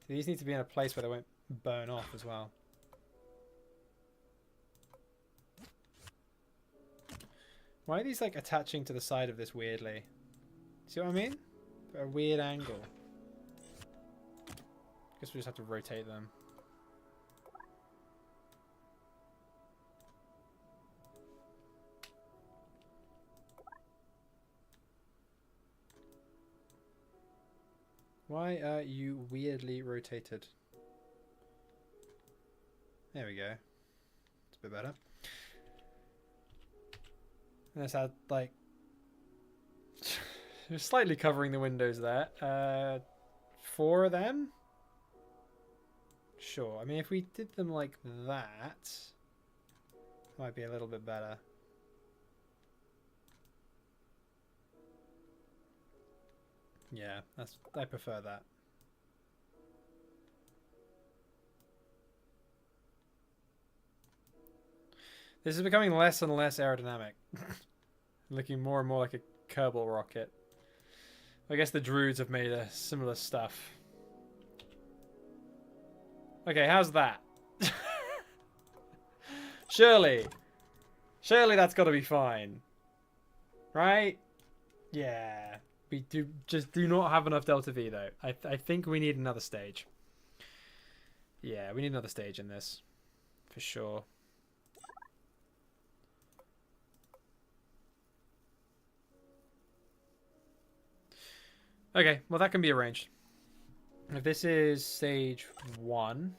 These need to be in a place where they won't burn off as well. Why are these like attaching to the side of this weirdly? See what I mean? They're a weird angle. Guess we just have to rotate them. Why are you weirdly rotated? There we go. It's a bit better. And let's add, like... just slightly covering the windows there. 4 of them? Sure. I mean, if we did them like that... might be a little bit better. Yeah, I prefer that. This is becoming less and less aerodynamic. Looking more and more like a Kerbal rocket. I guess the Droods have made a similar stuff. Okay, how's that? Surely that's got to be fine. Right? Yeah. We do not have enough Delta V though. I think we need another stage. Yeah, we need another stage in this. For sure. Okay, well that can be arranged. If this is stage 1.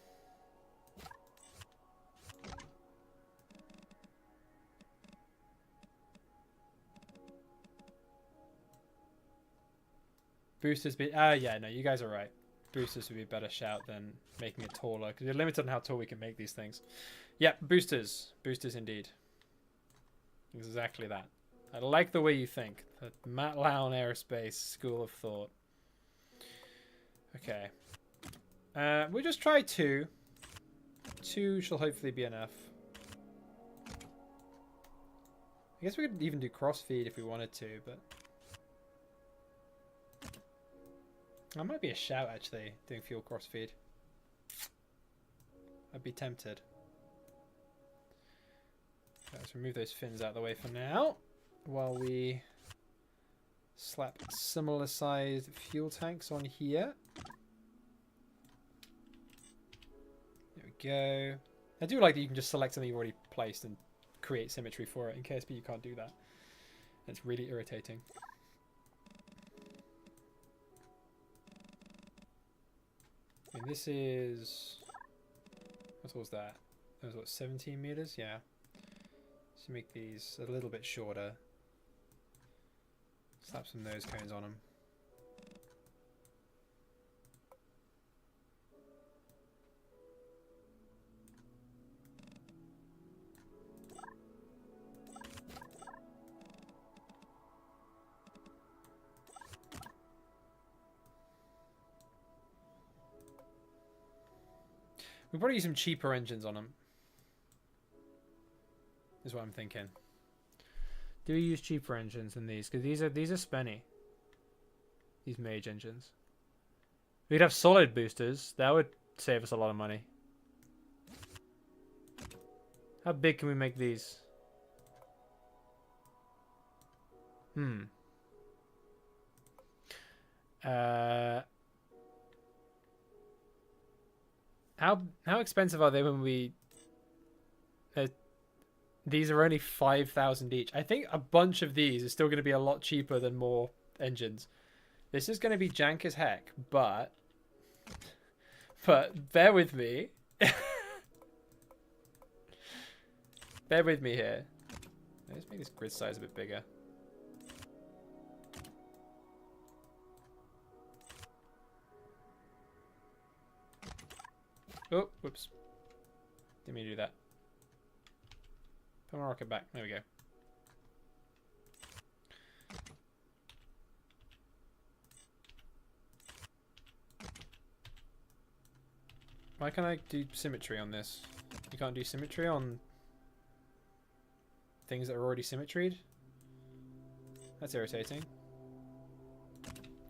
Boosters be... yeah, no, you guys are right. Boosters would be a better shout than making it taller, because you're limited on how tall we can make these things. Yep, boosters. Boosters indeed. Exactly that. I like the way you think. The Matt Lown Aerospace School of Thought. Okay. We'll just try 2. 2 shall hopefully be enough. I guess we could even do crossfeed if we wanted to, but... that might be a shout, actually, doing fuel crossfeed. I'd be tempted. Okay, let's remove those fins out of the way for now, while we slap similar sized fuel tanks on here. There we go. I do like that you can just select something you've already placed and create symmetry for it. In KSP you can't do that. It's really irritating. And this is... what was that? That was what, 17 meters? Yeah. So make these a little bit shorter. Slap some nose cones on them. We'll probably use some cheaper engines on them. Is what I'm thinking. Do we use cheaper engines than these? Because these are spenny. These mage engines. We'd have solid boosters. That would save us a lot of money. How big can we make these? How expensive are they when we... these are only 5,000 each. I think a bunch of these is still going to be a lot cheaper than more engines. This is going to be jank as heck, but bear with me. Bear with me here. Let's make this grid size a bit bigger. Oh, whoops. Didn't mean to do that. Put my rocket back. There we go. Why can't I do symmetry on this? You can't do symmetry on things that are already symmetried? That's irritating.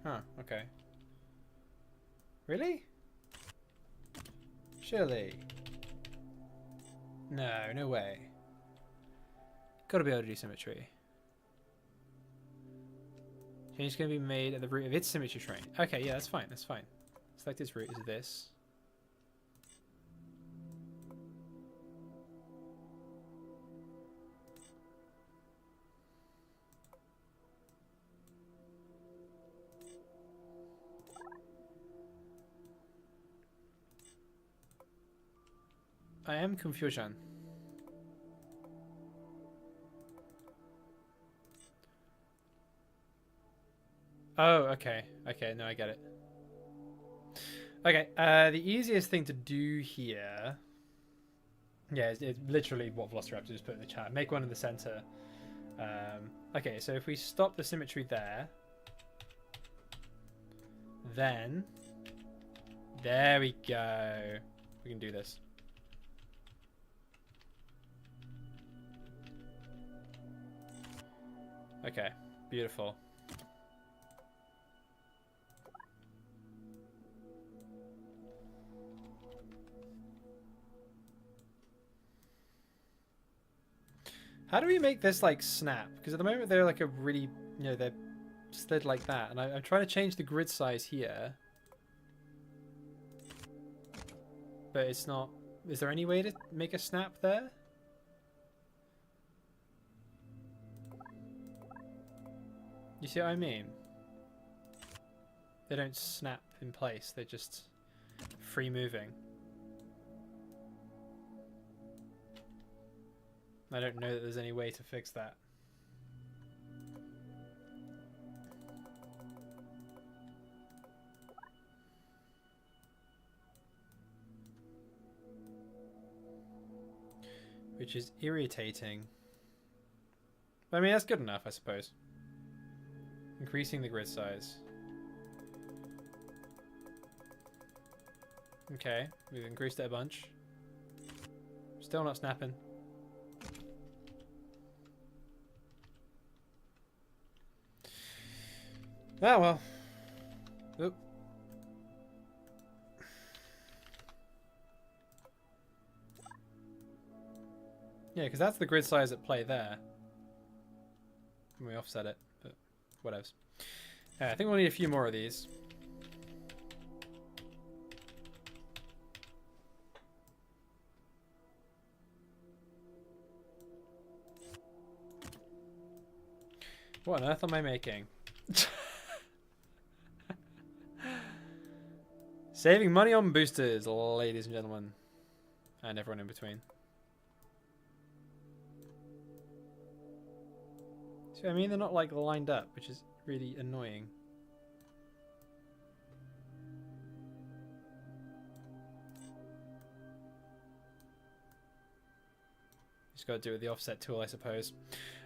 Huh, okay. Really? Surely. No, no way. Gotta be able to do symmetry. Change is going to be made at the root of its symmetry train. Okay, yeah, that's fine, that's fine. Select its root is this. I am confusion. Oh, okay. Okay, no, I get it. Okay, the easiest thing to do here... Yeah, it's literally what Velociraptor just put in the chat. Make one in the center. Okay, so if we stop the symmetry there... Then... There we go. We can do this. Okay, beautiful. How do we make this like snap? Because at the moment they're like a really, you know, they're slid like that. And I'm trying to change the grid size here. But it's not... Is there any way to make a snap there? You see what I mean? They don't snap in place, they're just free moving. I don't know that there's any way to fix that. Which is irritating. But I mean, that's good enough, I suppose. Increasing the grid size. Okay, we've increased it a bunch. Still not snapping. Ah, well. Oop. Yeah, because that's the grid size at play there. And we offset it, but whatevs. I think we'll need a few more of these. What on earth am I making? Saving money on boosters, ladies and gentlemen. And everyone in between. See, I mean, they're not like lined up, which is really annoying. Just gotta do it with the offset tool, I suppose.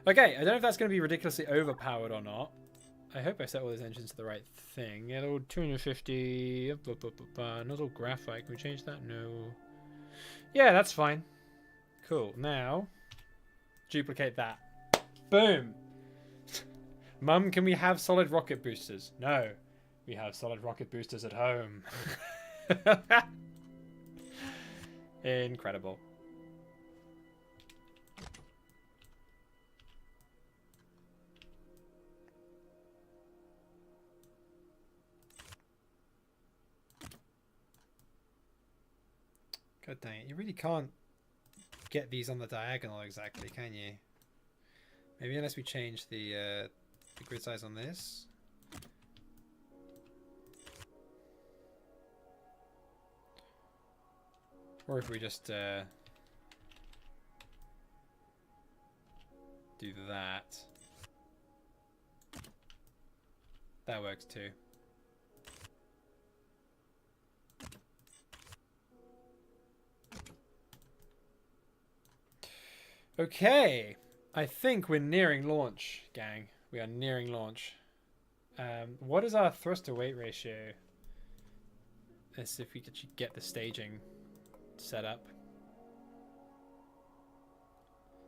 Okay, I don't know if that's going to be ridiculously overpowered or not. I hope I set all those engines to the right thing. Yeah, they're all 250. Not all graphite. Can we change that? No. Yeah, that's fine. Cool. Now, duplicate that. Boom. Mum, can we have solid rocket boosters? No. We have solid rocket boosters at home. Incredible. God dang it. You really can't get these on the diagonal exactly, can you? Maybe unless we change the grid size on this. Or if we just do that. That works too. Okay, I think we're nearing launch, gang. We are nearing launch. What is our thrust to weight ratio? Let's see if we could get the staging set up.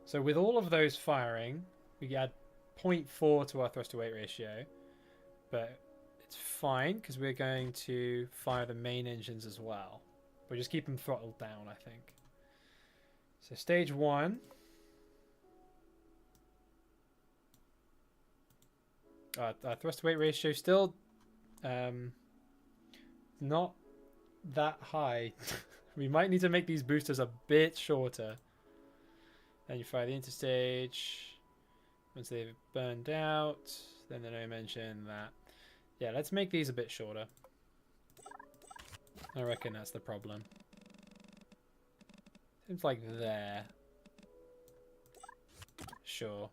So with all of those firing, we add 0.4 to our thrust to weight ratio, but it's fine because we're going to fire the main engines as well. We'll just keep them throttled down, I think. So stage 1. Our thrust to weight ratio still not that high. We might need to make these boosters a bit shorter. Then you fire the interstage. Once they've burned out, then the no mention that. Yeah, let's make these a bit shorter. I reckon that's the problem. Seems like there. Sure.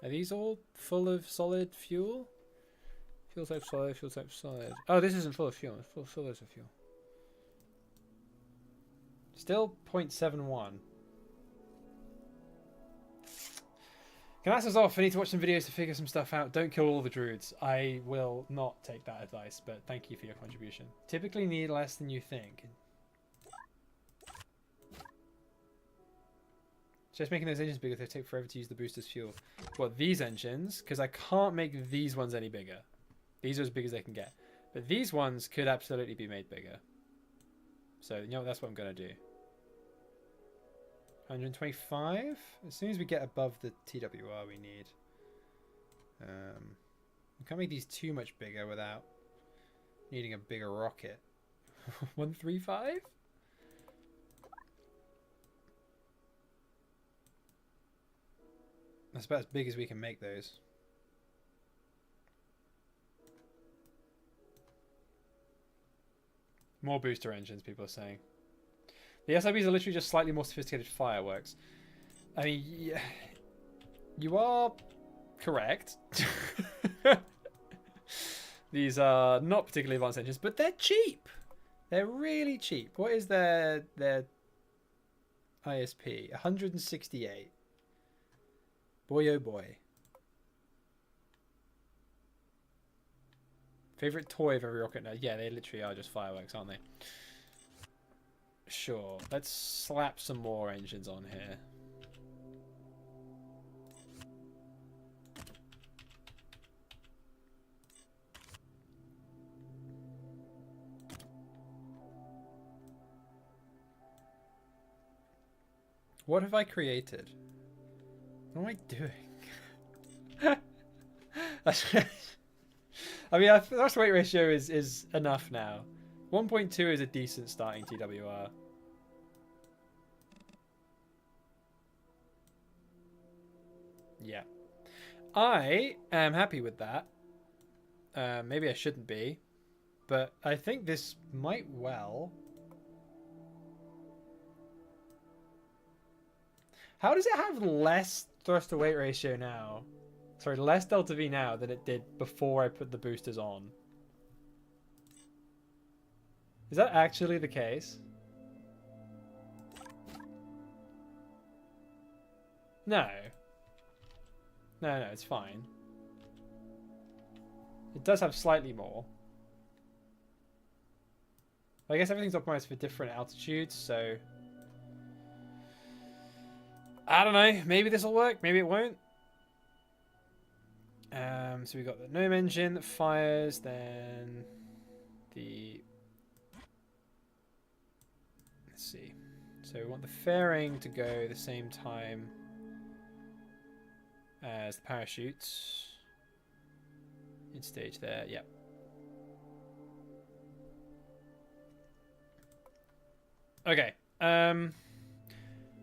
Are these all full of solid fuel? Fuel type solid, fuel type solid. Oh, this isn't full of fuel. It's full of solids of fuel. Still 0.71. Can I ask us off? I need to watch some videos to figure some stuff out. Don't kill all the Droods. I will not take that advice, but thank you for your contribution. Typically need less than you think. Just making those engines bigger, they take forever to use the booster's fuel. What, these engines? Because I can't make these ones any bigger. These are as big as they can get. But these ones could absolutely be made bigger. So, you know, that's what I'm going to do. 125? As soon as we get above the TWR we need. We can't make these too much bigger without needing a bigger rocket. 135? That's about as big as we can make those. More booster engines, people are saying. The SIBs are literally just slightly more sophisticated fireworks. I mean, yeah, you are correct. These are not particularly advanced engines, but they're cheap. They're really cheap. What is their ISP? 168. Boy, oh boy. Favorite toy of every rocket nerd? Yeah, they literally are just fireworks, aren't they? Sure. Let's slap some more engines on here. What have I created? What am I doing? I mean, our thrust weight ratio is enough now. 1.2 is a decent starting TWR. Yeah. I am happy with that. Maybe I shouldn't be. But I think this might well... How does it have less thrust to weight ratio now? Sorry, less delta V now than it did before I put the boosters on. Is that actually the case? No. No, it's fine. It does have slightly more. I guess everything's optimized for different altitudes, so I don't know. Maybe this will work. Maybe it won't. So we got the gnome engine that fires, then the... Let's see. So we want the fairing to go the same time as the parachutes. In stage there, yep. Okay.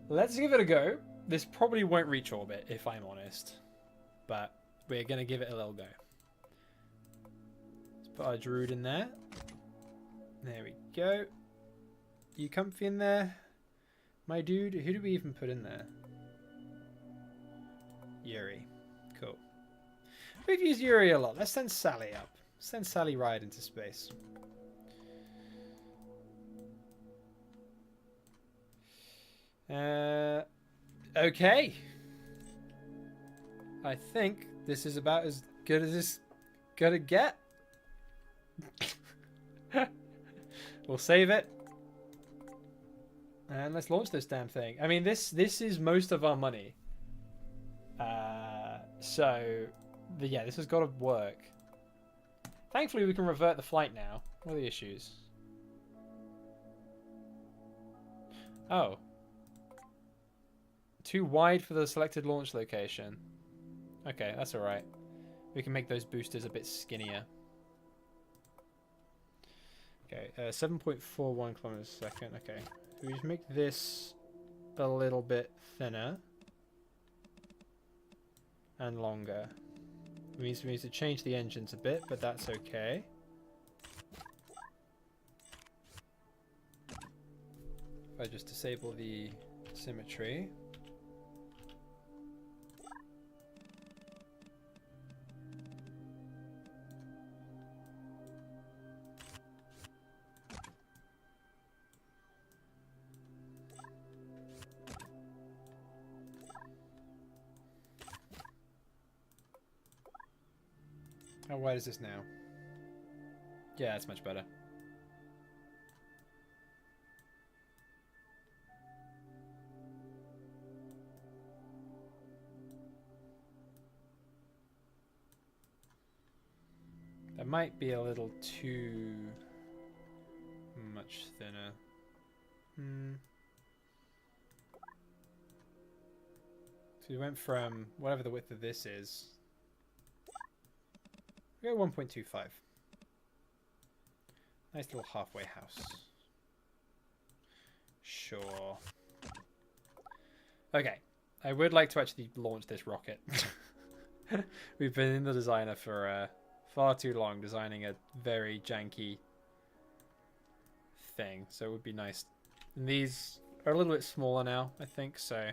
Let's give it a go. This probably won't reach orbit, if I'm honest. But we're going to give it a little go. Let's put our Druid in there. There we go. You comfy in there? My dude? Who do we even put in there? Yuri. Cool. We've used Yuri a lot. Let's send Sally up. Send Sally right into space. Okay. I think this is about as good as it's gonna get. We'll save it. And let's launch this damn thing. I mean, this is most of our money. Yeah, this has got to work. Thankfully, we can revert the flight now. What are the issues? Oh. Too wide for the selected launch location. Okay, that's alright. We can make those boosters a bit skinnier. Okay, 7.41 kilometers a second. Okay, so we just make this a little bit thinner and longer. It means we need to change the engines a bit, but that's okay. If I just disable the symmetry. How wide is this now? Yeah, that's much better. That might be a little too much thinner. So we went from whatever the width of this is. We go 1.25. Nice little halfway house. Sure. Okay. I would like to actually launch this rocket. We've been in the designer for far too long, designing a very janky thing. So it would be nice. And these are a little bit smaller now, I think, so...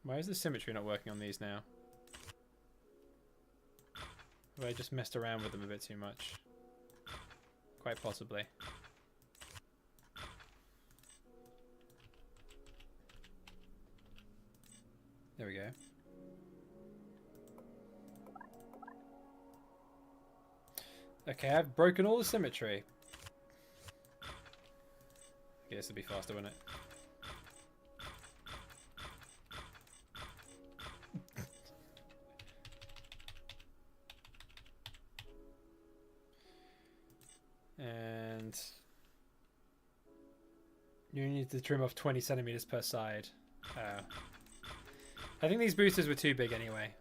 Why is the symmetry not working on these now? Have I just messed around with them a bit too much? Quite possibly. There we go. Okay, I've broken all the symmetry. Okay, this will be faster, won't it? And you need to trim off 20 centimeters per side. I think these boosters were too big anyway.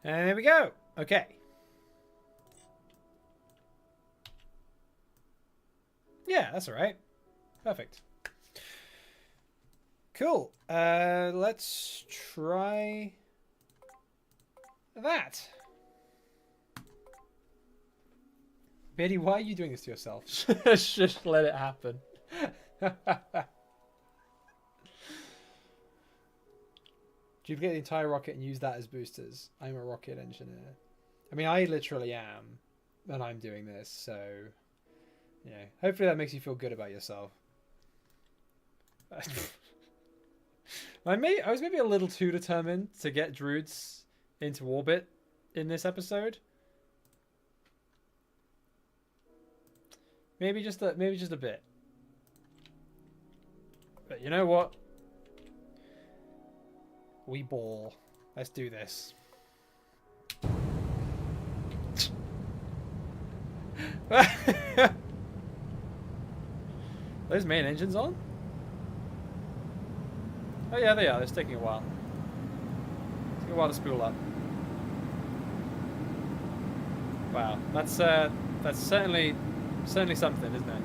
And there we go. Okay. Yeah, that's all right. Perfect. Cool. Let's try that. Betty, why are you doing this to yourself? Just let it happen. Duplicate the entire rocket and use that as boosters. I'm a rocket engineer. I mean, I literally am, and I'm doing this, so yeah. Hopefully that makes you feel good about yourself. I was maybe a little too determined to get Droods into orbit in this episode. Maybe just a bit. But you know what? We ball. Let's do this. Those main engines on? Oh yeah, they are. It's taking a while. It's taking a while to spool up. Wow, that's certainly something, isn't it?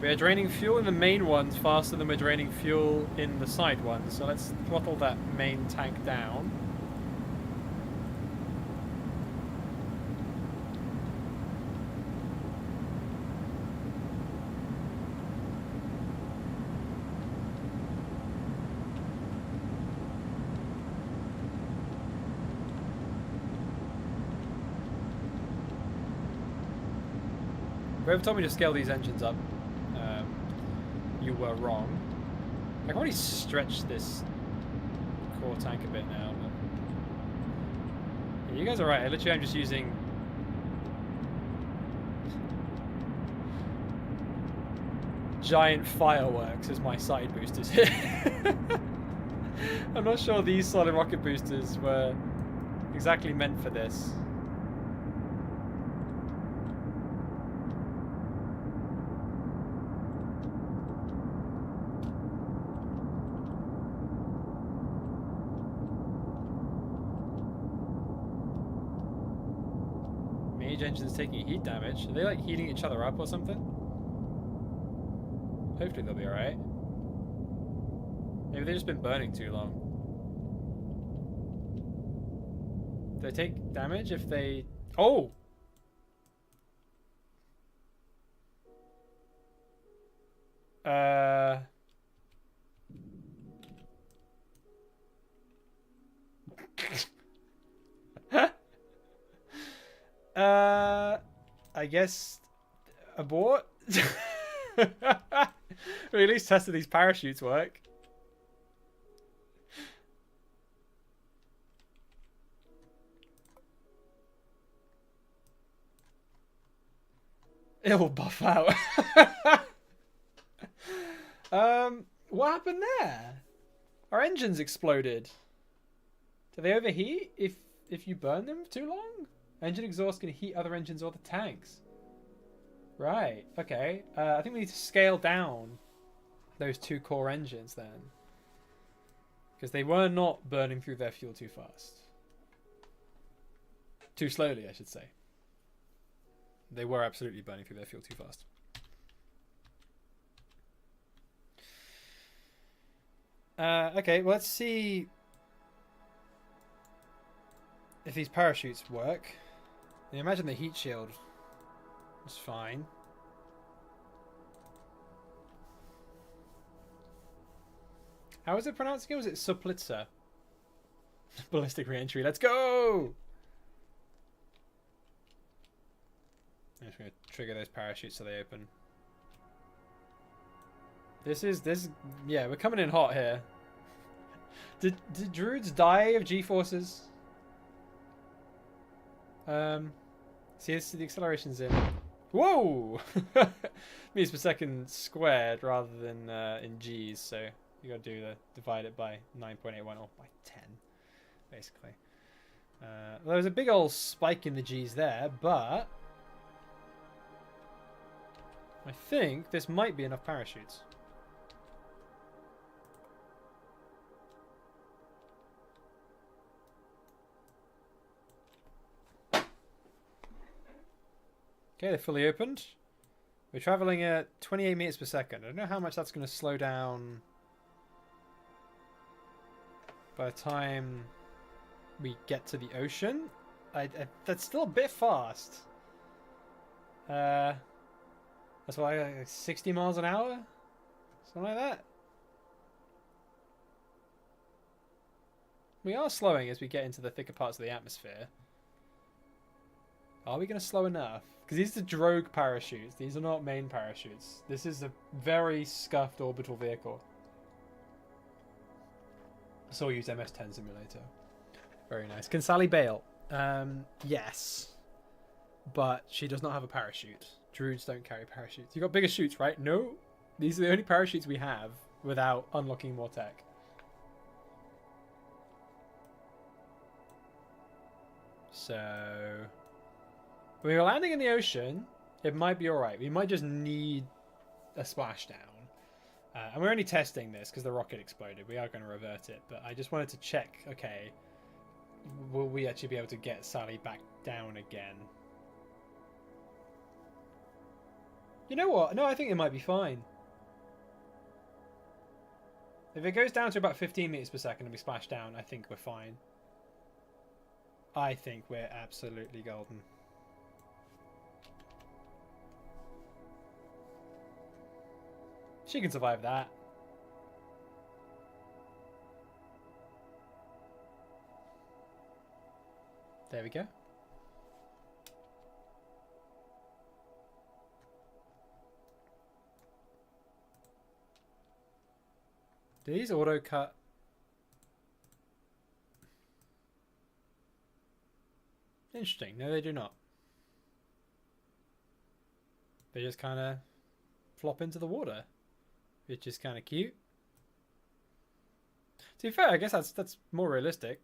We're draining fuel in the main ones faster than we're draining fuel in the side ones, so let's throttle that main tank down. Whoever told me to scale these engines up, you were wrong. I can already stretch this core tank a bit now. But yeah, you guys are right. Literally, I'm just using giant fireworks as my side boosters here. I'm not sure these solid rocket boosters were exactly meant for this. Engines taking heat damage. Are they like heating each other up or something? Hopefully they'll be alright. Maybe they've just been burning too long. Do they take damage if they... Oh! I guess abort. We at least tested these parachutes work. It'll buff out. What happened there? Our engines exploded. Do they overheat if you burn them too long? Engine exhaust can heat other engines or the tanks. Right, okay. I think we need to scale down those two core engines then. Because they were not burning through their fuel too fast. Too slowly, I should say. They were absolutely burning through their fuel too fast. Okay, well, let's see if these parachutes work. I imagine the heat shield is fine. How is it pronounced again? Was it Suplitzer? Ballistic re-entry. Let's go! I'm just going to trigger those parachutes so they open. Yeah, we're coming in hot here. Did Droods die of G-forces? See, the acceleration's in. Whoa! Meters per second squared rather than in G's, so You got to do the divide it by 9.81 or by 10, basically. There was a big old spike in the G's there, but I think this might be enough parachutes. Okay, they're fully opened. We're traveling at 28 meters per second. I don't know how much that's going to slow down by the time we get to the ocean. That's still a bit fast. That's why, like 60 miles an hour? Something like that. We are slowing as we get into the thicker parts of the atmosphere. Are we going to slow enough? Because these are drogue parachutes. These are not main parachutes. This is a very scuffed orbital vehicle. Soyuz MS-10 simulator. Very nice. Can Sally bail? Yes. But she does not have a parachute. Droods don't carry parachutes. You got bigger chutes, right? No. These are the only parachutes we have without unlocking more tech. So when we're landing in the ocean, it might be alright. We might just need a splashdown. And we're only testing this because the rocket exploded. We are going to revert it. But I just wanted to check, okay, will we actually be able to get Sally back down again? You know what? No, I think it might be fine. If it goes down to about 15 meters per second and we splash down, I think we're fine. I think we're absolutely golden. She can survive that. There we go. Do these auto cut? Interesting. No, they do not. They just kind of flop into the water, which is kind of cute. To be fair, I guess that's more realistic.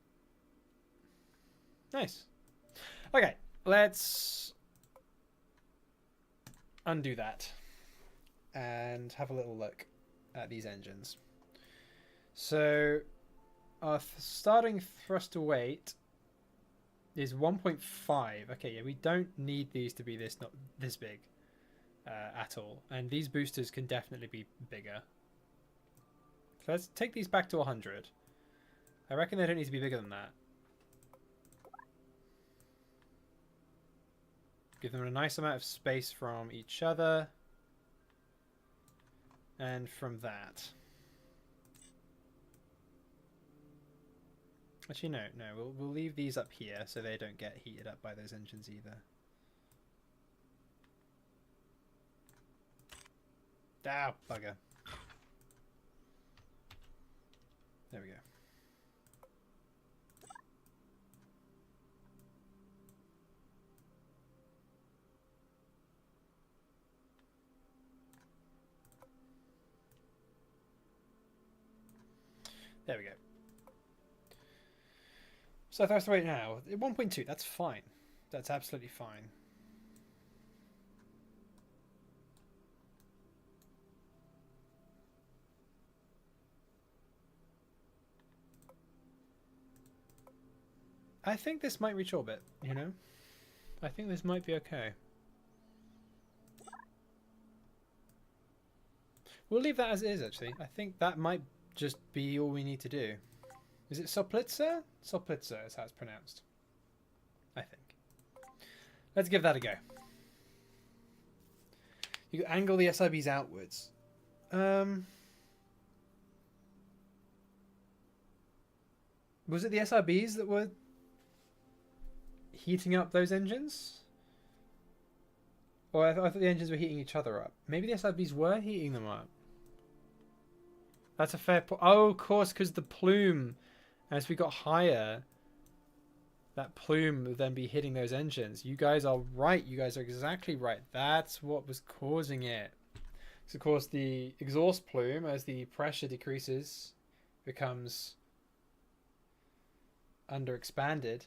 Nice. Okay, let's undo that and have a little look at these engines. So our starting thruster weight is 1.5. Okay, yeah, we don't need these to be this big at all, and these boosters can definitely be bigger. So let's take these back to 100. I reckon they don't need to be bigger than that. Give them a nice amount of space from each other and from that. Actually, no, we'll leave these up here so they don't get heated up by those engines either. Ah, bugger. There we go. There we go. So that's right now. 1.2, that's fine. That's absolutely fine. I think this might reach orbit, you know? I think this might be okay. We'll leave that as it is, actually. I think that might just be all we need to do. Is it Soplitzer? Soplitzer is how it's pronounced. I think. Let's give that a go. You angle the SIBs outwards. Was it the SIBs that were heating up those engines? Or I thought the engines were heating each other up. Maybe the SIBs were heating them up. That's a fair point. Oh, of course, because the plume, as we got higher, that plume would then be hitting those engines. You guys are right. You guys are exactly right. That's what was causing it. So of course the exhaust plume, as the pressure decreases, becomes underexpanded.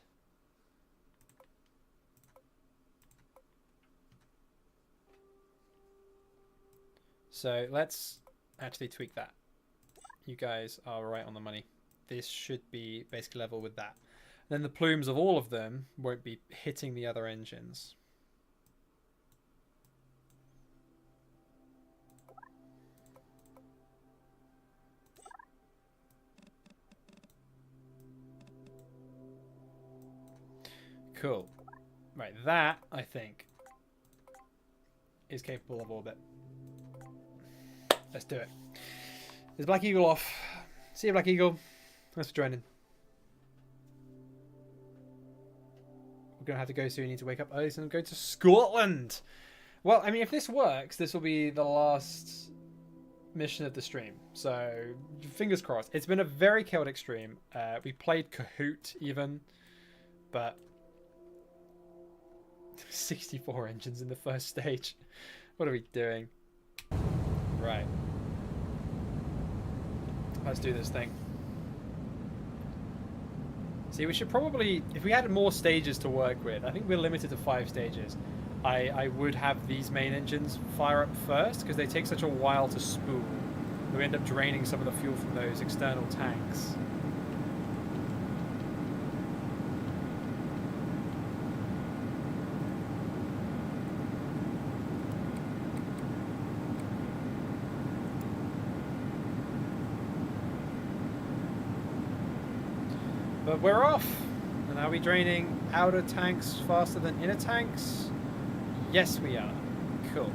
So let's actually tweak that. You guys are right on the money. This should be basically level with that. Then the plumes of all of them won't be hitting the other engines. Cool. Right, that, I think, is capable of orbit. Let's do it. Is Black Eagle off? See you, Black Eagle. Thanks for joining. We're going to have to go soon. We need to wake up early so I'm going to Scotland. Well, I mean, if this works, this will be the last mission of the stream. So, fingers crossed. It's been a very chaotic stream. We played Kahoot even, but 64 engines in the first stage. What are we doing? Right. Let's do this thing. See, we should probably, if we had more stages to work with, I think we're limited to 5 stages. I would have these main engines fire up first because they take such a while to spool. We end up draining some of the fuel from those external tanks. But we're off! And are we draining outer tanks faster than inner tanks? Yes, we are. Cool.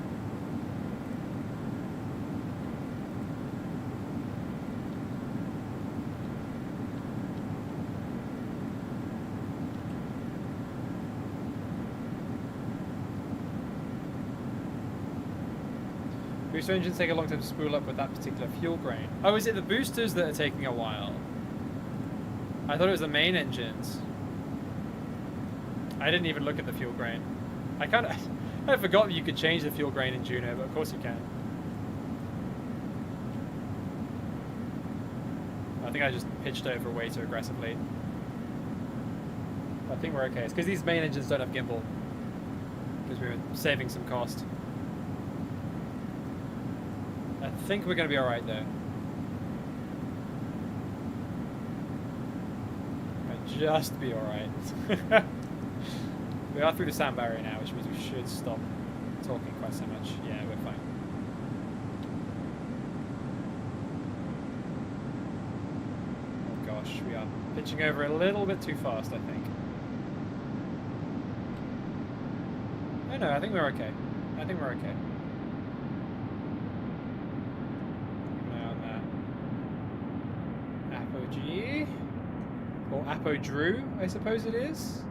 Booster engines take a long time to spool up with that particular fuel grain. Oh, is it the boosters that are taking a while? I thought it was the main engines. I didn't even look at the fuel grain. I forgot that you could change the fuel grain in Juno, but of course you can. I think I just pitched over way too aggressively. I think we're okay. It's because these main engines don't have gimbal. Because we were saving some cost. I think we're going to be alright though. Just be alright. We are through the sound barrier now, which means we should stop talking quite so much. Yeah, we're fine. Oh gosh, we are pitching over a little bit too fast, I think. Oh no, I think we're okay. I think we're okay. Keep an eye on that. Apogee. Or Apodrew, I suppose it is.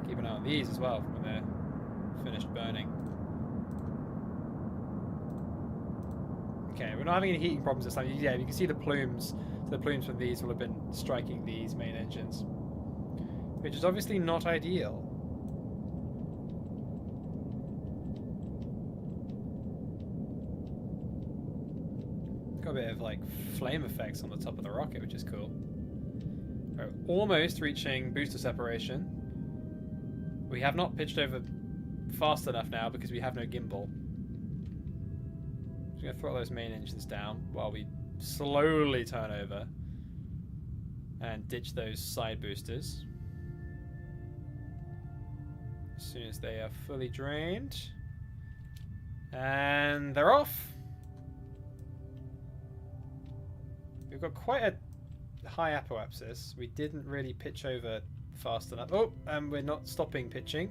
Keep an eye on these as well when they're finished burning. Okay, we're not having any heating problems this time. Yeah, you can see the plumes. So the plumes from these will have been striking these main engines, which is obviously not ideal. Got a bit of like flame effects on the top of the rocket, which is cool. We're almost reaching booster separation. We have not pitched over fast enough now because we have no gimbal. Just gonna throttle those main engines down while we slowly turn over and ditch those side boosters. As soon as they are fully drained. And they're off! We've got quite a high apoapsis. We didn't really pitch over fast enough. Oh, and we're not stopping pitching.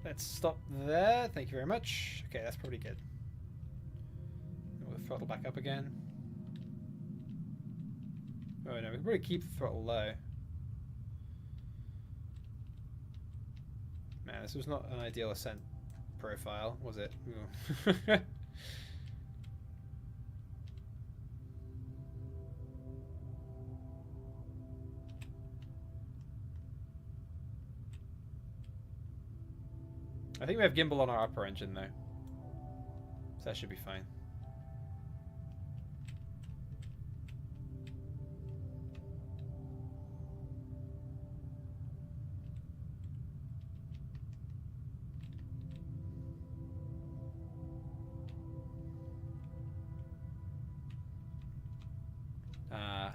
Let's stop there. Thank you very much. Okay, that's probably good. We'll throttle back up again. Oh no, we can probably keep the throttle low. Man, this was not an ideal ascent profile, was it? I think we have gimbal on our upper engine though. So that should be fine.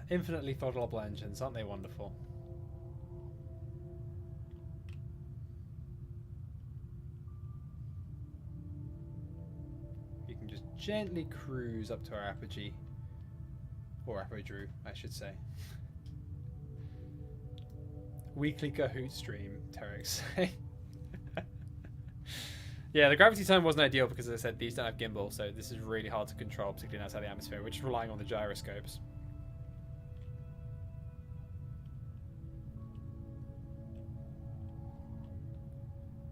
Infinitely throttleable engines, aren't they wonderful? You can just gently cruise up to our apogee. Or apogee, I should say. Weekly Kahoot stream, Terex. Yeah, the gravity time wasn't ideal because, as I said, these don't have gimbal, so this is really hard to control, particularly outside the atmosphere. We're just relying on the gyroscopes.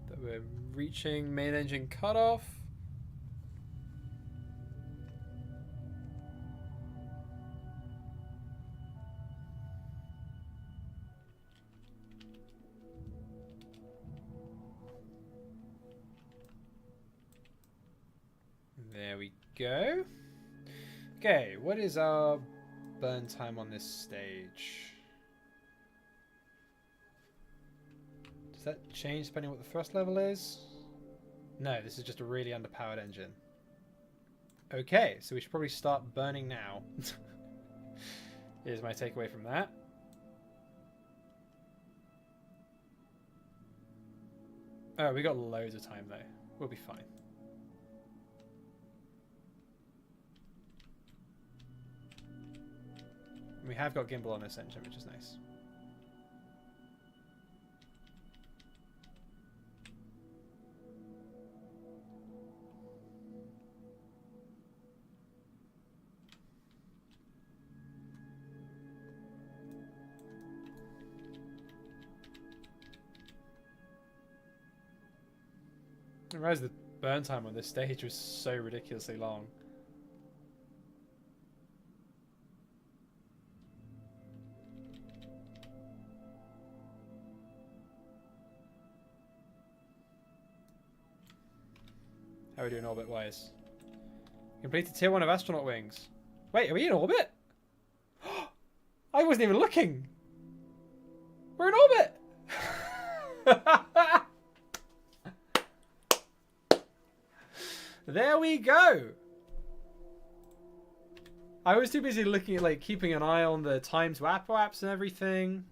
But we're reaching main engine cutoff. There we go. Okay, what is our burn time on this stage? Does that change depending on what the thrust level is? No, this is just a really underpowered engine. Okay, so we should probably start burning now. Here's my takeaway from that. Oh, we got loads of time though. We'll be fine. We have got gimbal on this engine, which is nice. I realized the burn time on this stage was so ridiculously long. How are we doing orbit-wise? Completed tier 1 of astronaut wings. Wait, are we in orbit? I wasn't even looking. We're in orbit. There we go. I was too busy looking at, like, keeping an eye on the time to apoaps and everything.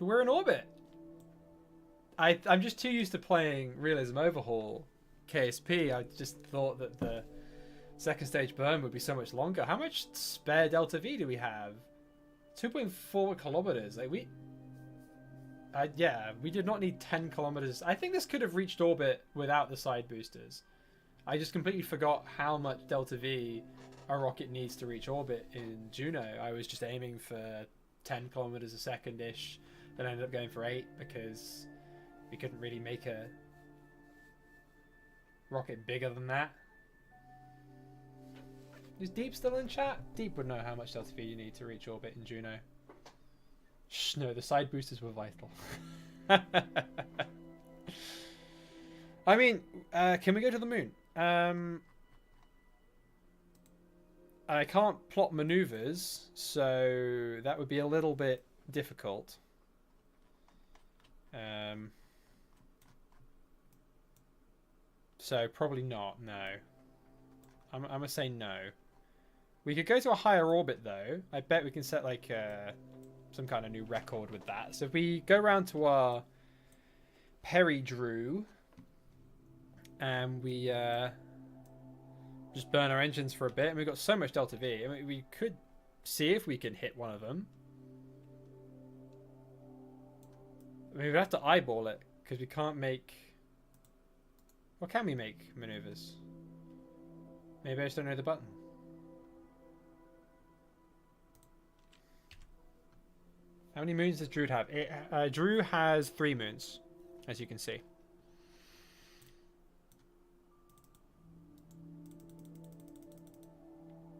We're in orbit. I'm just too used to playing Realism Overhaul KSP. I just thought that the second stage burn would be so much longer. How much spare Delta V do we have? 2.4 kilometers. Like yeah, we did not need 10 kilometers. I think this could have reached orbit without the side boosters. I just completely forgot how much Delta V a rocket needs to reach orbit in Juno. I was just aiming for 10 kilometers a second-ish, then ended up going for 8 because we couldn't really make a rocket bigger than that. Is Deep still in chat? Deep would know how much Delta V you need to reach orbit in Juno. Shh, no, the side boosters were vital. I mean, can we go to the moon? I can't plot maneuvers, so that would be a little bit difficult. So probably not, no. I'm gonna say no. We could go to a higher orbit though. I bet we can set like some kind of new record with that. So if we go around to our Drew and we just burn our engines for a bit, and we've got so much Delta V. I mean, we could see if we can hit one of them. I mean, we'd have to eyeball it because we can't make. Or can we make maneuvers? Maybe I just don't know the button. How many moons does Drood have? Drew has 3 moons, as you can see.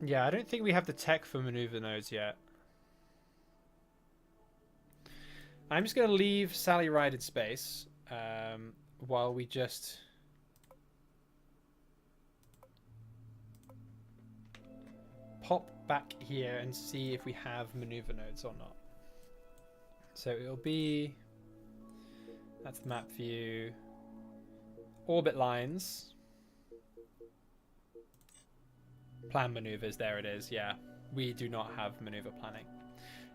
Yeah, I don't think we have the tech for maneuver nodes yet. I'm just going to leave Sally Ride in space while we just pop back here and see if we have maneuver nodes or not. So it'll be, that's the map view, orbit lines, plan maneuvers, there it is. Yeah, we do not have maneuver planning.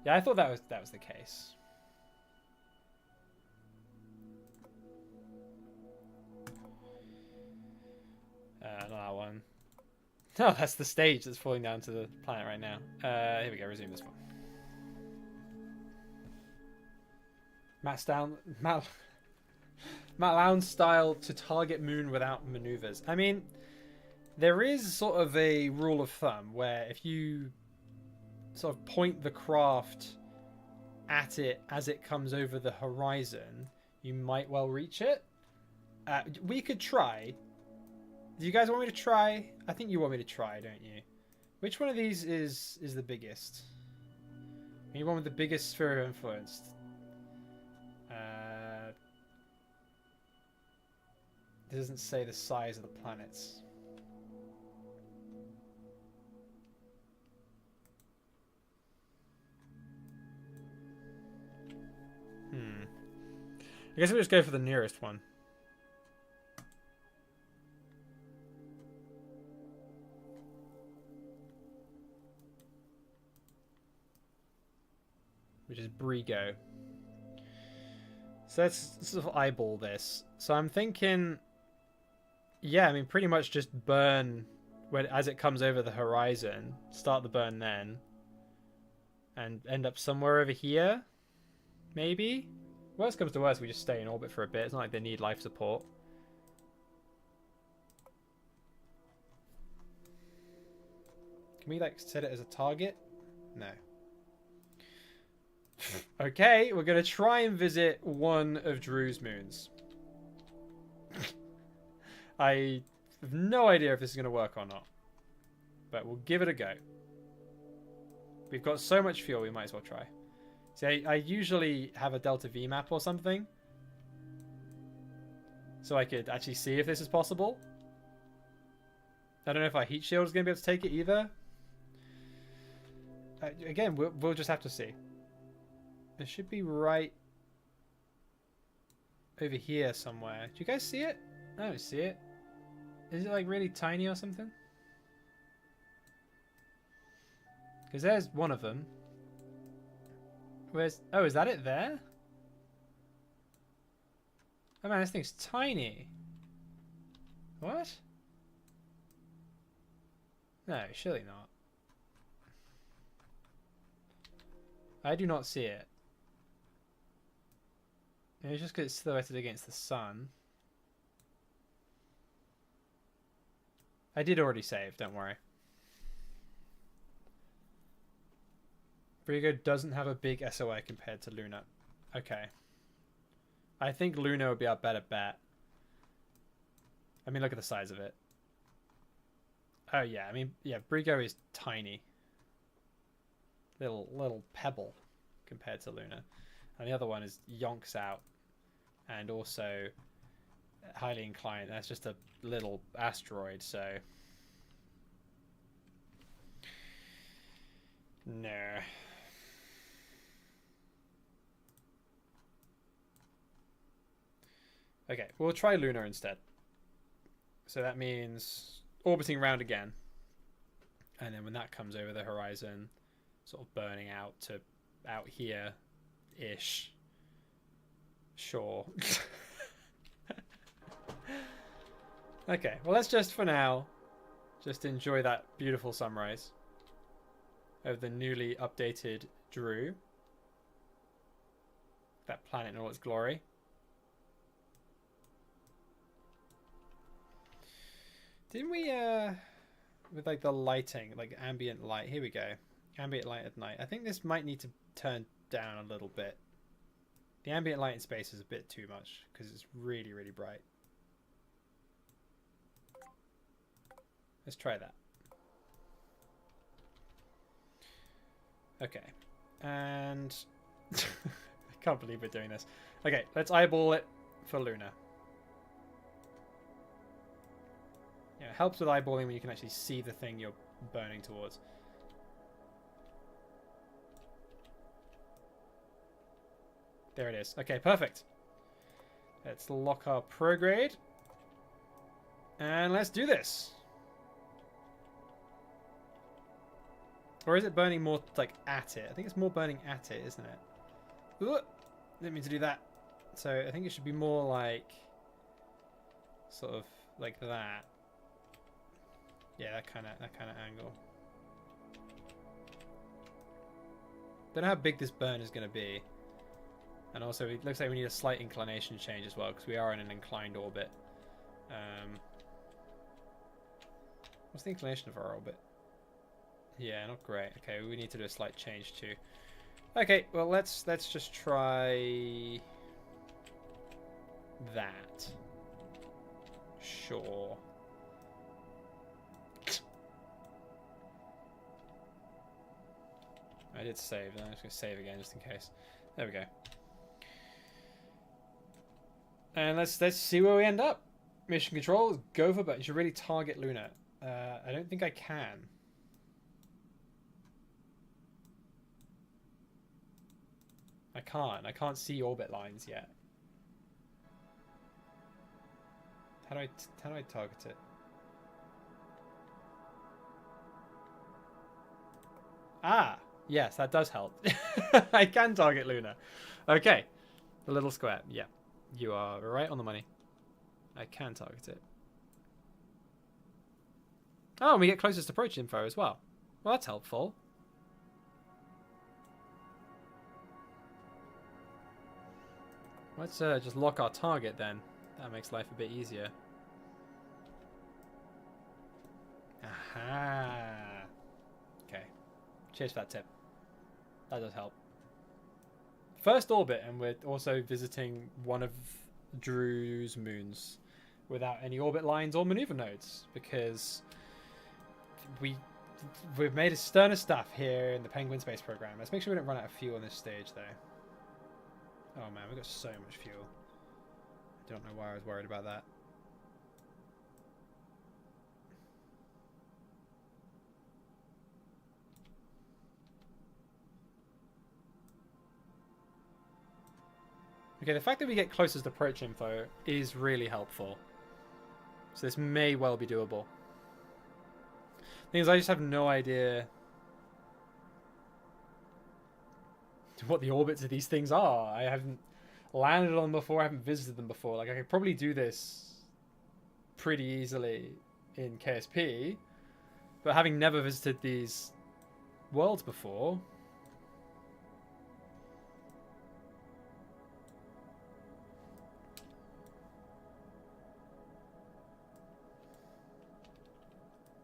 Yeah, I thought that was the case. Not that one. Oh, that's the stage that's falling down to the planet right now. Here we go, resume this one. Matt Lowndes style to target moon without maneuvers. I mean, there is sort of a rule of thumb where if you sort of point the craft at it as it comes over the horizon, you might well reach it. We could try. Do you guys want me to try? I think you want me to try, don't you? Which one of these is the biggest? You one with the biggest sphere of influence. It doesn't say the size of the planets. I guess we'll just go for the nearest one. Which is Brigo. So let's sort of eyeball this. So I'm thinking, yeah, I mean, pretty much just burn as it comes over the horizon. Start the burn then. And end up somewhere over here. Maybe? Worst comes to worst, we just stay in orbit for a bit. It's not like they need life support. Can we, like, set it as a target? No. Okay, we're going to try and visit one of Drew's moons. I have no idea if this is going to work or not. But we'll give it a go. We've got so much fuel, we might as well try. See, I usually have a Delta V map or something. So I could actually see if this is possible. I don't know if our heat shield is going to be able to take it either. Again, we'll just have to see. It should be right over here somewhere. Do you guys see it? I don't see it. Is it like really tiny or something? Because there's one of them. Where's... Oh, is that it there? Oh man, this thing's tiny. What? No, surely not. I do not see it. Maybe it's just because it's silhouetted against the sun. I did already save, don't worry. Brigo doesn't have a big SOI compared to Luna. Okay. I think Luna would be our better bet. I mean, look at the size of it. Oh yeah, I mean, yeah, Brigo is tiny. Little pebble compared to Luna. And the other one is yonks out. And also highly inclined. That's just a little asteroid, so... No. Okay, we'll try Luna instead. So that means orbiting round again. And then when that comes over the horizon, sort of burning out to out here-ish. Sure. Okay, well let's just for now just enjoy that beautiful sunrise of the newly updated Drew. That planet in all its glory. Didn't we with like the lighting, like ambient light, here we go. Ambient light at night. I think this might need to turn down a little bit. The ambient light in space is a bit too much because it's really, really bright. Let's try that. Okay. And I can't believe we're doing this. Okay, let's eyeball it for Luna. Yeah, it helps with eyeballing when you can actually see the thing you're burning towards. There it is. Okay, perfect. Let's lock our prograde. And let's do this. Or is it burning more like at it? I think it's more burning at it, isn't it? Ooh, didn't mean to do that. So I think it should be more like sort of like that. Yeah, that kind of angle. Don't know how big this burn is going to be. And also, it looks like we need a slight inclination change as well, because we are in an inclined orbit. What's the inclination of our orbit? Yeah, not great. Okay, we need to do a slight change too. Okay, well let's just try that. Sure. I did save. I'm just gonna save again just in case. There we go. And let's see where we end up. Mission control, go for, but you should really target Luna. I don't think I can. I can't see orbit lines yet. How do I target it? Ah, yes, that does help. I can target Luna. Okay, the little square. Yeah, you are right on the money. I can target it. Oh, and we get closest approach info as well. Well, that's helpful. Let's just lock our target then. That makes life a bit easier. Aha. Okay. Cheers for that tip. That does help. First orbit, and we're also visiting one of Drew's moons without any orbit lines or maneuver nodes, because we've made a stern of stuff here in the Penguin space program. Let's make sure we don't run out of fuel on this stage though. Oh man, we've got so much fuel. I don't know why I was worried about that. Okay, the fact that we get closest approach info is really helpful. So this may well be doable. Thing is, I just have no idea what the orbits of these things are. I haven't landed on them before, I haven't visited them before. Like, I could probably do this pretty easily in KSP, but having never visited these worlds before...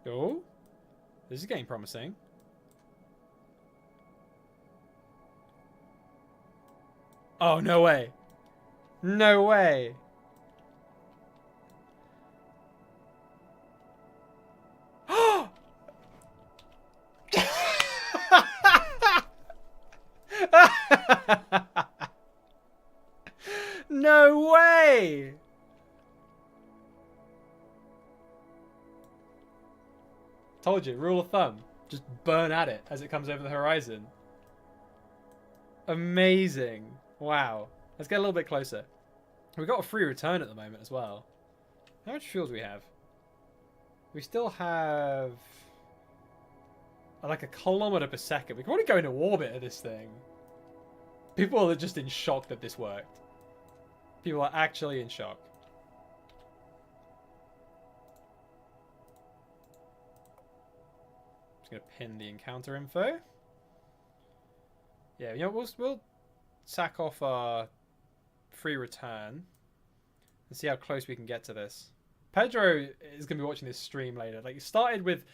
Oh, this is getting promising. Oh, no way. No way. No way. Told you, rule of thumb. Just burn at it as it comes over the horizon. Amazing. Wow. Let's get a little bit closer. We've got a free return at the moment as well. How much fuel do we have? We still have... like 1 kilometer per second. We can probably go into orbit of this thing. People are just in shock that this worked. People are actually in shock. Going to pin the encounter info. Yeah, you know, we'll sack off our free return and see how close we can get to this. Pedro is going to be watching this stream later. Like, it started with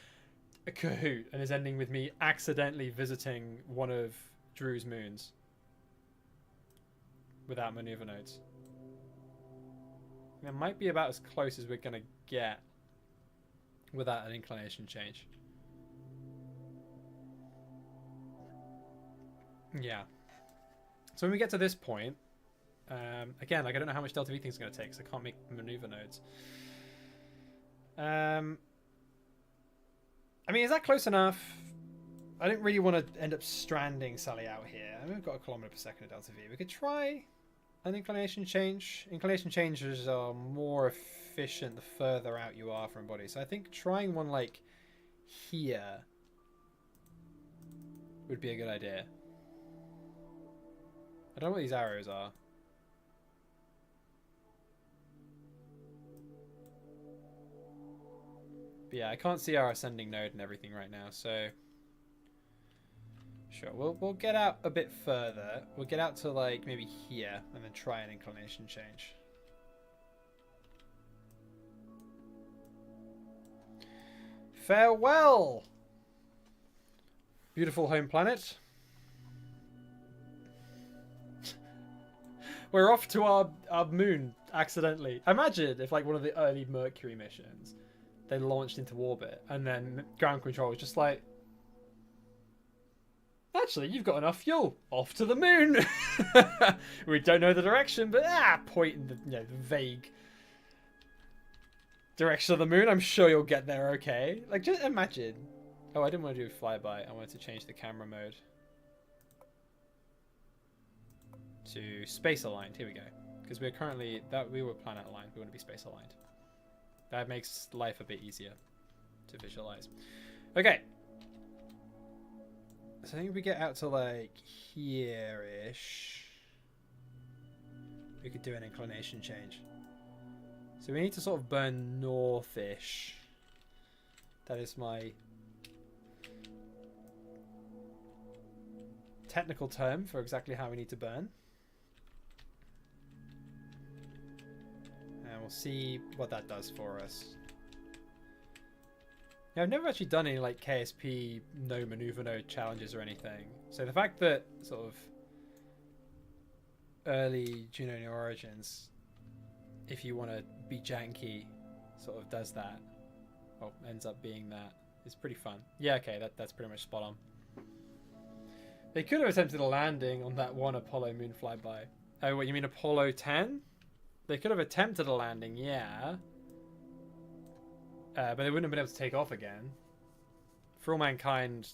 a Kahoot and is ending with me accidentally visiting one of Drew's moons without maneuver nodes. It might be about as close as we're going to get without an inclination change. Yeah. So when we get to this point, Again, like I don't know how much Delta V things are going to take, because I can't make maneuver nodes. I mean, is that close enough? I don't really want to end up stranding Sally out here. I mean, we've got 1 kilometer per second of Delta V. We could try an inclination change. Inclination changes are more efficient the further out you are from body. So I think trying one like here would be a good idea. I don't know what these arrows are. But yeah, I can't see our ascending node and everything right now, so sure, we'll get out a bit further. We'll get out to like maybe here and then try an inclination change. Farewell, beautiful home planet. We're off to our moon accidentally. Imagine if like one of the early Mercury missions, they launched into orbit and then ground control was just like, actually, you've got enough fuel. Off to the moon. We don't know the direction, but point in the, the vague direction of the moon. I'm sure you'll get there okay. Like, just imagine. Oh, I didn't want to do a flyby. I wanted to change the camera mode to space aligned. Here we go. Because we're currently we were planet aligned. We want to be space aligned. That makes life a bit easier to visualize. Okay. So I think if we get out to like here-ish, we could do an inclination change. So we need to sort of burn north-ish. That is my technical term for exactly how we need to burn. And we'll see what that does for us. Yeah, I've never actually done any like KSP no maneuver node challenges or anything. So the fact that sort of early Juno New Origins, if you want to be janky, sort of does that, or ends up being that, is pretty fun. Yeah, okay, that's pretty much spot on. They could have attempted a landing on that one Apollo moon flyby. Oh, what, you mean Apollo 10? They could have attempted a landing, yeah. But they wouldn't have been able to take off again. For All Mankind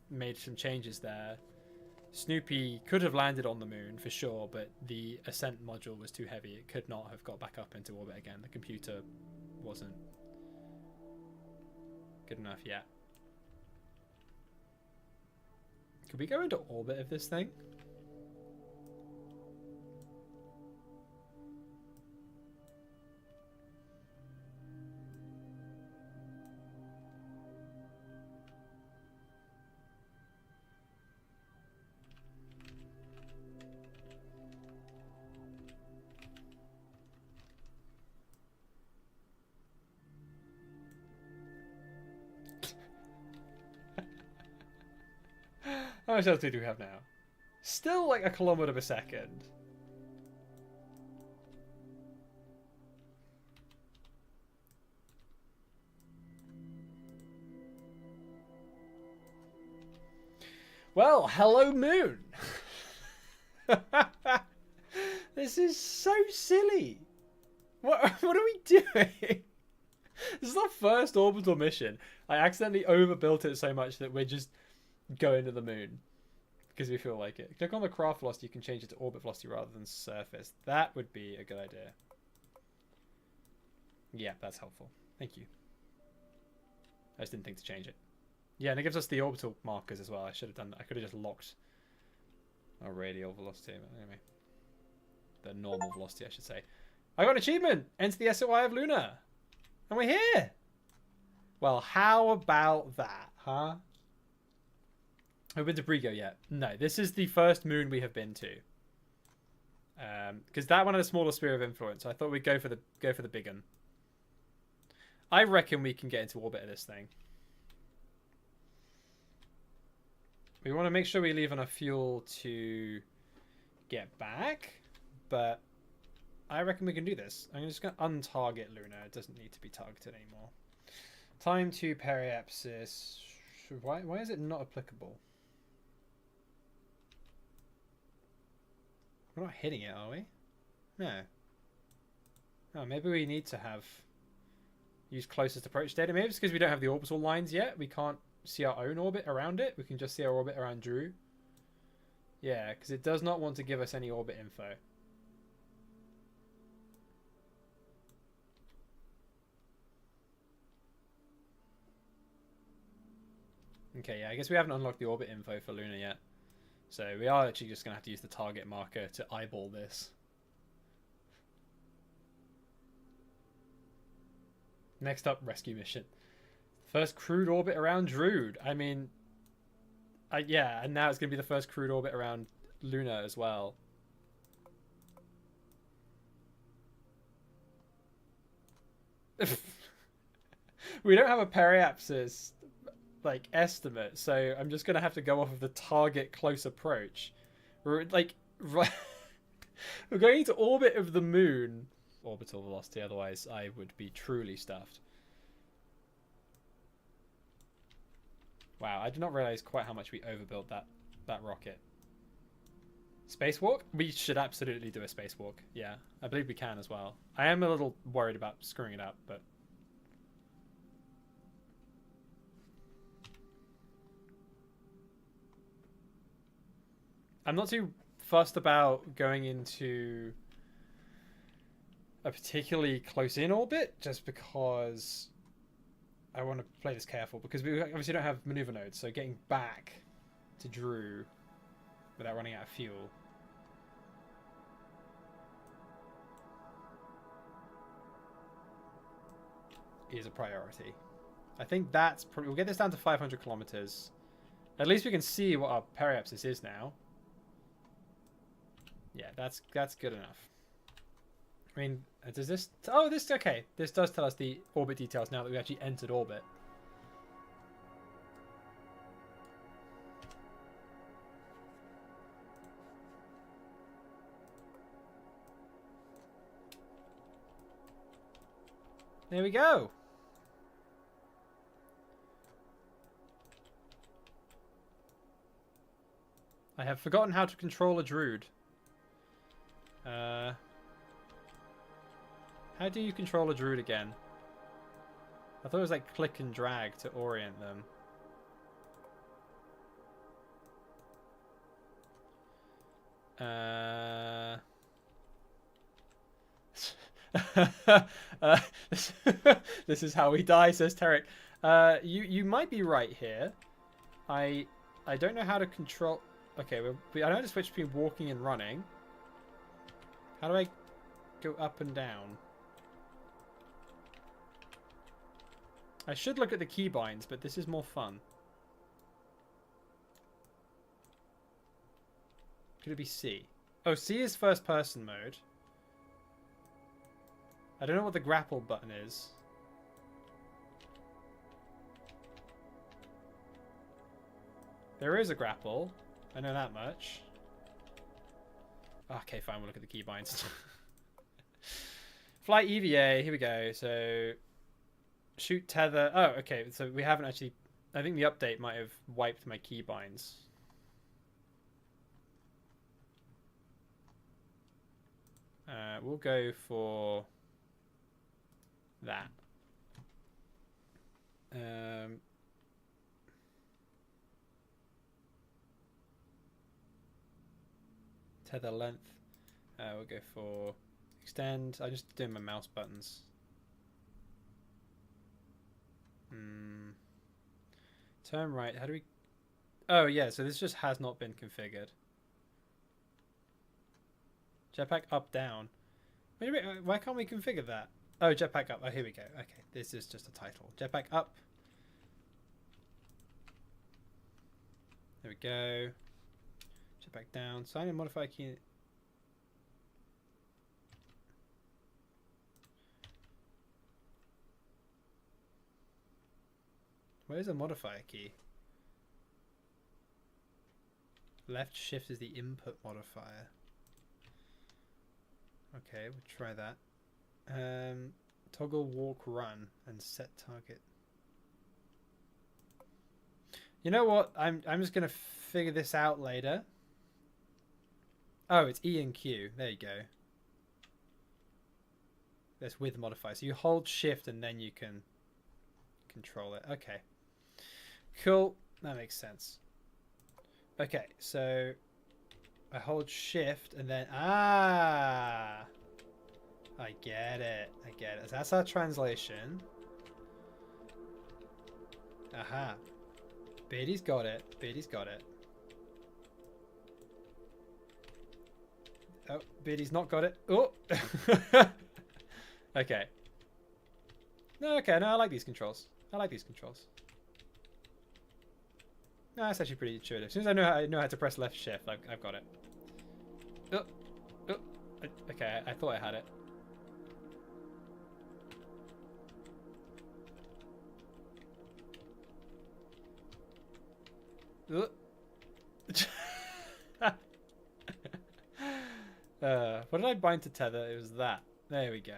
made some changes there. Snoopy could have landed on the moon for sure, but the ascent module was too heavy. It could not have got back up into orbit again. The computer wasn't good enough yet. Could we go into orbit of this thing? How much altitude do we have now? Still like 1 kilometer per second. Well, hello moon. This is so silly. What are we doing? This is our first orbital mission. I accidentally overbuilt it so much that we're just going to the moon because we feel like it. Click on the craft velocity. You can change it to orbit velocity rather than surface. That would be a good idea. Yeah, that's helpful. Thank you. I just didn't think to change it. Yeah, and it gives us the orbital markers as well. I should have done that. I could have just locked our radial velocity. But anyway, the normal velocity, I should say. I got an achievement. Enter the SOI of Luna. And we're here. Well, how about that, huh? Have we been to Brigo yet? No, this is the first moon we have been to. Because that one had a smaller sphere of influence. So I thought we'd go for the big one. I reckon we can get into orbit of this thing. We want to make sure we leave enough fuel to get back, but I reckon we can do this. I'm just going to untarget Luna. It doesn't need to be targeted anymore. Time to periapsis. Why is it not applicable? We're not hitting it, are we? No. Oh, maybe we need to have use closest approach data. Maybe it's because we don't have the orbital lines yet. We can't see our own orbit around it. We can just see our orbit around Drew. Yeah, because it does not want to give us any orbit info. Okay, yeah, I guess we haven't unlocked the orbit info for Luna yet. So we are actually just going to have to use the target marker to eyeball this. Next up, rescue mission. First crewed orbit around Drood. I mean, yeah, and now it's going to be the first crewed orbit around Luna as well. We don't have a periapsis like estimate, so I'm just going to have to go off of the target close approach. We're like, we're going to orbit of the moon. Orbital velocity, otherwise I would be truly stuffed. Wow, I did not realize quite how much we overbuilt that rocket. Spacewalk? We should absolutely do a spacewalk. Yeah, I believe we can as well. I am a little worried about screwing it up, but I'm not too fussed about going into a particularly close-in orbit, just because I want to play this careful, because we obviously don't have maneuver nodes, so getting back to Drew without running out of fuel is a priority. I think that's probably... We'll get this down to 500 kilometers. At least we can see what our periapsis is now. Yeah, that's good enough. I mean, does this... Oh, this... Okay, this does tell us the orbit details now that we actually entered orbit. There we go. I have forgotten how to control a Drood. How do you control a Drood again? I thought it was like click and drag to orient them. This is how we die, says Tarek. You might be right here. I don't know how to control... Okay, I know how to switch between walking and running. How do I go up and down? I should look at the keybinds, but this is more fun. Could it be C? Oh, C is first person mode. I don't know what the grapple button is. There is a grapple. I know that much. Okay, fine, we'll look at the keybinds. Flight EVA, here we go. So, shoot tether. Oh, okay, so we haven't actually... I think the update might have wiped my keybinds. We'll go for that. Tether length. We'll go for extend. I'm just doing my mouse buttons. Turn right. How do we... Oh, yeah, so this just has not been configured. Jetpack up, down. Wait, why can't we configure that? Oh, jetpack up. Oh, here we go. Okay, this is just a title. Jetpack up. There we go. Jetpack down. Sign in modify key. Where's the modifier key? Left shift is the input modifier. Okay, we'll try that. Toggle walk run and set target. You know what? I'm just gonna figure this out later. Oh, it's E and Q. There you go. That's with modifier. So you hold shift and then you can control it. Okay. Cool. That makes sense. Okay, so I hold shift and then... Ah! I get it. I get it. So that's our translation. Aha. Beardy's got it. Beardy's got it. Oh, Beardy's not got it. Oh! Okay. No, okay. No, I like these controls. I like these controls. No, that's actually pretty intuitive. As soon as I know how to press left shift, I've got it. Oh, oh. Okay, I thought I had it. What did I bind to tether? It was that. There we go.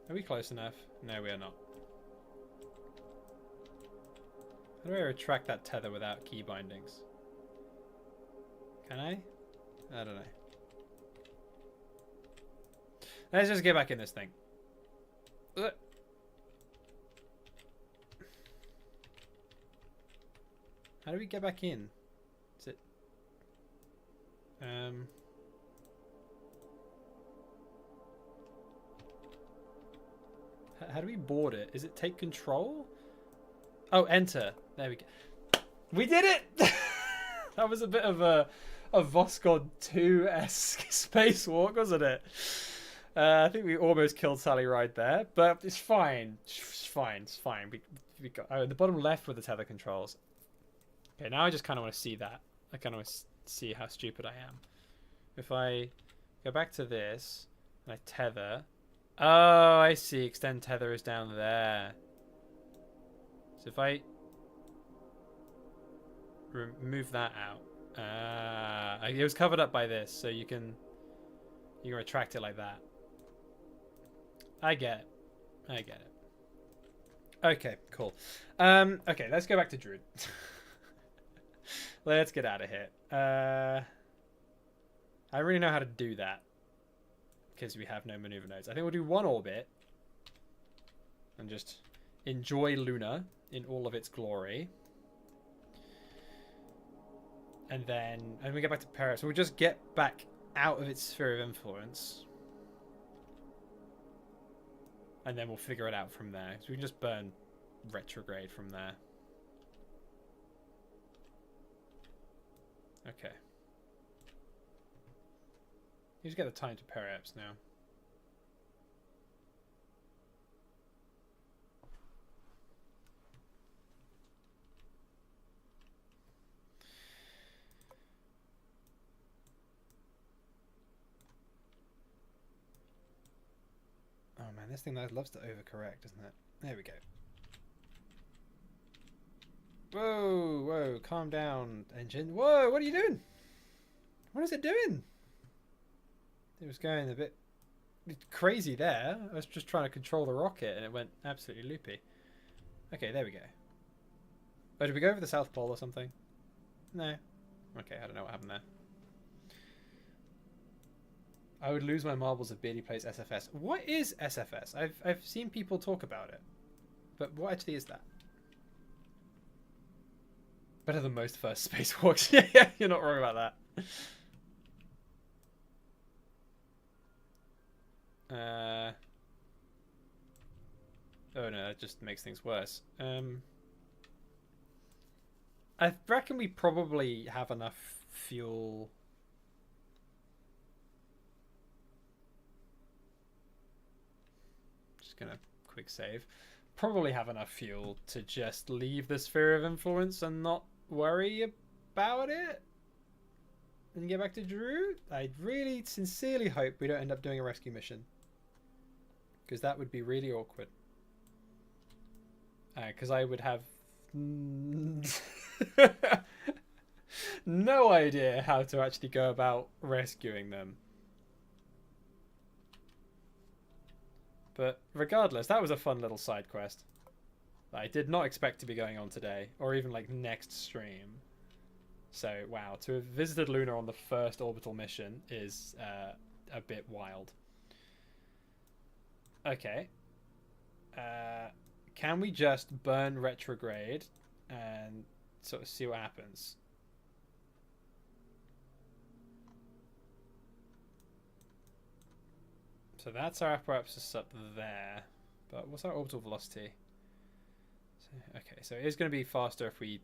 Are we close enough? No, we are not. How do I retract that tether without key bindings? Can I? I don't know. Let's just get back in this thing. Ugh. How do we get back in? Is it... How do we board it? Is it take control? Oh, enter. There we go. We did it! That was a bit of a Vosgod 2-esque spacewalk, wasn't it? I think we almost killed Sally Ride there, but it's fine. It's fine. It's fine. We got the bottom left with the tether controls. Okay, now I just kind of want to see that. I kind of want to see how stupid I am. If I go back to this and I tether. Oh, I see. Extend tether is down there. So if I remove that out, it was covered up by this, so you can retract it like that. I get it. I get it. Okay, cool. Okay, let's go back to Druid. Let's get out of here. I don't really know how to do that because we have no maneuver nodes. I think we'll do one orbit and just enjoy Luna in all of its glory. And we get back to Paris. So we'll just get back out of its sphere of influence. And then we'll figure it out from there. So we can just burn retrograde from there. Okay. You just get the time to Periaps now. Oh man, this thing loves to overcorrect, doesn't it? There we go. Whoa, whoa, calm down, engine. Whoa, what are you doing? What is it doing? It was going a bit crazy there. I was just trying to control the rocket and it went absolutely loopy. Okay, there we go. Oh, did we go over the South Pole or something? No. Okay, I don't know what happened there. I would lose my marbles if Beardy plays SFS. What is SFS? I've seen people talk about it. But what actually is that? Better than most first spacewalks. Yeah, you're not wrong about that. Oh no, that just makes things worse. I reckon we probably have enough fuel. Just gonna quick save. Probably have enough fuel to just leave the sphere of influence and not worry about it and get back to Drew. I really sincerely hope we don't end up doing a rescue mission, because that would be really awkward. Because I would have no idea how to actually go about rescuing them. But regardless, that was a fun little side quest that I did not expect to be going on today, or even like next stream. So wow, to have visited Luna on the first orbital mission is a bit wild. Okay. Can we just burn retrograde and sort of see what happens? So that's our apparatus up there. But what's our orbital velocity? So, okay, so it is going to be faster if we...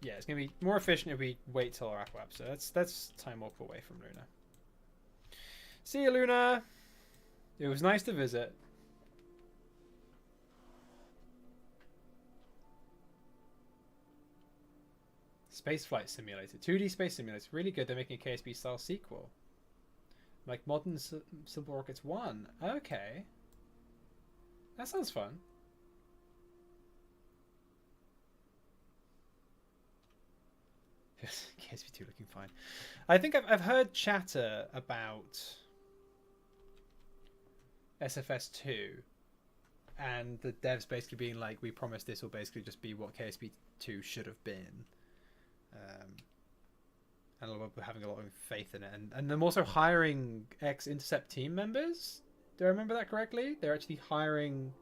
Yeah, it's going to be more efficient if we wait till our apparatus. So that's time warp away from Luna. See you, Luna! It was nice to visit. Spaceflight Simulator. 2D Space Simulator. Really good. They're making a KSP style sequel. Like Modern Simple Rockets 1. Okay. That sounds fun. KSP 2 looking fine. I think I've heard chatter about SFS 2 and the devs basically being like, we promise this will basically just be what KSP 2 should have been. And having a lot of faith in it, and them also hiring ex-Intercept team members. Do I remember that correctly? They're actually hiring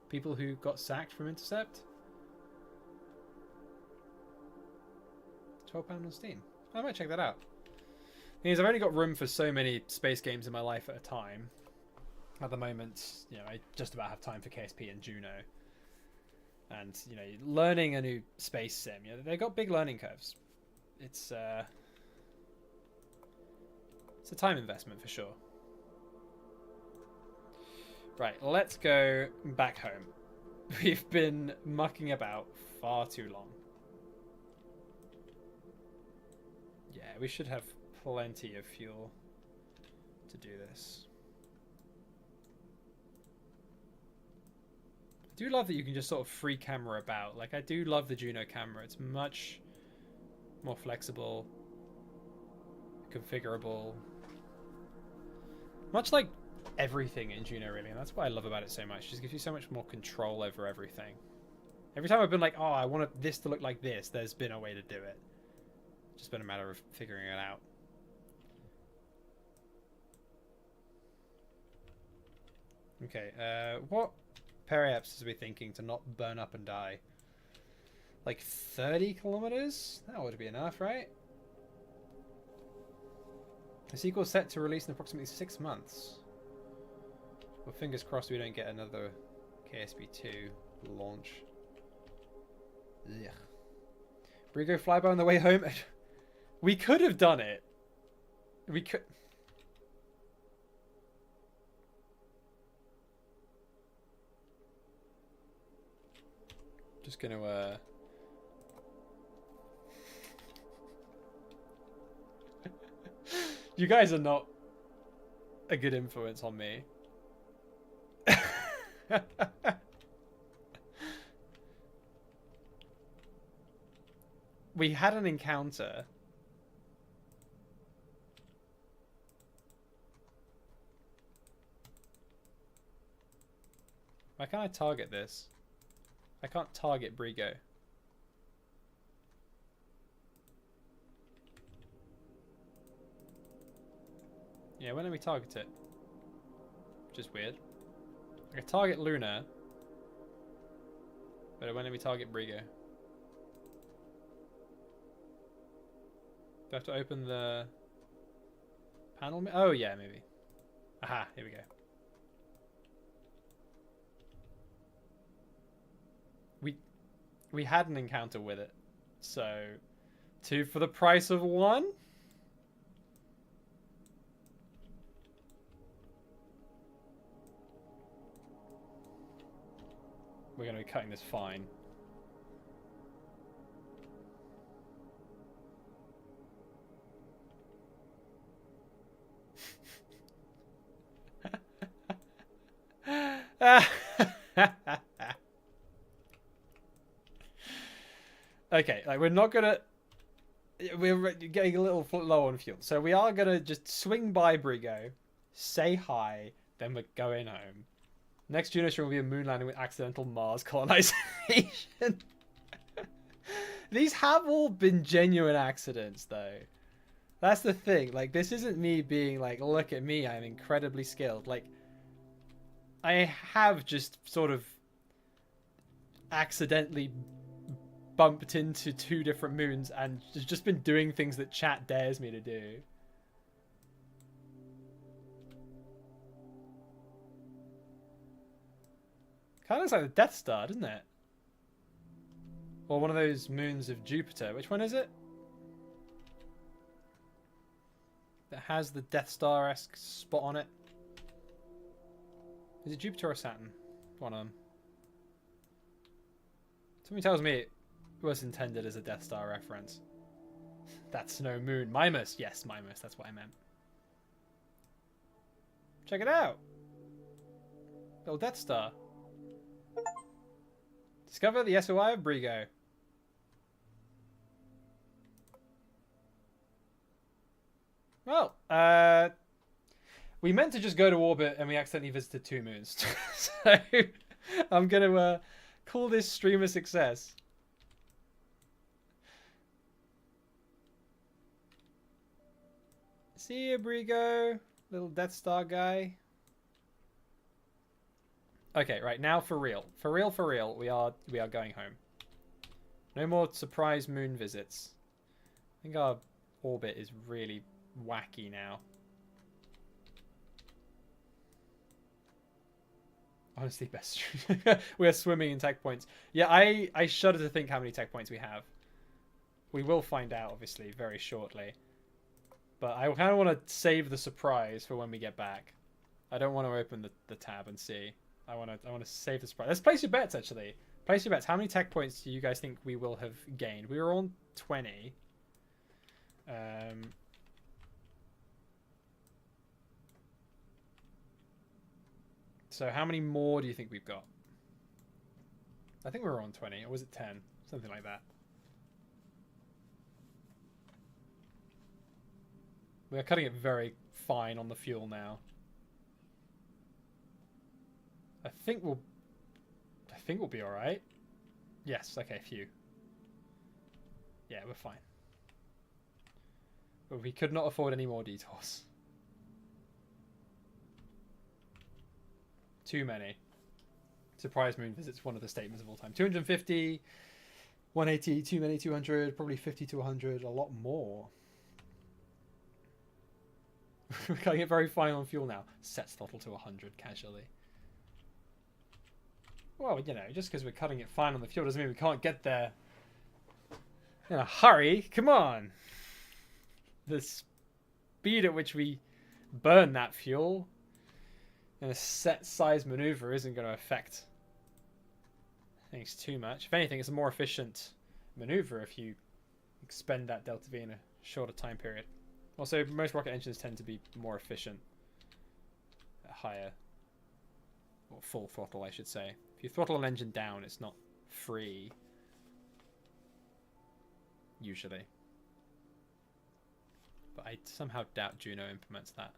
people who got sacked from Intercept. £12 on Steam. I might check that out. The thing is, I've only got room for so many space games in my life at a time. At the moment, you know, I just about have time for KSP and Juno. And, you know, learning a new space sim, you know, they've got big learning curves. It's a time investment for sure. Right, let's go back home. We've been mucking about far too long. Yeah, we should have plenty of fuel to do this. I do love that you can just sort of free camera about. Like, I do love the Juno camera. It's much more flexible, configurable. Much like everything in Juno, really. And that's what I love about it so much. It just gives you so much more control over everything. Every time I've been like, oh, I want this to look like this, there's been a way to do it. It's just been a matter of figuring it out. Okay, what periapsis are we thinking to not burn up and die? Like 30 kilometers? That would be enough, right? The sequel is set to release in approximately 6 months. Well, fingers crossed we don't get another KSP2 launch. Ugh. Brigo flyby on the way home? We could have done it. We could... Just gonna, You guys are not a good influence on me. We had an encounter. Why can't I target this? I can't target Brigo. Yeah, when did we target it? Which is weird. I can target Luna. But when did we target Brigo? Do I have to open the panel? Oh yeah, maybe. Aha, here we go. We had an encounter with it. So 2 for the price of 1? We're going to be cutting this fine. Okay, like we're not gonna... We're getting a little low on fuel. So we are gonna just swing by Brigo, say hi, then we're going home. Next Juno stream will be a moon landing with accidental Mars colonization. These have all been genuine accidents, though. That's the thing. Like, this isn't me being like, look at me, I'm incredibly skilled. Like, I have just sort of accidentally bumped into 2 different moons and just been doing things that chat dares me to do. Kind of looks like the Death Star, doesn't it? Or one of those moons of Jupiter. Which one is it? That has the Death Star-esque spot on it. Is it Jupiter or Saturn? One of them. Something tells me it was intended as a Death Star reference. That's no moon. Mimus. Yes, Mimus. That's what I meant. Check it out. Little Death Star. Discover the SOI of Brigo. Well, we meant to just go to orbit and we accidentally visited 2 moons. So I'm going to call this stream a success. See ya, Brigo. Little Death Star guy. Okay, right, now for real. For real, we are going home. No more surprise moon visits. I think our orbit is really wacky now. Honestly, best. We are swimming in tech points. Yeah, I shudder to think how many tech points we have. We will find out, obviously, very shortly. But I kind of want to save the surprise for when we get back. I don't want to open the tab and see. I want to save the surprise. Let's place your bets, actually. Place your bets. How many tech points do you guys think we will have gained? We were on 20. So how many more do you think we've got? I think we were on 20. Or was it 10? Something like that. We're cutting it very fine on the fuel now. I think we'll be all right. Yes, okay, phew. Yeah, we're fine. But we could not afford any more detours. Too many. Surprise moon visits, one of the statements of all time. 250, 180, too many, 200, probably 50 to 100, a lot more. We're cutting it very fine on fuel now. Sets throttle to 100 casually. Well, you know, just because we're cutting it fine on the fuel doesn't mean we can't get there in a hurry. Come on. The speed at which we burn that fuel in a set size maneuver isn't going to affect things too much. If anything, it's a more efficient maneuver if you expend that delta V in a shorter time period. Also, most rocket engines tend to be more efficient at higher, or full throttle, I should say. If you throttle an engine down, it's not free, usually. But I somehow doubt Juno implements that.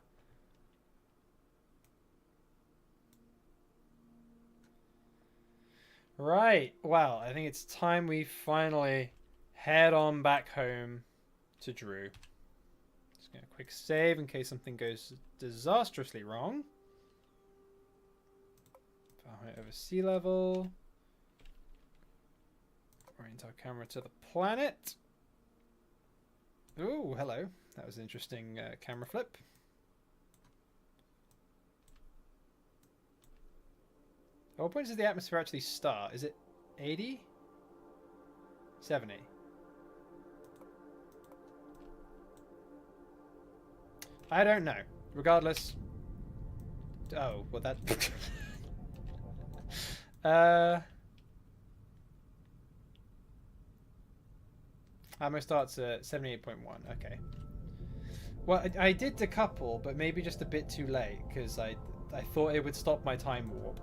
Right, well, I think it's time we finally head on back home to Drew. Just gonna quick save in case something goes disastrously wrong. Fahrenheit over sea level. Orient our camera to the planet. Oh, hello. That was an interesting camera flip. At what point does the atmosphere actually start? Is it 80? 70? I don't know. Regardless. Oh, well that... Ammo starts at 78.1. Okay. Well, I did decouple, but maybe just a bit too late, because I thought it would stop my time warp.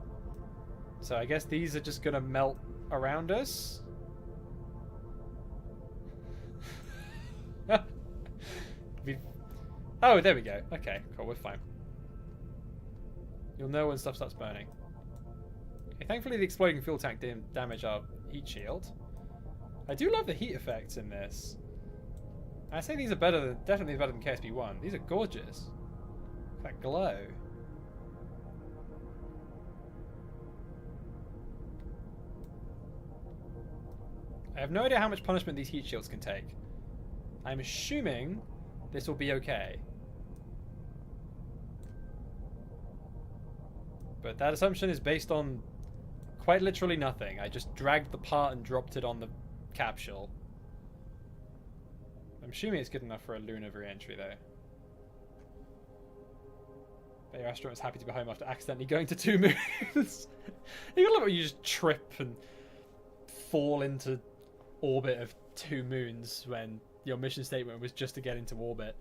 So I guess these are just going to melt around us. Oh, there we go. Okay, cool, we're fine. You'll know when stuff starts burning. Thankfully, the exploding fuel tank didn't damage our heat shield. I do love the heat effects in this. I say these are definitely better than KSP1. These are gorgeous. That glow. I have no idea how much punishment these heat shields can take. I'm assuming this will be okay. But that assumption is based on quite literally nothing. I just dragged the part and dropped it on the capsule. I'm assuming it's good enough for a lunar re-entry though. But your astronaut is happy to be home after accidentally going to 2 moons. You gotta love it, you just trip and fall into orbit of 2 moons when your mission statement was just to get into orbit.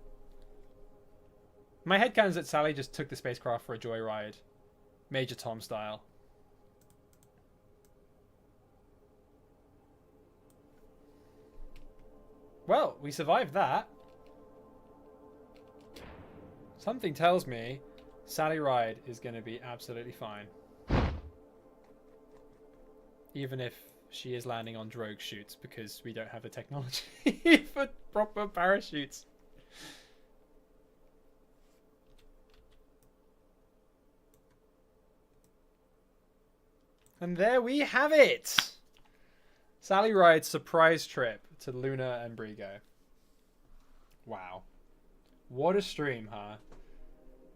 My headcanon is that Sally just took the spacecraft for a joyride. Major Tom style. Well, we survived that. Something tells me Sally Ride is going to be absolutely fine. Even if she is landing on drogue chutes because we don't have the technology for proper parachutes. And there we have it! Sally Ride's surprise trip to Luna and Brigo. Wow. What a stream, huh?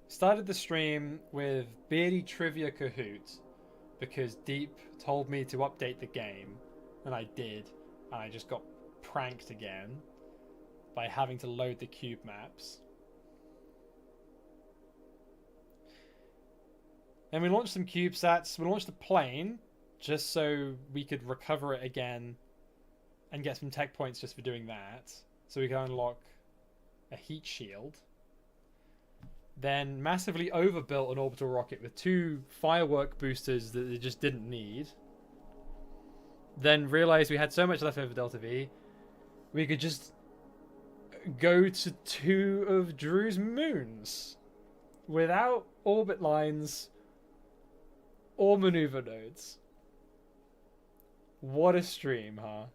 Started the stream with Beardy Trivia Kahoot because Deep told me to update the game, and I did, and I just got pranked again by having to load the cube maps. And we launched some CubeSats. We launched a plane just so we could recover it again and get some tech points just for doing that. So we can unlock a heat shield. Then massively overbuilt an orbital rocket with 2 firework boosters that it just didn't need. Then realized we had so much left over Delta V, we could just go to 2 of Drew's moons without orbit lines or maneuver nodes. What a stream, huh?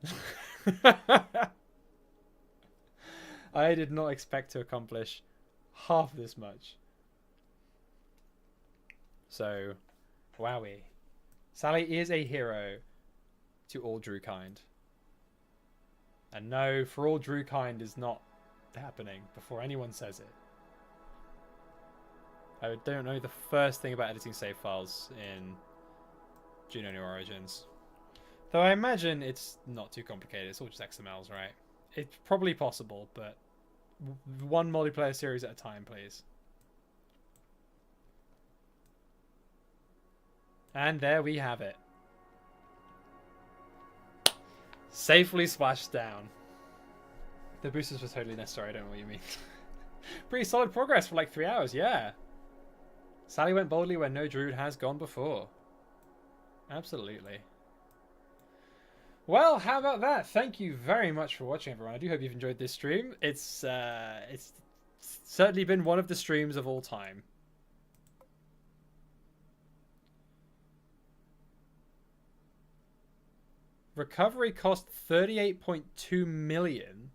I did not expect to accomplish half this much. So, wowie. Sally is a hero to all Drew kind. And no, for all Drew kind is not happening before anyone says it. I don't know the first thing about editing save files in Juno New Origins. Though I imagine it's not too complicated. It's all just XMLs, right? It's probably possible, but one multiplayer series at a time, please. And there we have it. Safely splashed down. The boosters were totally necessary, I don't know what you mean. Pretty solid progress for like 3 hours, yeah. Sally went boldly where no Drood has gone before. Absolutely. Well, how about that? Thank you very much for watching, everyone. I do hope you've enjoyed this stream. It's certainly been one of the streams of all time. Recovery cost 38.2 million.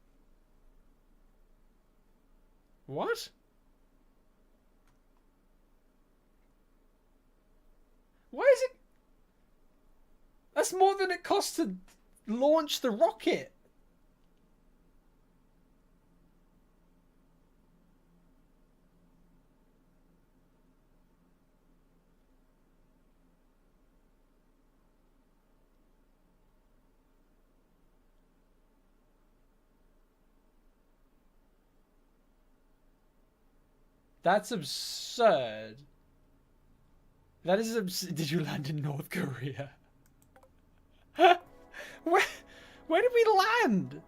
What? Why is it? That's more than it costs to launch the rocket. That's absurd. That is absurd. Did you land in North Korea? Where did we land?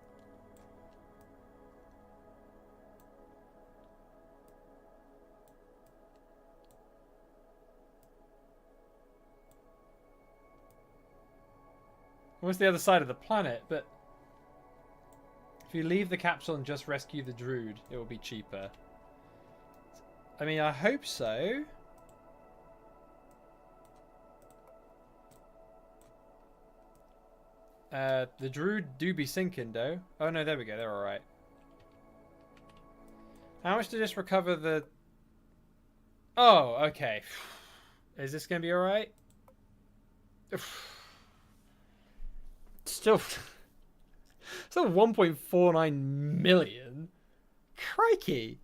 What's the other side of the planet? But if you leave the capsule and just rescue the Drood, it will be cheaper. I mean, I hope so. The Druid do be sinking, though. Oh, no, there we go. They're alright. How much did this recover the... Oh, okay. Is this going to be alright? Still 1.49 million. Crikey.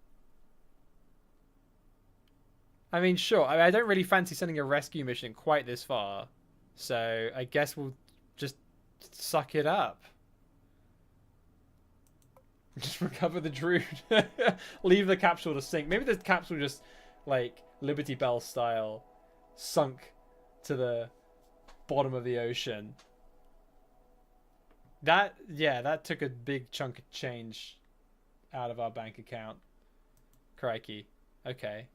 I mean, sure. I don't really fancy sending a rescue mission quite this far. So I guess we'll just suck it up. Just recover the Druid. Leave the capsule to sink. Maybe the capsule just, like, Liberty Bell style, sunk to the bottom of the ocean. That took a big chunk of change out of our bank account. Crikey. Okay.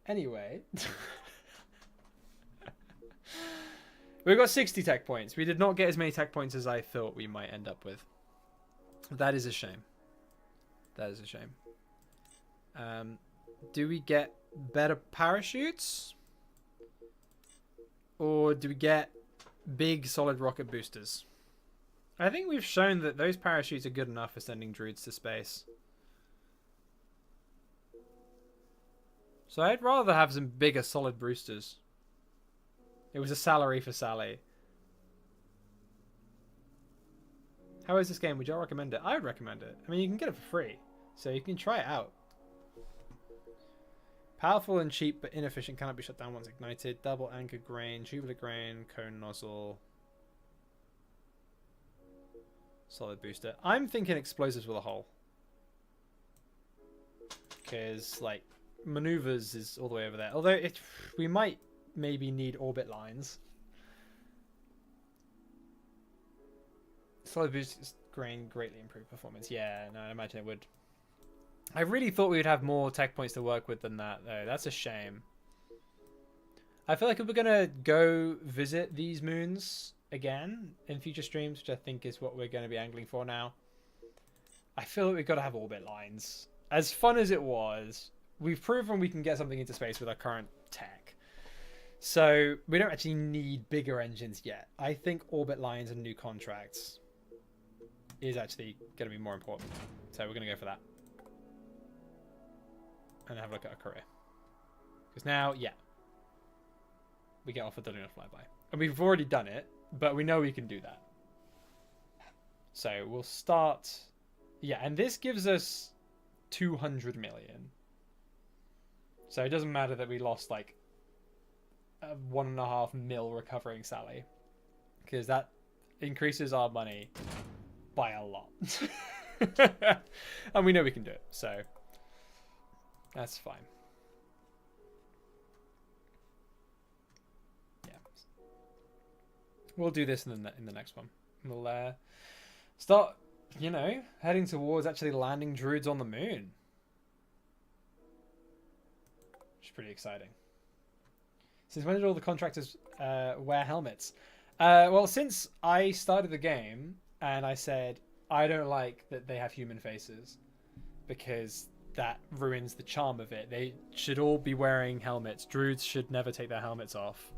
Anyway. We've got 60 tech points. We did not get as many tech points as I thought we might end up with. That is a shame. That is a shame. Do we get better parachutes? Or do we get big solid rocket boosters? I think we've shown that those parachutes are good enough for sending Droods to space. So I'd rather have some bigger solid boosters. It was a salary for Sally. How is this game? Would y'all recommend it? I would recommend it. I mean, you can get it for free, so you can try it out. Powerful and cheap, but inefficient. Cannot be shut down once ignited. Double anchor grain, tubular grain, cone nozzle. Solid booster. I'm thinking explosives with a hole. Because, like, maneuvers is all the way over there. Although, we might maybe need orbit lines. Solid boost grain greatly improved performance. Yeah, no, I imagine it would. I really thought we would have more tech points to work with than that, though. That's a shame. I feel like if we're going to go visit these moons again in future streams, which I think is what we're going to be angling for now, I feel like we've got to have orbit lines. As fun as it was, we've proven we can get something into space with our current tech. So we don't actually need bigger engines yet. I think orbit lines and new contracts is actually going to be more important. So we're going to go for that. And have a look at our career. Because now, yeah, we get offered the lunar flyby. And we've already done it, but we know we can do that. So we'll start... Yeah, and this gives us 200 million. So it doesn't matter that we lost, like, 1.5 mil recovering Sally. Because that increases our money by a lot. And we know we can do it, so... That's fine. Yeah. We'll do this in the next one. We'll start, you know, heading towards actually landing Droods on the moon. Which is pretty exciting. Since when did all the contractors wear helmets? Well, since I started the game and I said I don't like that they have human faces because that ruins the charm of it. They should all be wearing helmets. Droods should never take their helmets off.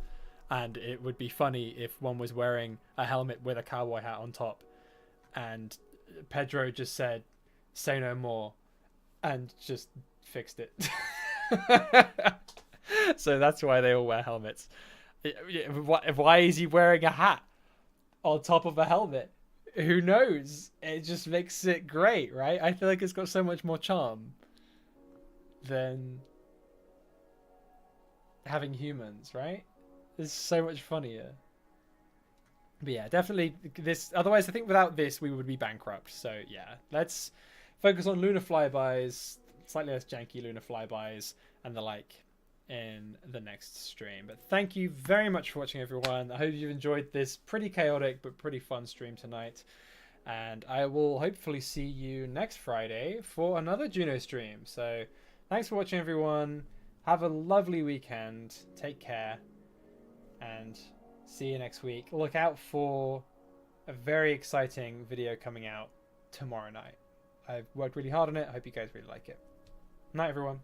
And it would be funny if one was wearing a helmet with a cowboy hat on top and Pedro just said, "Say no more," and just fixed it. So that's why they all wear helmets. Why is he wearing a hat on top of a helmet? Who knows? It just makes it great, right? I feel like it's got so much more charm than having humans, right? It's so much funnier. But yeah, definitely this. Otherwise, I think without this, we would be bankrupt. So yeah, let's focus on lunar flybys, slightly less janky lunar flybys, and the like in the next stream. But thank you very much for watching, everyone. I hope you've enjoyed this pretty chaotic but pretty fun stream tonight. And I will hopefully see you next Friday for another Juno stream. So thanks for watching, everyone. Have a lovely weekend. Take care. And see you next week. Look out for a very exciting video coming out tomorrow night. I've worked really hard on it. I hope you guys really like it. Night, everyone.